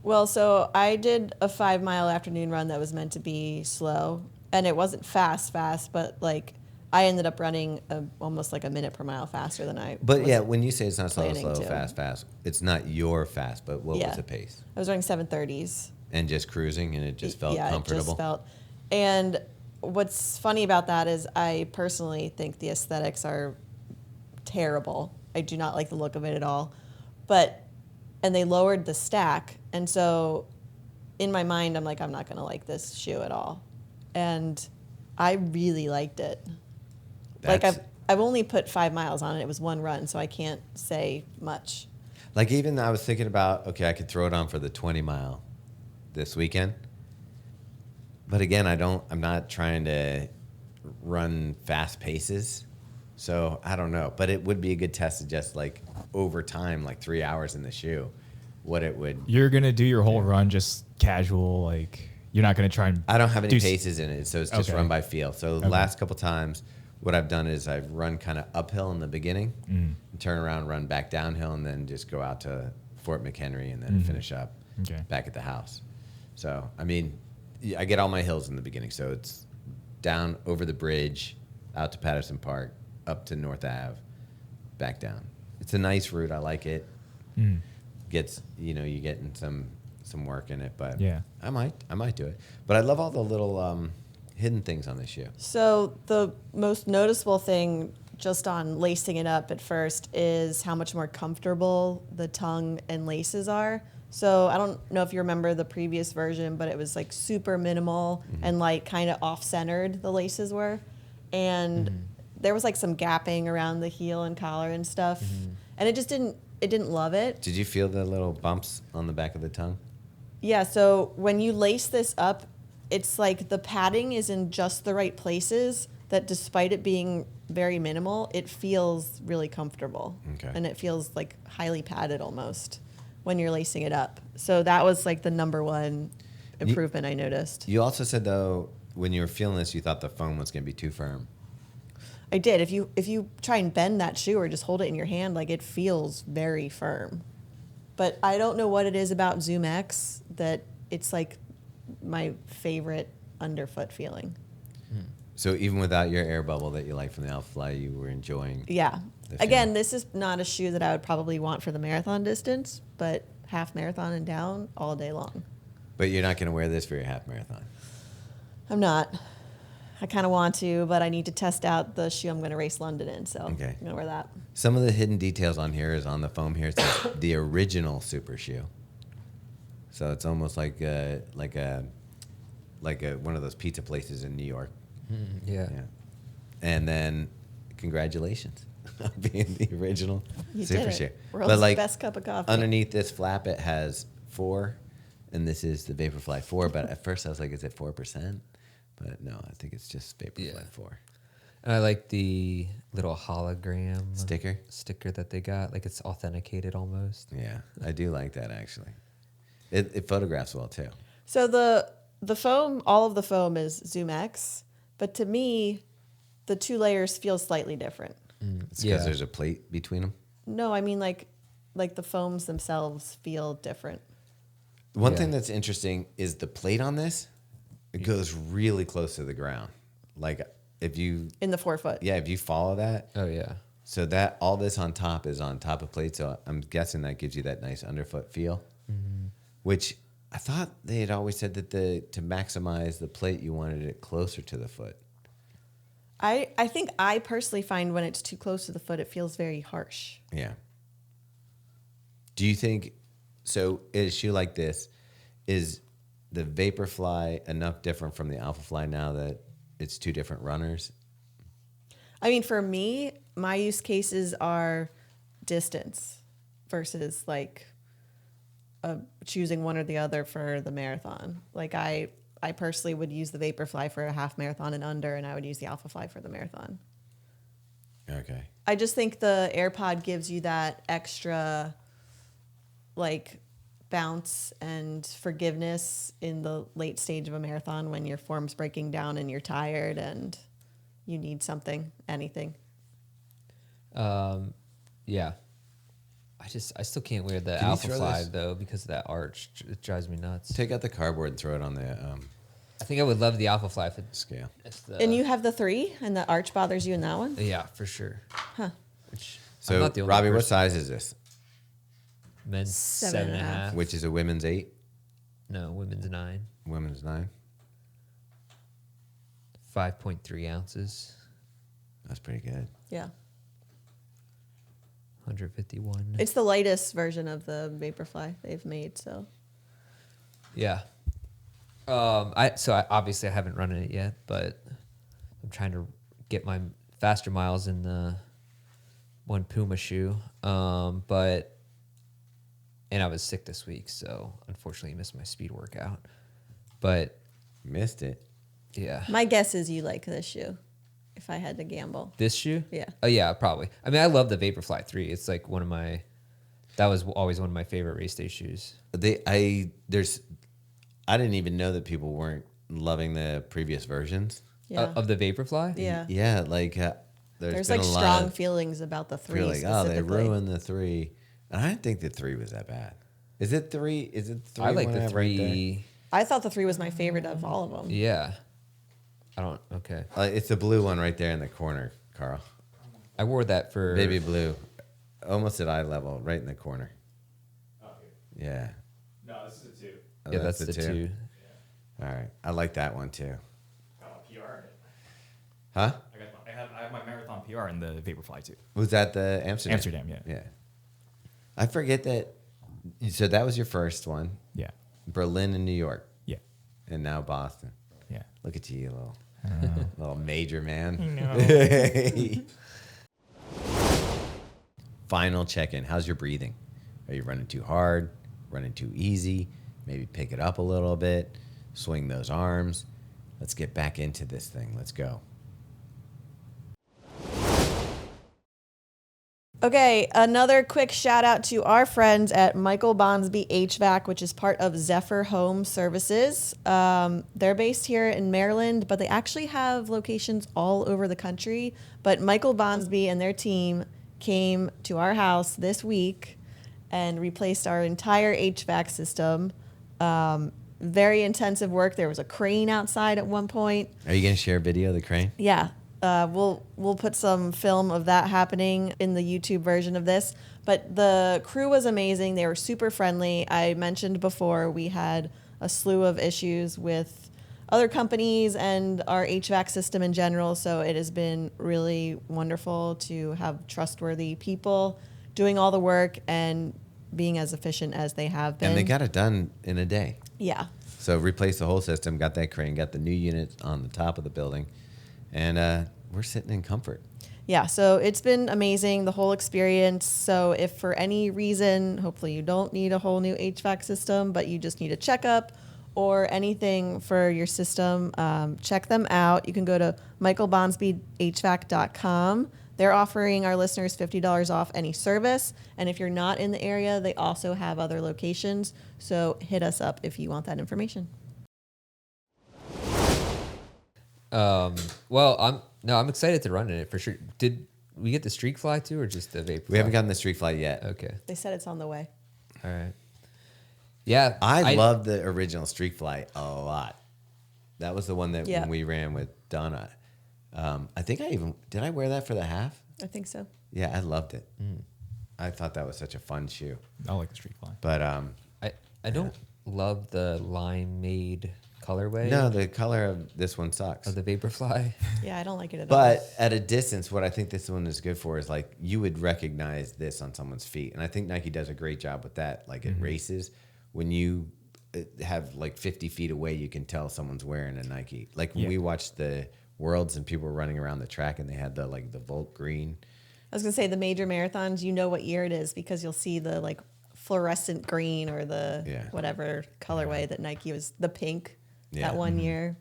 Speaker 4: Well, so I did a 5-mile afternoon run that was meant to be slow, and it wasn't fast, but like I ended up running almost like a minute per mile faster than I.
Speaker 2: But
Speaker 4: was
Speaker 2: yeah, when you say it's not slow,
Speaker 4: planning to.
Speaker 2: fast, it's not your fast, but what was the pace?
Speaker 4: I was running 7:30s.
Speaker 2: And just cruising, and it just felt comfortable.
Speaker 4: It just felt. And what's funny about that is I personally think the aesthetics are terrible. I do not like the look of it at all. And they lowered the stack, and so in my mind, I'm like, I'm not going to like this shoe at all. And I really liked it. Like I've only put 5 miles on it. It was one run, so I can't say much.
Speaker 2: Like even I was thinking about, okay, I could throw it on for the 20-mile this weekend. But again, I'm not trying to run fast paces. So I don't know, but it would be a good test to just like over time, like 3 hours in the shoe, what it would.
Speaker 5: You're going to do your whole run just casual, like you're not going to try and.
Speaker 2: I don't have any paces in it, so it's just
Speaker 5: Okay.
Speaker 2: run by feel. So the last couple times, what I've done is I've run kind of uphill in the beginning, and turn around, run back downhill, and then just go out to Fort McHenry and then finish up back at the house. So, I mean, I get all my hills in the beginning. So it's down over the bridge, out to Patterson Park, up to North Ave, back down. It's a nice route. I like it. Gets, you're getting some work in it, but
Speaker 5: Yeah.
Speaker 2: I might do it. But I love all the little hidden things on this shoe.
Speaker 4: So the most noticeable thing just on lacing it up at first is how much more comfortable the tongue and laces are. So I don't know if you remember the previous version, but it was like super minimal and like kind of off-centered the laces were. And there was like some gapping around the heel and collar and stuff. And it didn't love it.
Speaker 2: Did you feel the little bumps on the back of the tongue?
Speaker 4: Yeah, so when you lace this up, it's like the padding is in just the right places that despite it being very minimal, it feels really comfortable.
Speaker 2: Okay.
Speaker 4: And it feels like highly padded almost when you're lacing it up. So that was like the number one improvement I noticed.
Speaker 2: You also said, though, when you were feeling this, you thought the foam was going to be too firm.
Speaker 4: I did. If you try and bend that shoe or just hold it in your hand, like it feels very firm. But I don't know what it is about Zoom X that it's like my favorite underfoot feeling.
Speaker 2: So even without your air bubble that you like from the Alphafly, you were enjoying.
Speaker 4: Yeah.
Speaker 2: the
Speaker 4: Again,
Speaker 2: feeling.
Speaker 4: this is not a shoe that I would probably want for the marathon distance, but half marathon and down all day long.
Speaker 2: But you're not going to wear this for your half marathon.
Speaker 4: I'm not. I kind of want to, but I need to test out the shoe I'm going to race London in, so
Speaker 2: Okay.
Speaker 4: I'm going to wear that.
Speaker 2: Some of the hidden details on here is on the foam here. It says the original super shoe. So it's almost like one of those pizza places in New York.
Speaker 3: Yeah.
Speaker 2: Yeah. And then congratulations on being the original
Speaker 4: You
Speaker 2: super
Speaker 4: did it.
Speaker 2: shoe.
Speaker 4: World's best cup of coffee.
Speaker 2: Underneath this flap, it has 4, and this is the Vaporfly 4. But at first, I was like, is it 4%? But no, I think it's just Vaporfly
Speaker 3: Yeah.
Speaker 2: 4.
Speaker 3: And I like the little hologram
Speaker 2: Sticker?
Speaker 3: that they got. Like it's authenticated almost.
Speaker 2: Yeah, I do like that actually. It photographs well too.
Speaker 4: So the foam, all of the foam is Zoom X, but to me, the 2 layers feel slightly different.
Speaker 2: It's because there's a plate between them.
Speaker 4: No, I mean like the foams themselves feel different.
Speaker 2: One
Speaker 3: Yeah.
Speaker 2: thing that's interesting is the plate on this. It goes really close to the ground. Like if you,
Speaker 4: In the 4-foot.
Speaker 2: if you follow that,
Speaker 3: Oh yeah.
Speaker 2: so that all this on top is on top of plate. So I'm guessing that gives you that nice underfoot feel, which I thought they had always said that to maximize the plate, you wanted it closer to the foot.
Speaker 4: I think I personally find when it's too close to the foot, it feels very harsh.
Speaker 2: Yeah. Do you think, so a shoe like this, is the Vaporfly enough different from the Alphafly now that it's 2 different runners?
Speaker 4: I mean, for me, my use cases are distance versus like choosing one or the other for the marathon. Like I personally would use the Vaporfly for a half marathon and under, and I would use the Alphafly for the marathon.
Speaker 2: Okay.
Speaker 4: I just think the AirPod gives you that extra like bounce and forgiveness in the late stage of a marathon when your form's breaking down and you're tired and you need something, anything.
Speaker 3: Yeah. I still can't wear the
Speaker 2: Can you
Speaker 3: Alpha
Speaker 2: throw
Speaker 3: Fly
Speaker 2: this?
Speaker 3: though because of that arch. It drives me nuts.
Speaker 2: Take out the cardboard and throw it on the
Speaker 3: I think I would love the Alpha Fly
Speaker 2: scale.
Speaker 3: if the,
Speaker 4: And you have the 3 and the arch bothers you in that one?
Speaker 3: yeah, for sure. Which I'm
Speaker 2: So,
Speaker 3: not the only
Speaker 2: Robbie, what
Speaker 3: person.
Speaker 2: size is this?
Speaker 3: Men's 7.5.
Speaker 2: Which is a women's 8,
Speaker 3: No, women's 9.
Speaker 2: women's 9.
Speaker 3: 5.3 ounces.
Speaker 2: That's pretty good.
Speaker 4: Yeah.
Speaker 3: 151.
Speaker 4: It's the lightest version of the Vaporfly they've made, so.
Speaker 3: Yeah. I obviously I haven't run it yet, but I'm trying to get my faster miles in the one Puma shoe. But I was sick this week, so unfortunately missed my speed workout. But
Speaker 2: Missed it.
Speaker 3: yeah.
Speaker 4: My guess is you like this shoe, if I had to gamble.
Speaker 3: This shoe?
Speaker 4: Yeah.
Speaker 3: Oh yeah, probably. I mean, I love the Vaporfly 3. It's like that was always one of my favorite race day shoes.
Speaker 2: I didn't even know that people weren't loving the previous versions.
Speaker 4: Yeah.
Speaker 3: Of the Vaporfly?
Speaker 4: Yeah.
Speaker 2: Yeah, like
Speaker 4: There's
Speaker 2: been
Speaker 4: like
Speaker 2: a lot
Speaker 4: strong
Speaker 2: of
Speaker 4: feelings about the 3
Speaker 2: feel like, oh, they
Speaker 4: specifically.
Speaker 2: ruined the 3. And I didn't think the 3 was that bad. Is it 3? Is it 3?
Speaker 3: I like
Speaker 2: one
Speaker 3: the
Speaker 2: have right there?
Speaker 3: 3.
Speaker 4: I thought the 3 was my favorite of all of them.
Speaker 3: Yeah. Okay.
Speaker 2: It's the blue one right there in the corner, Carl.
Speaker 3: I wore that for
Speaker 2: Baby blue. Almost at eye level, right in the corner. Yeah.
Speaker 5: No, this is a 2.
Speaker 2: Oh,
Speaker 3: Yeah, that's the 2.
Speaker 2: All right. I like that one too.
Speaker 5: Got my PR in it.
Speaker 2: Huh?
Speaker 5: I have my marathon PR in the Vaporfly too.
Speaker 2: Was that the Amsterdam?
Speaker 5: Amsterdam, yeah.
Speaker 2: Yeah. I forget that. So that was your first one.
Speaker 5: Yeah.
Speaker 2: Berlin and New York.
Speaker 5: Yeah.
Speaker 2: And now Boston.
Speaker 5: Yeah.
Speaker 2: Look at you, little major man. Final check-in. How's your breathing? Are you running too hard? Running too easy? Maybe pick it up a little bit. Swing those arms. Let's get back into this thing. Let's go.
Speaker 4: Okay, another quick shout out to our friends at Michael BONSBY HVAC, which is part of Zephyr Home Services. They're based here in Maryland, but they actually have locations all over the country. But Michael BONSBY and their team came to our house this week and replaced our entire HVAC system. Very intensive work. There was a crane outside at one point.
Speaker 2: Are you going to share a video of the crane?
Speaker 4: Yeah. We'll put some film of that happening in the YouTube version of this. But the crew was amazing. They were super friendly. I mentioned before we had a slew of issues with other companies and our HVAC system in general. So it has been really wonderful to have trustworthy people doing all the work and being as efficient as they have been.
Speaker 2: And they got it done in a day.
Speaker 4: Yeah.
Speaker 2: So replaced the whole system, got that crane, got the new unit on the top of the building, and we're sitting in comfort.
Speaker 4: Yeah, so it's been amazing, the whole experience. So if for any reason, hopefully you don't need a whole new HVAC system, but you just need a checkup, or anything for your system, check them out. You can go to michaelbonsbyhvac.com. They're offering our listeners $50 off any service. And if you're not in the area, they also have other locations. So hit us up if you want that information.
Speaker 3: Well, I'm excited to run in it for sure. Did we get the Streak Fly too, or just the Vaporfly?
Speaker 2: We haven't gotten the Streak Fly yet.
Speaker 3: Okay.
Speaker 4: They said it's on the way.
Speaker 3: All right. Yeah.
Speaker 2: I love the original Streak Fly a lot. That was the one that
Speaker 4: Yeah.
Speaker 2: when we ran with Donna. I think did I wear that for the half?
Speaker 4: I think so.
Speaker 2: Yeah, I loved it. I thought that was such a fun shoe.
Speaker 5: I like the Streak Fly.
Speaker 2: But
Speaker 3: I don't love the Lime-Made colorway.
Speaker 2: no, the color of this one sucks.
Speaker 3: Of the Vaporfly.
Speaker 4: Yeah, I don't like it at all.
Speaker 2: But at a distance, what I think this one is good for is like you would recognize this on someone's feet. And I think Nike does a great job with that. Like at races, when you have like 50 feet away, you can tell someone's wearing a Nike. Like when we watched the Worlds and people were running around the track and they had the Volt green.
Speaker 4: I was gonna say the major marathons, you know what year it is because you'll see the like fluorescent green or the whatever colorway that Nike was, the pink that one year.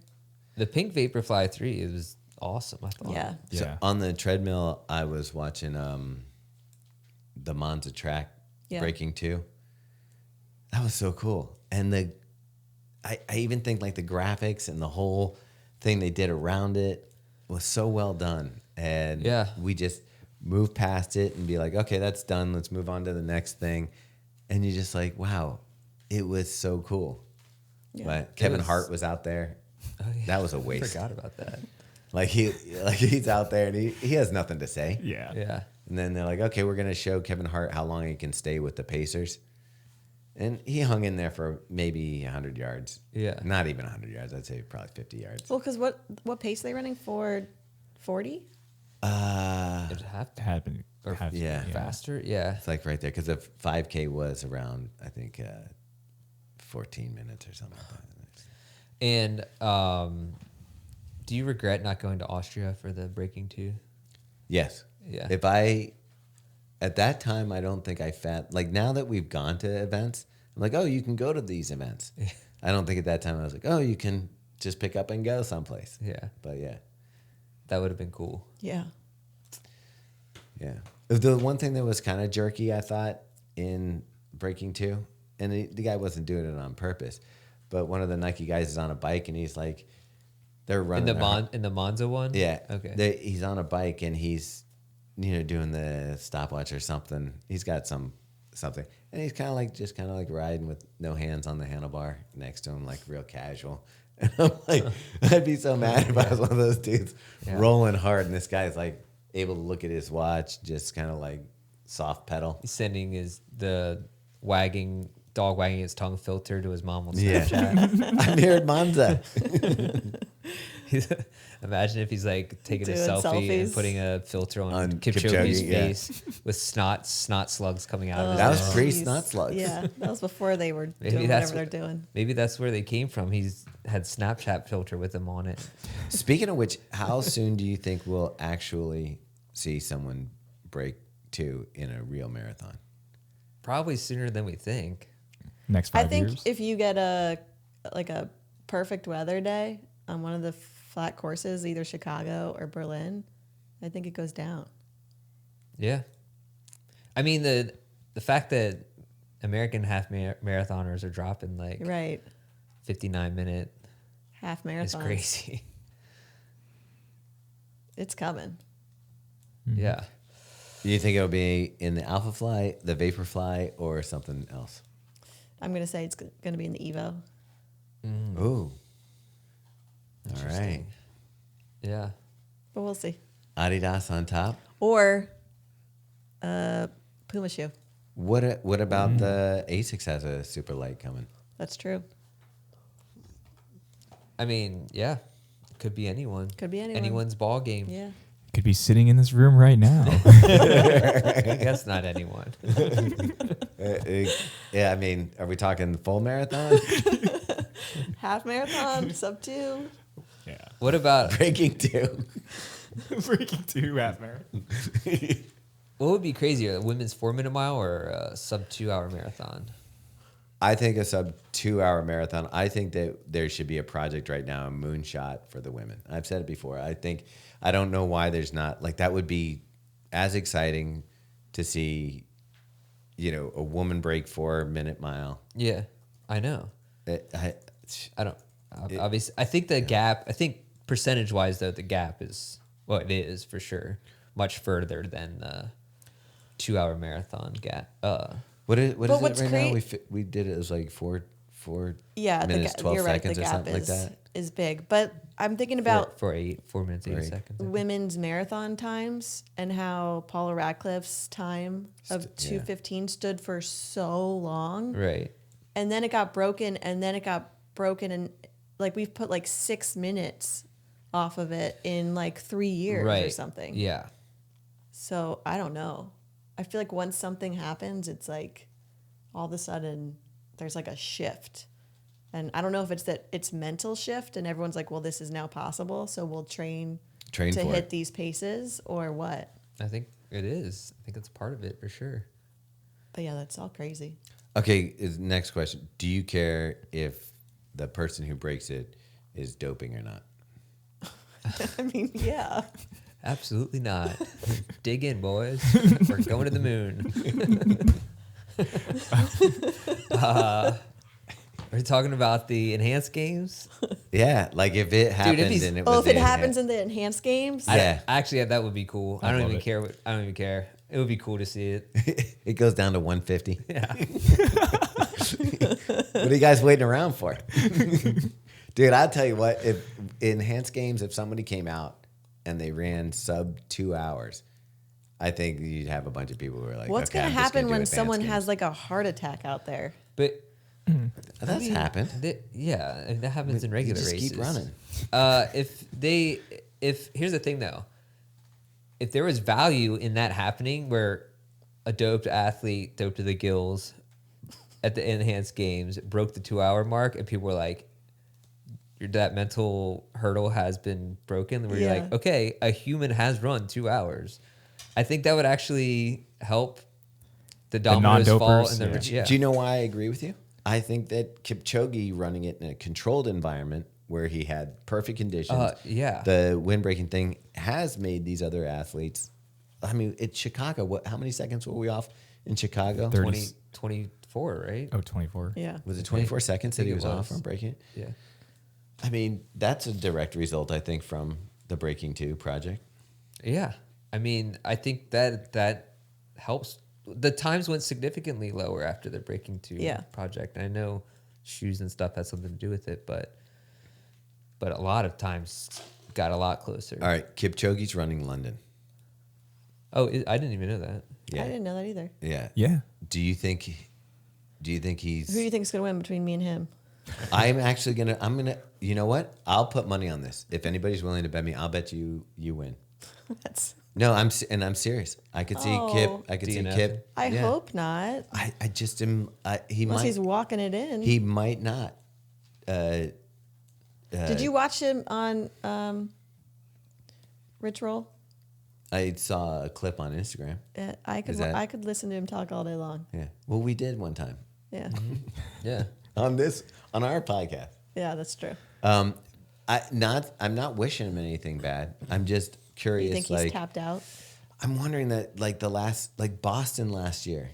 Speaker 3: The pink Vaporfly 3 was awesome, I thought.
Speaker 4: Yeah.
Speaker 2: So on the treadmill, I was watching the Monza track breaking 2. That was so cool. And I even think like the graphics and the whole thing they did around it was so well done. And we just move past it and be like, okay, that's done. Let's move on to the next thing. And you're just like, wow, it was so cool.
Speaker 4: Yeah.
Speaker 2: But Kevin Hart was out there.
Speaker 3: Oh, yeah.
Speaker 2: That was a
Speaker 3: I
Speaker 2: waste.
Speaker 3: forgot about that.
Speaker 2: Like he's out there and he has nothing to say.
Speaker 5: Yeah.
Speaker 3: Yeah.
Speaker 2: And then they're like, okay, we're gonna show Kevin Hart how long he can stay with the Pacers. And he hung in there for maybe 100 yards.
Speaker 3: Yeah.
Speaker 2: Not even 100 yards. I'd say probably 50 yards.
Speaker 4: Well, because what pace are they running for? 40?
Speaker 3: It'd have to
Speaker 5: Had been. Had-
Speaker 2: yeah.
Speaker 3: faster. Yeah.
Speaker 2: It's like right there because the 5K was around, I think, 14 minutes or something like that.
Speaker 3: And do you regret not going to Austria for the breaking 2?
Speaker 2: Yes.
Speaker 3: Yeah.
Speaker 2: At that time, I don't think I like now that we've gone to events, I'm like, oh, you can go to these events. I don't think at that time I was like, oh, you can just pick up and go someplace.
Speaker 3: Yeah.
Speaker 2: But yeah.
Speaker 3: That would have been cool.
Speaker 4: Yeah.
Speaker 2: Yeah. The one thing that was kind of jerky, I thought, in breaking 2, and the guy wasn't doing it on purpose, but one of the Nike guys is on a bike and he's like, they're running.
Speaker 3: In the Monza one?
Speaker 2: Yeah.
Speaker 3: Okay.
Speaker 2: He's on a bike and he's, doing the stopwatch or something. He's got something. And he's kind of like riding with no hands on the handlebar next to him, like real casual. And I'm like, I'd be so mad if I was one of those dudes rolling hard and this guy's like able to look at his watch, just kind of like soft pedal.
Speaker 3: He's sending the dog wagging his tongue filter to his mom on
Speaker 2: Yeah.
Speaker 3: Snapchat.
Speaker 2: I'm here at Monza.
Speaker 3: Imagine if he's like taking a
Speaker 4: Doing
Speaker 3: selfie and
Speaker 4: selfies.
Speaker 3: putting a filter on
Speaker 2: On
Speaker 3: Kipchoge's
Speaker 2: Kipchoge, yeah.
Speaker 3: face with snot slugs coming out of his
Speaker 2: That was
Speaker 3: nose.
Speaker 2: pre
Speaker 4: Jeez.
Speaker 2: snot slugs.
Speaker 4: Yeah, that was before they were
Speaker 3: Maybe
Speaker 4: doing
Speaker 3: that's
Speaker 4: whatever they're doing.
Speaker 3: Maybe that's where they came from. He's had Snapchat filter with him on it.
Speaker 2: Speaking of which, how soon do you think we'll actually see someone break 2 in a real marathon?
Speaker 3: Probably sooner than we think.
Speaker 5: Next
Speaker 4: I
Speaker 5: 5
Speaker 4: think
Speaker 5: years.
Speaker 4: if you get a perfect weather day on one of the flat courses, either Chicago or Berlin, I think it goes down.
Speaker 3: Yeah. I mean, the fact that American half marathoners are dropping like
Speaker 4: Right.
Speaker 3: 59-minute
Speaker 4: Half
Speaker 3: is
Speaker 4: marathons.
Speaker 3: crazy.
Speaker 4: It's coming.
Speaker 3: Yeah.
Speaker 2: Do you think it'll be in the Alpha Fly, the Vaporfly, or something else?
Speaker 4: I'm going to say it's going to be in the Evo.
Speaker 2: Ooh. All right.
Speaker 3: Yeah.
Speaker 4: But we'll see.
Speaker 2: Adidas on top.
Speaker 4: Or Puma shoe.
Speaker 2: What about the Asics has a super light coming?
Speaker 4: That's true.
Speaker 3: I mean, yeah. Could be anyone.
Speaker 4: Could be anyone.
Speaker 3: Anyone's ball game.
Speaker 4: Yeah.
Speaker 5: Could be sitting in this room right now.
Speaker 3: I guess not anyone.
Speaker 2: Yeah, I mean, are we talking full marathon?
Speaker 4: Half marathon, sub 2.
Speaker 5: Yeah.
Speaker 3: What about
Speaker 2: Breaking 2.
Speaker 5: Breaking 2 half marathon.
Speaker 3: what would be crazier, a women's 4-minute mile or a sub 2 hour marathon?
Speaker 2: I think a sub 2-hour marathon. I think that there should be a project right now, a moonshot for the women. I've said it before. I don't know why there's not, like, that would be as exciting to see, a woman break 4-minute mile.
Speaker 3: Yeah, I know.
Speaker 2: I
Speaker 3: I don't. Obviously, I think the gap. I think percentage-wise, though, the gap is it is for sure much further than the 2-hour marathon gap.
Speaker 2: what is
Speaker 4: But
Speaker 2: it
Speaker 4: what's
Speaker 2: right
Speaker 4: great-
Speaker 2: now? We did it as like four
Speaker 4: Yeah,
Speaker 2: minutes, 12
Speaker 4: you're right.
Speaker 2: seconds
Speaker 4: The
Speaker 2: or
Speaker 4: gap
Speaker 2: something like that.
Speaker 4: is big, but I'm thinking about
Speaker 3: 4 minutes 8
Speaker 2: Right.
Speaker 3: seconds.
Speaker 4: women's marathon times and how Paula Radcliffe's time of
Speaker 2: yeah.
Speaker 4: 2:15 stood for so long,
Speaker 3: Right.
Speaker 4: and then it got broken, and like we've put like 6 minutes off of it in like 3 years
Speaker 3: Right.
Speaker 4: or something.
Speaker 3: Yeah.
Speaker 4: So I don't know. I feel like once something happens, it's like all of a sudden there's like a shift. And I don't know if it's that it's mental shift and everyone's like, well, this is now possible, so we'll train
Speaker 2: For
Speaker 4: to hit
Speaker 2: it.
Speaker 4: these paces, or what.
Speaker 3: I think it is. I think it's part of it for sure.
Speaker 4: But yeah, that's all crazy.
Speaker 2: Okay, next question. Do you care if the person who breaks it is doping or not?
Speaker 4: I mean, yeah.
Speaker 3: Absolutely not. Dig in, boys. We're going to the moon. We're talking about the enhanced games.
Speaker 2: Yeah, like if it happened
Speaker 3: if
Speaker 2: and it was
Speaker 4: Oh, if it
Speaker 2: the
Speaker 4: happens in the enhanced games,
Speaker 2: Yeah.
Speaker 3: Actually, that would be cool. I
Speaker 5: I
Speaker 3: don't
Speaker 5: love
Speaker 3: even
Speaker 5: it.
Speaker 3: care. I don't even care. It would be cool to see it.
Speaker 2: it goes down to 150.
Speaker 3: Yeah.
Speaker 2: What are you guys waiting around for? Dude, I'll tell you what, if enhanced games, if somebody came out and they ran sub 2 hours, I think you'd have a bunch of people who are like,
Speaker 4: what's
Speaker 2: okay,
Speaker 4: going
Speaker 2: I'm
Speaker 4: to
Speaker 2: just gonna
Speaker 4: happen
Speaker 2: do
Speaker 4: when
Speaker 2: advanced
Speaker 4: someone
Speaker 2: games.
Speaker 4: has like a heart attack out there?
Speaker 3: But
Speaker 2: That's happened.
Speaker 3: yeah, and that happens in
Speaker 2: You
Speaker 3: regular
Speaker 2: just
Speaker 3: races.
Speaker 2: keep running.
Speaker 3: If here's the thing though, if there was value in that happening, where a doped athlete, doped to the gills, at the enhanced games, broke the 2-hour mark, and people were like, that mental hurdle has been broken. Where you're
Speaker 4: Yeah.
Speaker 3: like, okay, a human has run 2 hours. I think that would actually help the dominoes fall.
Speaker 5: non-dopers,
Speaker 3: And
Speaker 5: yeah.
Speaker 2: Do you know why I agree with you? I think that Kipchoge running it in a controlled environment where he had perfect conditions,
Speaker 3: yeah.
Speaker 2: the wind-breaking thing has made these other athletes. I mean, it's Chicago. How many seconds were we off in Chicago?
Speaker 5: 30.
Speaker 3: 24, right?
Speaker 5: Oh, 24.
Speaker 4: Yeah.
Speaker 2: Was it 24 seconds that
Speaker 3: think
Speaker 2: he
Speaker 3: it
Speaker 2: was off
Speaker 3: was.
Speaker 2: from breaking it?
Speaker 3: Yeah.
Speaker 2: I mean, that's a direct result, I think, from the Breaking 2 project.
Speaker 3: Yeah. I mean, I think that helps. The times went significantly lower after the Breaking 2
Speaker 4: Yeah.
Speaker 3: project. I know shoes and stuff has something to do with it, but a lot of times got a lot closer.
Speaker 2: All right, Kipchoge's running London.
Speaker 3: Oh, I didn't even know that.
Speaker 2: Yeah.
Speaker 4: I didn't know that either.
Speaker 2: Yeah.
Speaker 5: Yeah.
Speaker 2: Do you think he's
Speaker 4: Who do you think is going to win between me and him?
Speaker 2: I'm gonna you know what? I'll put money on this. If anybody's willing to bet me, I'll bet you win.
Speaker 4: That's.
Speaker 2: No, I'm serious. I could see Kip.
Speaker 4: Oh.
Speaker 2: I could see
Speaker 3: DNF.
Speaker 2: Kip.
Speaker 4: I
Speaker 2: Yeah.
Speaker 4: hope not.
Speaker 2: I just am. He
Speaker 4: Unless
Speaker 2: might.
Speaker 4: he's walking it in.
Speaker 2: He might not.
Speaker 4: Did you watch him on Rich Roll?
Speaker 2: I saw a clip on Instagram.
Speaker 4: I could
Speaker 2: Is that-
Speaker 4: I could listen to him talk all day long.
Speaker 2: Yeah. Well, we did one time
Speaker 4: Yeah,
Speaker 3: Yeah.
Speaker 2: on our podcast.
Speaker 4: yeah, that's true.
Speaker 2: I'm not wishing him anything bad. I'm just curious.
Speaker 4: You think he's tapped out?
Speaker 2: I'm wondering that Boston last year.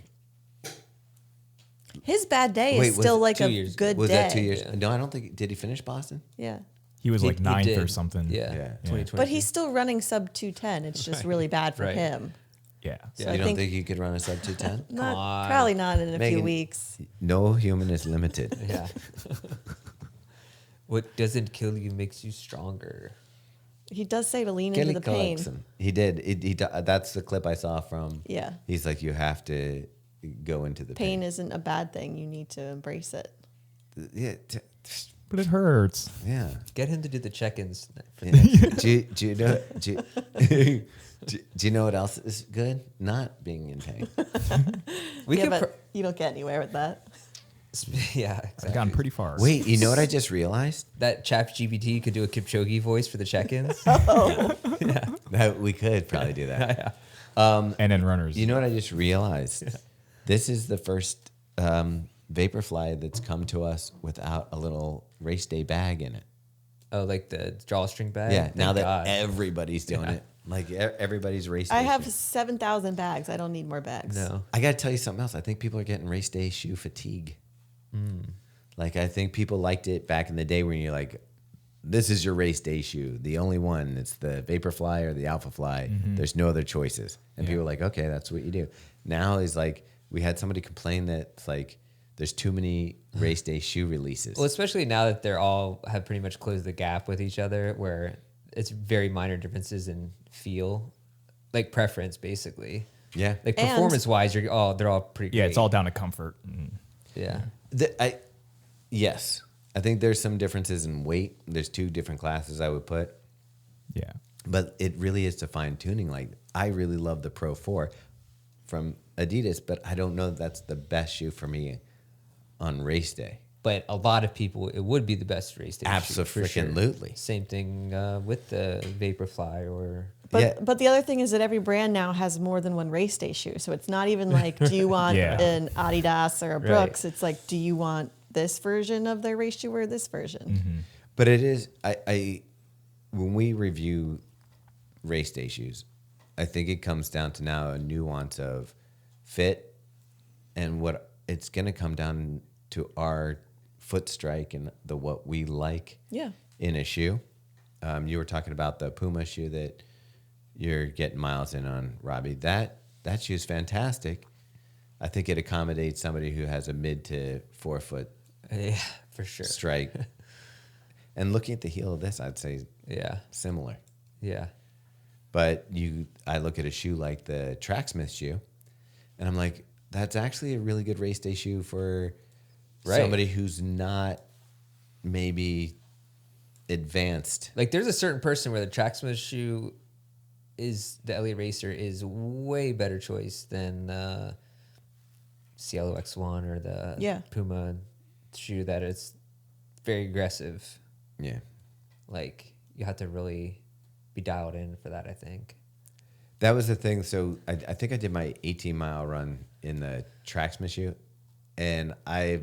Speaker 4: His bad day
Speaker 2: Wait,
Speaker 4: is
Speaker 2: was
Speaker 4: still
Speaker 2: it
Speaker 4: like
Speaker 3: 2
Speaker 4: a
Speaker 3: years
Speaker 4: good
Speaker 3: ago?
Speaker 2: Was
Speaker 4: day.
Speaker 2: that 2 years?
Speaker 3: Yeah.
Speaker 2: No, I don't think. Did he finish Boston?
Speaker 4: Yeah,
Speaker 5: He was like
Speaker 3: He
Speaker 5: ninth or
Speaker 3: did.
Speaker 5: something.
Speaker 3: Yeah.
Speaker 2: Yeah.
Speaker 3: 2020.
Speaker 4: but he's still running sub 210. It's just really bad for
Speaker 3: Right.
Speaker 4: him.
Speaker 5: Yeah.
Speaker 4: So
Speaker 3: Yeah.
Speaker 4: I
Speaker 2: You don't
Speaker 4: think
Speaker 2: think you could run a sub 210?
Speaker 3: on.
Speaker 4: probably not in a few
Speaker 2: Megan.
Speaker 4: weeks.
Speaker 2: No human is limited.
Speaker 3: Yeah. What doesn't kill you makes you stronger.
Speaker 4: He does say to lean into
Speaker 2: Kelly
Speaker 4: the pain.
Speaker 2: Clarkson. He did. That's the clip I saw from.
Speaker 4: Yeah.
Speaker 2: He's like, you have to go into the
Speaker 4: Pain
Speaker 2: pain.
Speaker 4: isn't a bad thing. You need to embrace it.
Speaker 2: Yeah.
Speaker 5: But it hurts.
Speaker 2: Yeah.
Speaker 3: Get him to do the check-ins.
Speaker 2: Yeah. do you know? Do you know what else is good? Not being in pain.
Speaker 3: We
Speaker 4: yeah,
Speaker 3: could.
Speaker 4: but you don't get anywhere with that.
Speaker 3: Yeah,
Speaker 5: I've
Speaker 3: exactly.
Speaker 5: gotten pretty far.
Speaker 2: Wait, you know what I just realized?
Speaker 3: That ChatGPT could do a Kipchoge voice for the check-ins.
Speaker 2: That we could probably do that.
Speaker 5: And then runners.
Speaker 2: You know what I just realized? This is the first Vaporfly that's come to us without a little race day bag in it.
Speaker 3: Oh, like the drawstring bag?
Speaker 2: Yeah,
Speaker 3: Thank
Speaker 2: now that
Speaker 3: God.
Speaker 2: everybody's doing it. Like everybody's race day
Speaker 4: I have
Speaker 2: shoe.
Speaker 4: 7,000 bags. I don't need more bags.
Speaker 3: No.
Speaker 2: I got to tell you something else. I think people are getting race day shoe fatigue. Like, I think people liked it back in the day when you're like, this is your race day shoe. The only one. It's the Vaporfly or the Alphafly. There's no other choices. And people are like, okay, that's what you do. Now is like, we had somebody complain that it's like, there's too many race day shoe releases.
Speaker 3: Well, especially now that they're all have pretty much closed the gap with each other, where it's very minor differences in feel, like preference, basically.
Speaker 2: Yeah.
Speaker 3: Like
Speaker 4: And-
Speaker 3: performance-wise, they're all pretty
Speaker 5: Yeah,
Speaker 3: great.
Speaker 5: it's all down to comfort.
Speaker 3: Yeah.
Speaker 2: Yes. I think there's some differences in weight. There's 2 different classes I would put.
Speaker 5: Yeah.
Speaker 2: But it really is to fine tuning. Like, I really love the Pro 4 from Adidas, but I don't know that that's the best shoe for me on race day.
Speaker 3: But a lot of people, it would be the best race day shoe, for sure.
Speaker 2: Abso-freaking-lutely.
Speaker 3: Same thing with the Vaporfly or...
Speaker 4: But
Speaker 2: Yeah.
Speaker 4: but the other thing is that every brand now has more than one race day shoe. So it's not even like, do you want
Speaker 5: Yeah.
Speaker 4: an Adidas or a
Speaker 3: Right.
Speaker 4: Brooks? It's like, do you want this version of their race shoe or this version?
Speaker 2: But it is, I when we review race day shoes, I think it comes down to now a nuance of fit and what it's going to come down to our foot strike and what we like
Speaker 4: Yeah.
Speaker 2: in a shoe. You were talking about the Puma shoe that you're getting miles in on, Robbie. That shoe is fantastic. I think it accommodates somebody who has a mid to 4 foot
Speaker 3: Yeah, for sure.
Speaker 2: strike. And looking at the heel of this, I'd say
Speaker 3: Yeah.
Speaker 2: similar.
Speaker 3: Yeah.
Speaker 2: But I look at a shoe like the Tracksmith shoe, and I'm like, that's actually a really good race day shoe for
Speaker 3: Right.
Speaker 2: somebody who's not maybe advanced.
Speaker 3: Like there's a certain person where the Tracksmith shoe is the Elliott Racer is way better choice than Cielo X1 or the
Speaker 4: Yeah.
Speaker 3: Puma shoe that is very aggressive.
Speaker 2: Yeah.
Speaker 3: Like you have to really be dialed in for that, I think.
Speaker 2: That was the thing. So I think I did my 18-mile run in the Tracksmith shoe, and I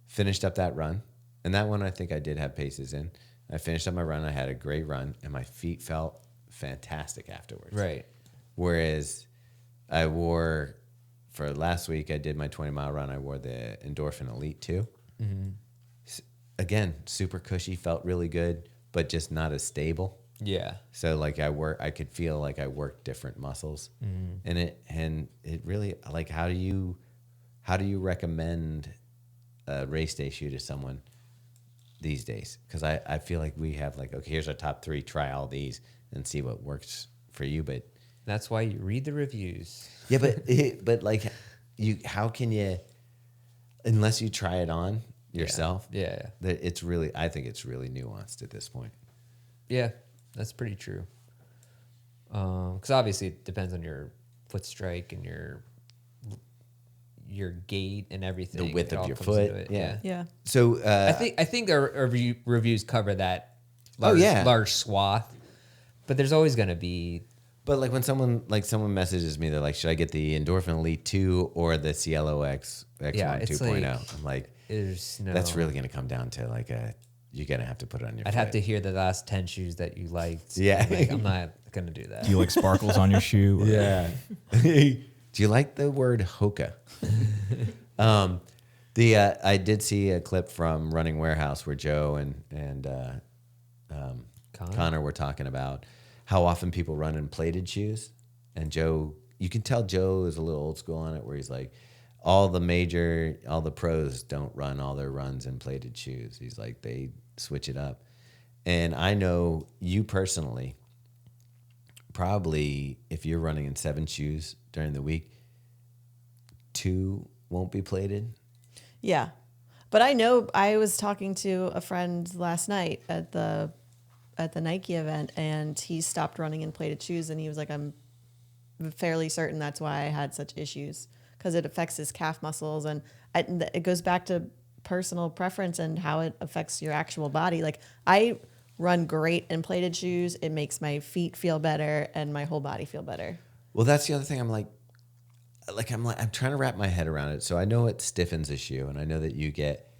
Speaker 2: finished up that run. And that one I think I did have paces in. I finished up my run. I had a great run, and my feet felt fantastic afterwards.
Speaker 3: Right.
Speaker 2: Whereas I wore, for last week, I did my 20-mile run. I wore the Endorphin Elite 2. Again, super cushy, felt really good, but just not as stable.
Speaker 3: Yeah.
Speaker 2: So like I could feel like I worked different muscles, and it really, like, how do you recommend a race day shoe to someone these days? Because I feel like we have like, okay, here's our top 3, try all these and see what works for you. But
Speaker 3: That's why you read the reviews.
Speaker 2: yeah, but like how can you, unless you try it on yourself?
Speaker 3: Yeah.
Speaker 2: That it's really, I think it's really nuanced at this point.
Speaker 3: Yeah, that's pretty true. Because obviously it depends on your foot strike and your gait and everything.
Speaker 2: The width
Speaker 3: It
Speaker 2: of
Speaker 3: all
Speaker 2: your
Speaker 3: comes
Speaker 2: foot,
Speaker 3: into it.
Speaker 2: yeah.
Speaker 4: Yeah.
Speaker 2: So
Speaker 3: I think our reviews cover that large,
Speaker 2: yeah.
Speaker 3: large swath, but there's always going to be.
Speaker 2: But like when someone messages me, they're like, should I get the Endorphin Elite 2 or the Cielo X X1
Speaker 3: Yeah, it's
Speaker 2: 2.0?
Speaker 3: like-
Speaker 2: I'm like,
Speaker 3: There's no.
Speaker 2: that's really going to come down to like you're going to have to put it on your
Speaker 3: I'd
Speaker 2: foot.
Speaker 3: have to hear the last 10 shoes that you liked.
Speaker 2: Yeah.
Speaker 3: Like, I'm not going to do that.
Speaker 5: Do you like sparkles on your shoe? Or-
Speaker 2: Yeah. Do you like the word hoka? I did see a clip from Running Warehouse where Joe and Connor were talking about how often people run in plated shoes. And Joe, you can tell Joe is a little old school on it, where he's like, all the pros don't run all their runs in plated shoes. He's like, they switch it up. And I know you personally, probably if you're running in 7 shoes during the week, 2 won't be plated.
Speaker 4: Yeah. But I know I was talking to a friend last night at the Nike event, and he stopped running in plated shoes, and he was like, I'm fairly certain that's why I had such issues, because it affects his calf muscles, and it goes back to personal preference and how it affects your actual body. Like, I run great in plated shoes. It makes my feet feel better and my whole body feel better.
Speaker 2: Well, that's the other thing. I'm like, I'm trying to wrap my head around it. So I know it stiffens the shoe, and I know that you get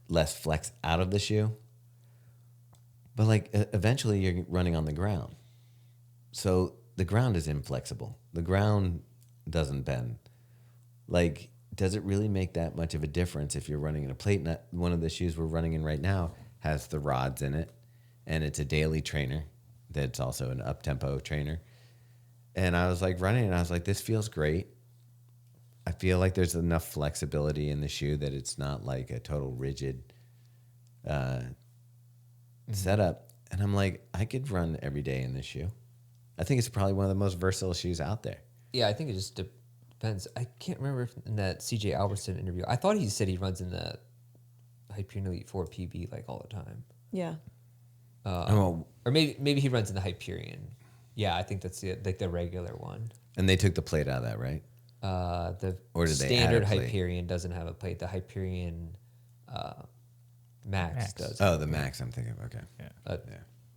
Speaker 2: less flex out of the shoe. But like eventually you're running on the ground. So the ground is inflexible. The ground doesn't bend. Like, does it really make that much of a difference if you're running in a plate? One of the shoes we're running in right now has the rods in it, and it's a daily trainer that's also an up-tempo trainer. And I was like running, and I was like, this feels great. I feel like there's enough flexibility in the shoe that it's not like a total rigid setup. And I'm like, I could run every day in this shoe. I think it's probably one of the most versatile shoes out there.
Speaker 3: Yeah, I think it just depends. I can't remember if in that CJ Albertson interview. I thought he said he runs in the Hyperion Elite 4 PB like all the time.
Speaker 4: Yeah.
Speaker 3: Or maybe he runs in the Hyperion. Yeah, I think that's the regular one.
Speaker 2: And they took the plate out of that, right?
Speaker 3: The
Speaker 2: Or did they
Speaker 3: standard
Speaker 2: add a plate?
Speaker 3: Hyperion doesn't have a plate. The Hyperion Max does.
Speaker 2: Oh, the Max I'm thinking of. Okay.
Speaker 5: Yeah.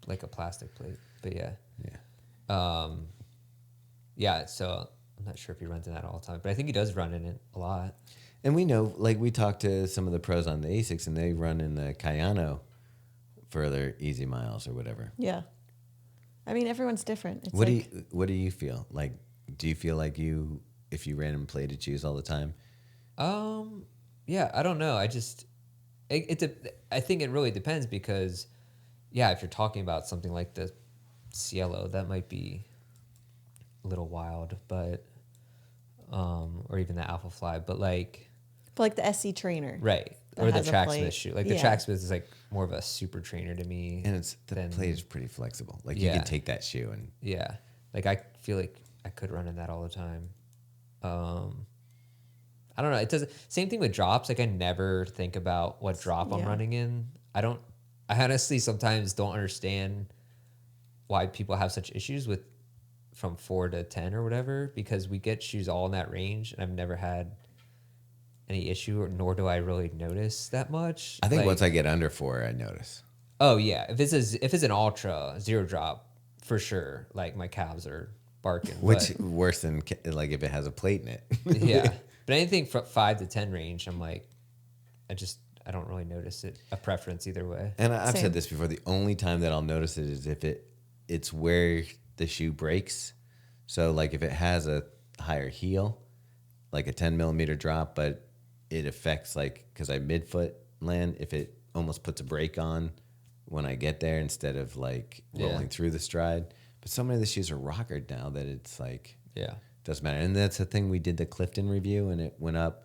Speaker 3: Like a plastic plate. But yeah.
Speaker 2: Yeah.
Speaker 3: Yeah, so I'm not sure if he runs in that all the time, but I think he does run in it a lot.
Speaker 2: And we know, like, we talked to some of the pros on the ASICs, and they run in the Cayano for their easy miles or whatever.
Speaker 4: Yeah. I mean, everyone's different. It's
Speaker 2: What do you feel? Like, do you feel like if you ran in plated shoes all the time?
Speaker 3: Yeah, I don't know. I think it really depends because, yeah, if you're talking about something like the Cielo, that might be a little wild, but, or even the Alphafly, but like
Speaker 4: the SC trainer.
Speaker 3: right.
Speaker 4: That
Speaker 3: Or the
Speaker 4: has a
Speaker 3: Tracksmith
Speaker 4: plate.
Speaker 3: shoe. Like the
Speaker 4: Yeah.
Speaker 3: Tracksmith is like more of a super trainer to me.
Speaker 2: And the
Speaker 3: than-
Speaker 2: plate is pretty flexible. Like, you
Speaker 3: Yeah.
Speaker 2: can take that shoe and...
Speaker 3: Yeah. Like I feel like I could run in that all the time. I don't know. It doesn't. Same thing with drops. Like I never think about what drop I'm
Speaker 4: Yeah.
Speaker 3: running in. I honestly sometimes don't understand why people have such issues with from 4 to 10 or whatever, because we get shoes all in that range, and I've never had any issue, nor do I really notice that much.
Speaker 2: I think
Speaker 3: Like,
Speaker 2: once I get under 4, I notice.
Speaker 3: oh yeah, if it's an ultra zero drop, for sure. Like my calves are barking.
Speaker 2: Which
Speaker 3: but-
Speaker 2: worse than, like, if it has a plate in it.
Speaker 3: yeah, but anything from 5 to 10 range, I'm like, I don't really notice a preference either way.
Speaker 2: And I've
Speaker 4: Same.
Speaker 2: said this before. The only time that I'll notice it is if it's where the shoe breaks. So, like, if it has a higher heel, like a 10 millimeter drop, but it affects, like, because I midfoot land, if it almost puts a brake on when I get there instead of, like, rolling through the stride. But so many of the shoes are rockered now that it's, like,
Speaker 3: Yeah,
Speaker 2: doesn't matter. And that's the thing. We did the Clifton review, and it went up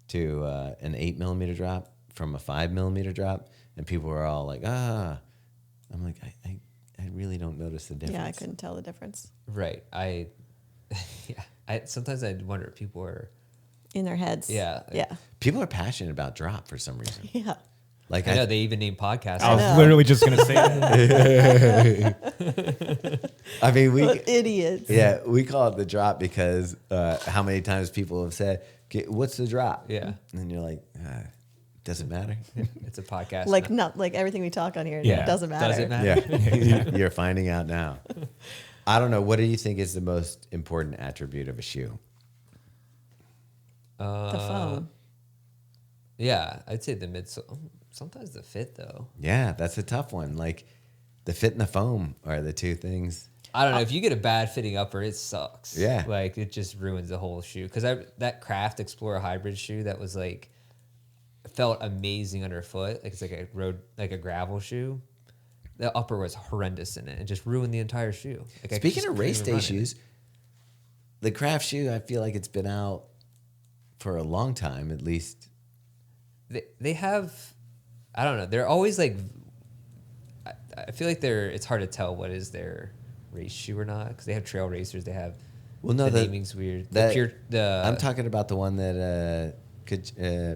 Speaker 2: to an 8 millimeter drop from a 5 millimeter drop, and people were all like, I'm like, I really don't notice the difference.
Speaker 4: Yeah, I couldn't tell the difference
Speaker 3: right. I sometimes I wonder if people are.
Speaker 4: in their heads.
Speaker 3: Yeah.
Speaker 4: Yeah.
Speaker 2: People are passionate about drop for some reason.
Speaker 4: Yeah.
Speaker 2: Like,
Speaker 3: I know they even name podcasts.
Speaker 5: I was
Speaker 4: know.
Speaker 5: literally just gonna say that.
Speaker 2: I mean,
Speaker 4: Idiots.
Speaker 2: yeah, we call it the drop because how many times people have said, "Okay, what's the drop?"
Speaker 3: Yeah.
Speaker 2: And you're like, doesn't matter.
Speaker 3: It's a podcast.
Speaker 4: Like
Speaker 3: now.
Speaker 4: not like everything we talk on here.
Speaker 5: Yeah.
Speaker 4: It doesn't matter.
Speaker 3: Does it matter?
Speaker 2: Yeah, you're finding out now. I don't know. What do you think is the most important attribute of a shoe?
Speaker 4: The phone.
Speaker 3: Yeah, I'd say the midsole. Sometimes the fit though.
Speaker 2: Yeah, that's a tough one. Like, the fit and the foam are the two things.
Speaker 3: I don't know. If you get a bad fitting upper, it sucks.
Speaker 2: Yeah.
Speaker 3: Like it just ruins the whole shoe. Because that Craft Explorer hybrid shoe that was like felt amazing underfoot. Like it's like a gravel shoe. The upper was horrendous in it and just ruined the entire shoe. Like, I
Speaker 2: Speaking
Speaker 3: just
Speaker 2: of
Speaker 3: couldn't
Speaker 2: race
Speaker 3: even
Speaker 2: day
Speaker 3: run in
Speaker 2: shoes, the Craft shoe, I feel like it's been out for a long time, at least.
Speaker 3: They have, I don't know. They're always like, I feel like it's hard to tell what is their race shoe or not because they have trail racers. They have,
Speaker 2: Well, no,
Speaker 3: the naming's weird.
Speaker 2: I'm talking about the one that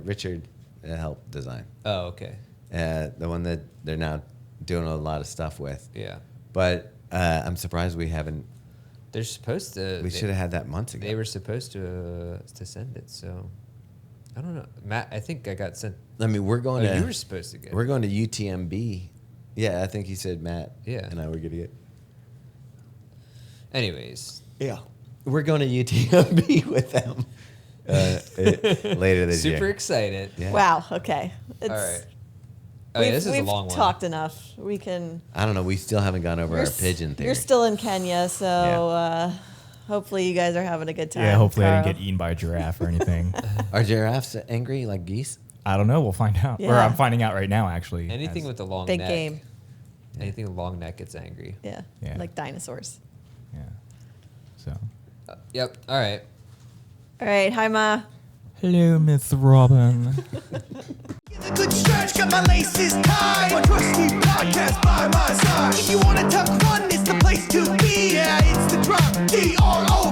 Speaker 2: Richard helped design.
Speaker 3: Oh, okay.
Speaker 2: The one that they're now doing a lot of stuff with.
Speaker 3: Yeah.
Speaker 2: But I'm surprised we haven't.
Speaker 3: They're supposed to.
Speaker 2: We should have had that months ago.
Speaker 3: They were supposed to send it, so I don't know. Matt, I think I got sent.
Speaker 2: I mean, we're going to.
Speaker 3: You were supposed to get.
Speaker 2: We're going to UTMB. Yeah, I think he said Matt.
Speaker 3: Yeah.
Speaker 2: And I were gonna get.
Speaker 3: Anyways,
Speaker 2: Yeah. We're going to UTMB with them later this year.
Speaker 3: Super excited.
Speaker 2: Yeah.
Speaker 4: Wow. Okay. It's,
Speaker 3: All right. Oh, yeah, this is a
Speaker 4: we've
Speaker 3: long one.
Speaker 4: talked enough. We can.
Speaker 2: I don't know. We still haven't gone over our pigeon theory.
Speaker 4: You're still in Kenya, so
Speaker 2: Yeah.
Speaker 4: hopefully you guys are having a good time.
Speaker 5: Yeah, hopefully I
Speaker 4: Carl.
Speaker 5: didn't get eaten by a giraffe or anything.
Speaker 2: Are giraffes angry like geese?
Speaker 5: I don't know. We'll find out. Or
Speaker 4: Yeah.
Speaker 5: I'm finding out right now, actually.
Speaker 3: Anything
Speaker 5: as-
Speaker 3: with a long
Speaker 4: Big
Speaker 3: neck.
Speaker 4: game.
Speaker 3: Anything with a long neck gets angry.
Speaker 4: Yeah.
Speaker 5: Yeah.
Speaker 4: Like dinosaurs.
Speaker 5: Yeah. So.
Speaker 3: Yep. All right.
Speaker 4: All right. Hi, Ma.
Speaker 5: Hello, Miss Robin.
Speaker 1: Get a good stretch, got my laces tied. My trusty podcast by my side. If you wanna talk fun, it's the place to be. Yeah, it's the drop. DROB.